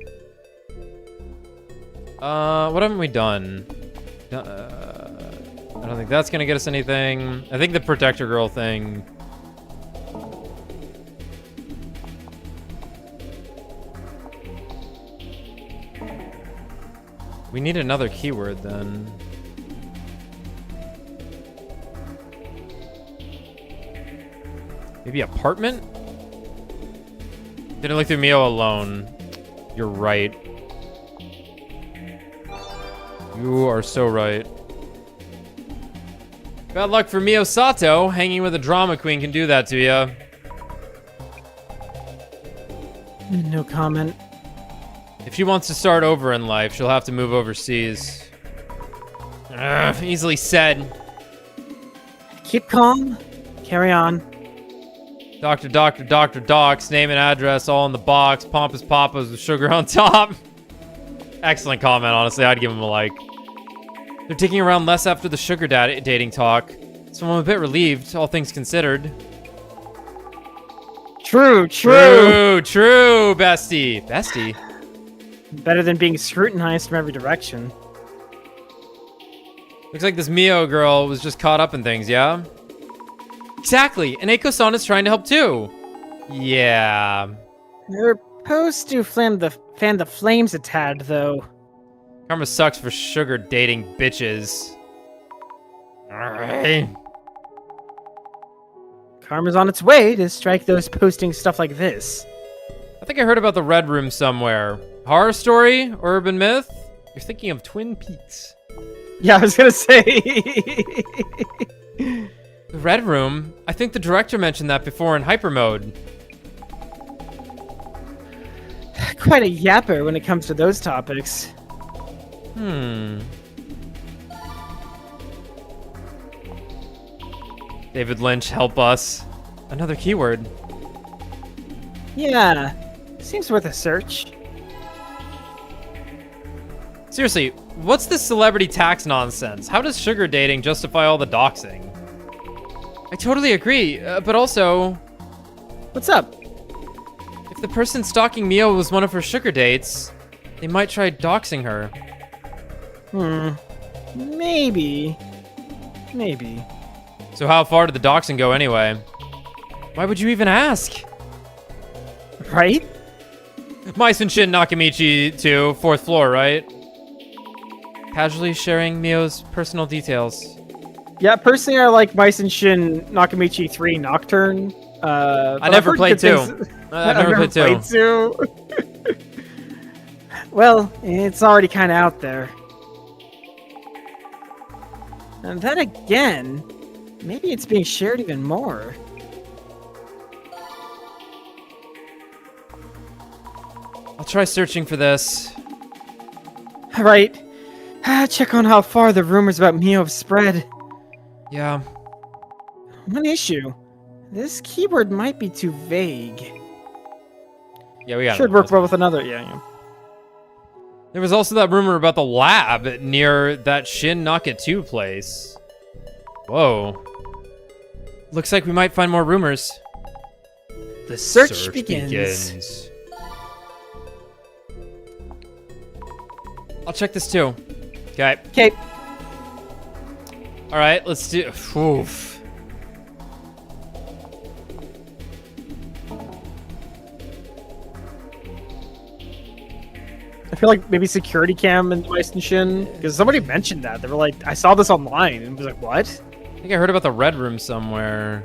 what haven't we done? I don't think that's gonna get us anything. I think the protector girl thing. We need another keyword then. Maybe apartment? Didn't look through Mio alone. You're right. You are so right. Bad luck for Mio Sato. Hanging with a drama queen can do that to you. No comment. If she wants to start over in life, she'll have to move overseas. Easily said. Keep calm. Carry on. Dr. Docs, name and address all in the box. Pompous Papas with sugar on top. Excellent comment, honestly. I'd give him a like. They're taking around less after the sugar dating talk, so I'm a bit relieved, all things considered. True, bestie. Bestie? Better than being scrutinized from every direction. Looks like this Mio girl was just caught up in things, yeah? Exactly, and Eiko-san is trying to help too. Yeah. They're supposed to fan the flames a tad, though. Karma sucks for sugar dating bitches. Alright. Karma's on its way to strike those posting stuff like this. I think I heard about the Red Room somewhere. Horror story? Urban myth? You're thinking of Twin Peaks. Yeah, I was gonna say. The Red Room? I think the director mentioned that before in hyper mode. Quite a yapper when it comes to those topics. David Lynch, help us. Another keyword. Yeah, seems worth a search. Seriously, what's this celebrity tax nonsense? How does sugar dating justify all the doxing? I totally agree, but also... What's up? If the person stalking Mio was one of her sugar dates, they might try doxing her. Maybe. Maybe. So how far did the doxing go anyway? Why would you even ask? Right? Maisen Shin Nakamichi 2, 4th floor, right? Casually sharing Mio's personal details. Yeah, personally I like Myson Shin Nakamichi 3 Nocturne. I never played 2. I've never played 2. Well, it's already kind of out there. And then again, maybe it's being shared even more. I'll try searching for this. All right. Check on how far the rumors about Mio have spread. Yeah. One issue. This keyword might be too vague. Yeah, we got it. Should work well with another. Yeah. There was also that rumor about the lab near that Shin Naka 2 place. Whoa. Looks like we might find more rumors. The search begins. I'll check this too. Okay. Okay. All right, let's do... Oof. I feel like maybe security cam in Myson Shin, because somebody mentioned that. They were like, I saw this online, and was like, what? I think I heard about the Red Room somewhere.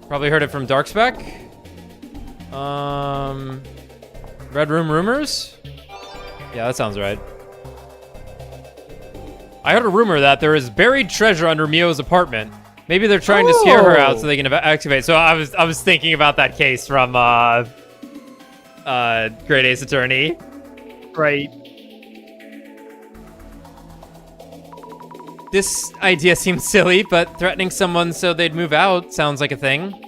Probably heard it from Darkspec. Red Room rumors? Yeah, that sounds right. I heard a rumor that there is buried treasure under Mio's apartment. Maybe they're trying to scare her out so they can activate. So I was thinking about that case from Great Ace Attorney. Right. This idea seems silly, but threatening someone so they'd move out sounds like a thing.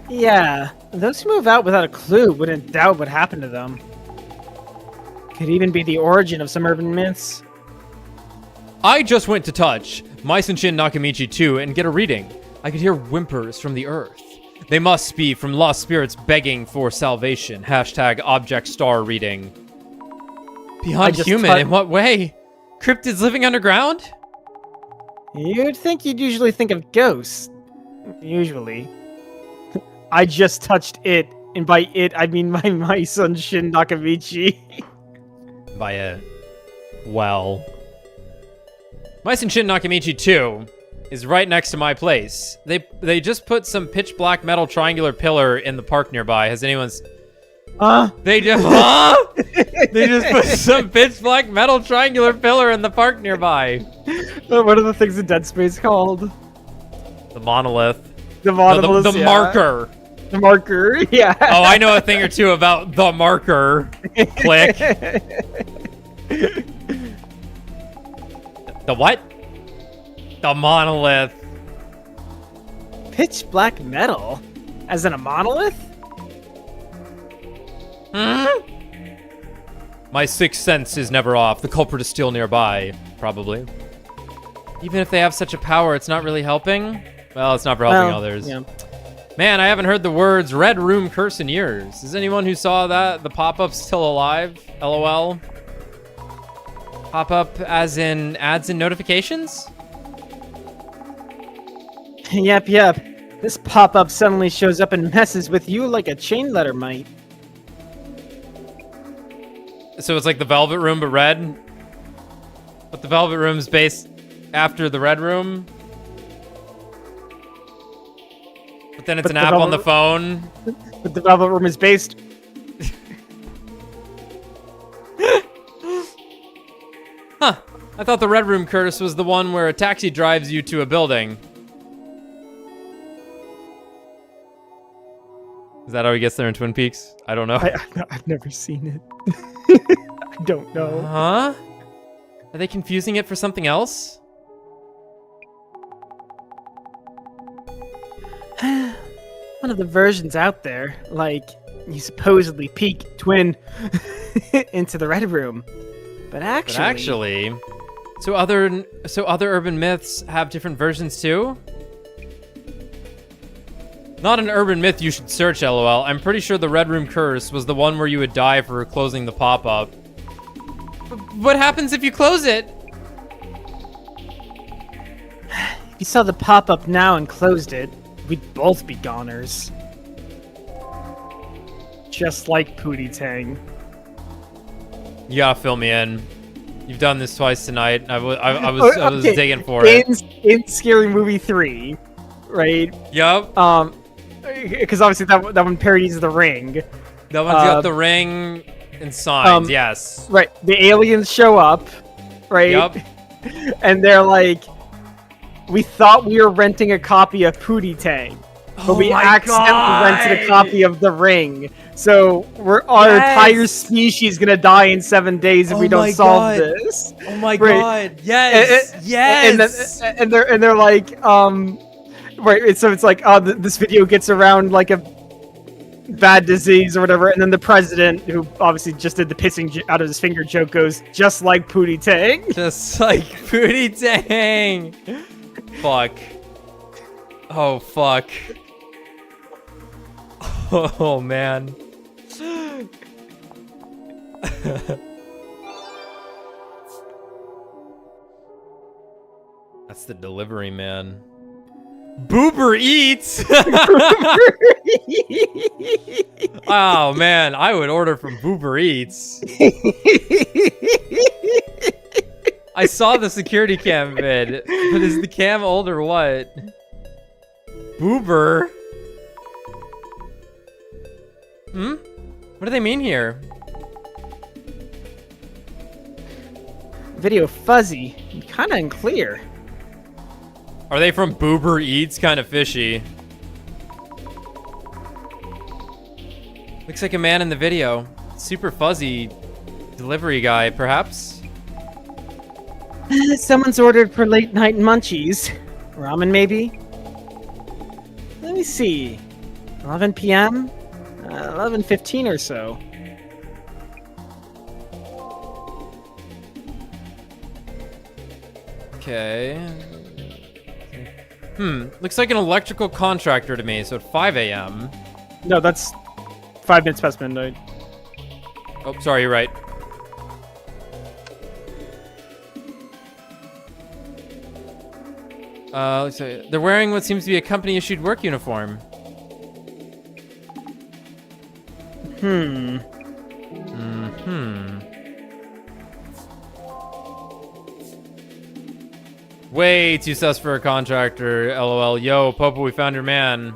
Yeah, those who move out without a clue wouldn't doubt what happened to them. Could even be the origin of some urban myths. I just went to touch Mysen Shin Nakamichi 2 and get a reading. I could hear whimpers from the earth. They must be from lost spirits begging for salvation. Hashtag object star reading. Beyond human, in what way? Cryptids living underground? You'd think you'd usually think of ghosts. Usually. I just touched it, and by it, I mean my son Shin Nakamichi. By it. Well. Mysen Shin Nakamichi 2 is right next to my place. They just put some pitch black metal triangular pillar in the park nearby. Has anyone's... They just... They just put some pitch black metal triangular pillar in the park nearby. What are the things in Dead Space called? The monolith. The monolith, the marker. The marker, yeah. Oh, I know a thing or two about the marker. Click. The what? The monolith. Pitch black metal? As in a monolith? My sixth sense is never off. The culprit is still nearby, probably. Even if they have such a power, it's not really helping? Well, it's not for helping others. Yeah. Man, I haven't heard the words Red Room curse in years. Is anyone who saw that, the pop-up still alive? LOL. Pop-up as in ads and notifications? Yep. This pop-up suddenly shows up and messes with you like a chain letter might. So it's like the Velvet Room, but red. But the Velvet Room's based after the Red Room. But then it's an app on the phone. But the Velvet Room is based. Huh. I thought the Red Room, Curtis, was the one where a taxi drives you to a building. Is that how he gets there in Twin Peaks? I don't know. I've never seen it. I don't know. Huh? Are they confusing it for something else? One of the versions out there, like, you supposedly peek twin into the Red Room. But actually... So other urban myths have different versions too? Not an urban myth you should search, LOL. I'm pretty sure the Red Room curse was the one where you would die for closing the pop-up. What happens if you close it? If you saw the pop-up now and closed it, we'd both be goners. Just like Pootie Tang. You gotta fill me in. You've done this twice tonight. I was digging for it. In Scary Movie 3, right? Yup. Because obviously that one parodies The Ring. That one's got the ring and signs, yes. Right. The aliens show up, right? Yup. And they're like, we thought we were renting a copy of Pootie Tang, but we accidentally rented a copy of The Ring. So our entire species gonna die in 7 days if we don't solve this. Oh my god! Yes, yes. And they're like, right. So it's like, this video gets around like a bad disease or whatever, and then the president, who obviously just did the pissing out of his finger joke, goes, just like Pootie Tang. Just like Pootie Tang. Fuck. Oh fuck. Oh man. That's the delivery man. Boober Eats. Oh man, I would order from Boober Eats. I saw the security cam vid, but is the cam old or what? Boober? What do they mean here? Video fuzzy, kind of unclear. Are they from Boober Eats? Kind of fishy. Looks like a man in the video. Super fuzzy delivery guy, perhaps? Someone's ordered for late night munchies. Ramen, maybe? Let me see. 11 p.m.? 11:15 or so. Okay. Looks like an electrical contractor to me, so at 5 a.m. No, that's 5 minutes past midnight. Oh, sorry, you're right. Let's see. They're wearing what seems to be a company-issued work uniform. Way too sus for a contractor, LOL. Yo, Popo, we found your man.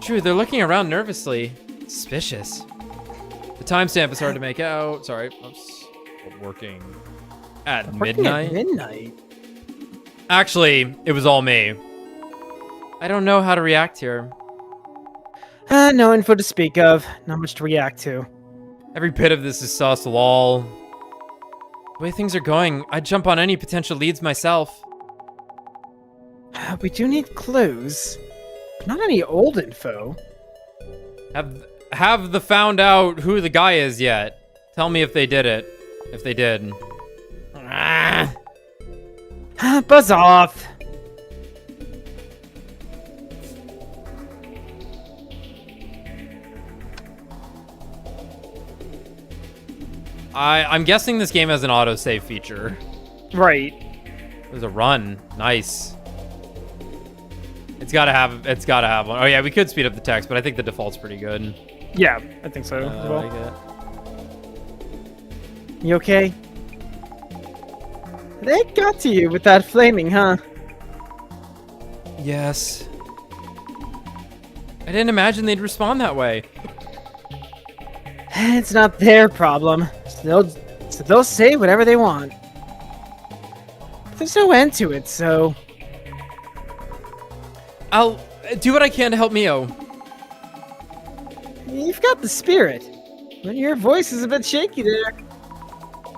True, they're looking around nervously. Suspicious. The timestamp is hard to make out. Sorry. Oops. Working at midnight? Midnight? Actually, it was all me. I don't know how to react here. No info to speak of. Not much to react to. Every bit of this is sus, lol. The way things are going, I'd jump on any potential leads myself. We do need clues. But not any old info. Have the found out who the guy is yet. Tell me if they did it. If they did. Buzz off. I'm guessing this game has an autosave feature. Right. There's a run. Nice. It's gotta have one. Oh yeah, we could speed up the text, but I think the default's pretty good. Yeah, I think so as well. I like You okay? They got to you with that flaming, huh? Yes. I didn't imagine they'd respond that way. It's not their problem. So they'll say whatever they want. There's no end to it, so... I'll do what I can to help Mio. You've got the spirit. But your voice is a bit shaky there.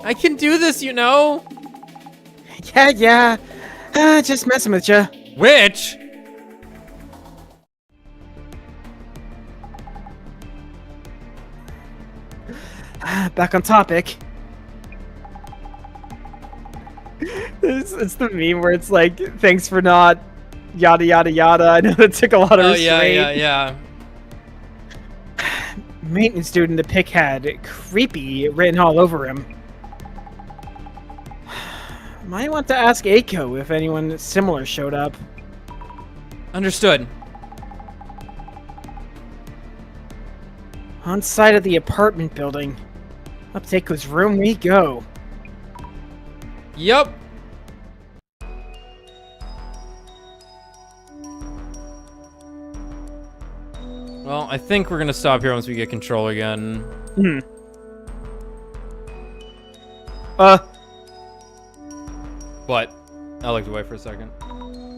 I can do this, you know? Yeah. Just messing with ya. Which? Back on topic. It's the meme where it's like, thanks for not yada yada yada. I know that took a lot of restraint. Yeah. Maintenance dude in the pic had creepy written all over him. Might want to ask Aiko if anyone similar showed up. Understood. On site of the apartment building. Up to Aiko's room we go. Yup. Well, I think we're gonna stop here once we get control again. What? I looked away for a second.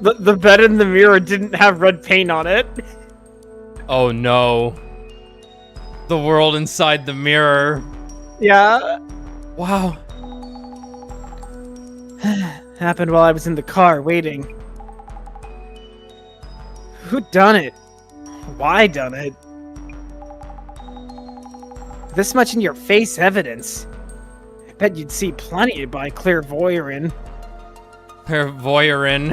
The bed in the mirror didn't have red paint on it. Oh no. The world inside the mirror. Yeah. Wow. Happened while I was in the car waiting. Who done it? Why done it? This much in your face evidence. I bet you'd see plenty by clairvoyant. Clairvoyant.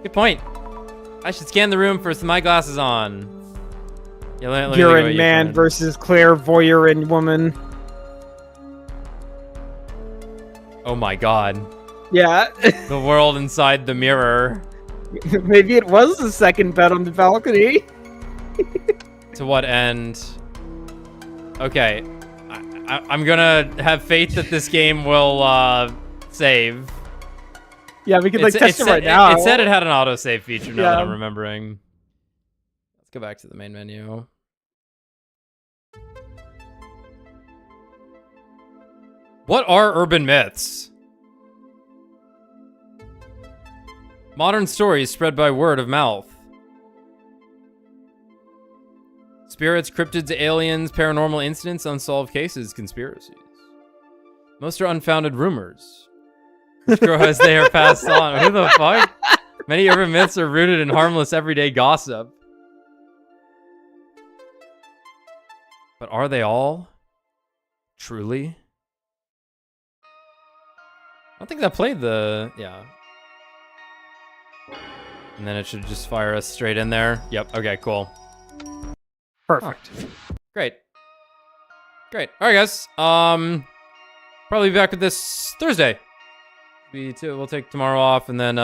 Good point. I should scan the room first with my glasses on. Yeah, let me Urine man versus clairvoyant woman. Oh my god. Yeah. The world inside the mirror. Maybe it was the second bed on the balcony. To what end? Okay. I'm gonna have faith that this game will save. Yeah, we could test it right now. It said it had an autosave feature now that I'm Yeah. remembering. Let's go back to the main menu. What are urban myths? Modern stories spread by word of mouth. Spirits, cryptids, aliens, paranormal incidents, unsolved cases, conspiracies. Most are unfounded rumors, which grow as they are passed on. Who the fuck? Many urban myths are rooted in harmless everyday gossip. But are they all? Truly? I don't think that played the... yeah. And then it should just fire us straight in there. Yep, okay, cool. Perfect. Oh. Great. All right, guys. Probably be back with this Thursday. We'll take tomorrow off and then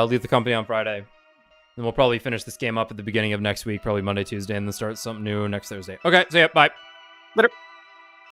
leave the company on Friday. Then we'll probably finish this game up at the beginning of next week, probably Monday, Tuesday, and then start something new next Thursday. Okay, so yeah, bye. Later.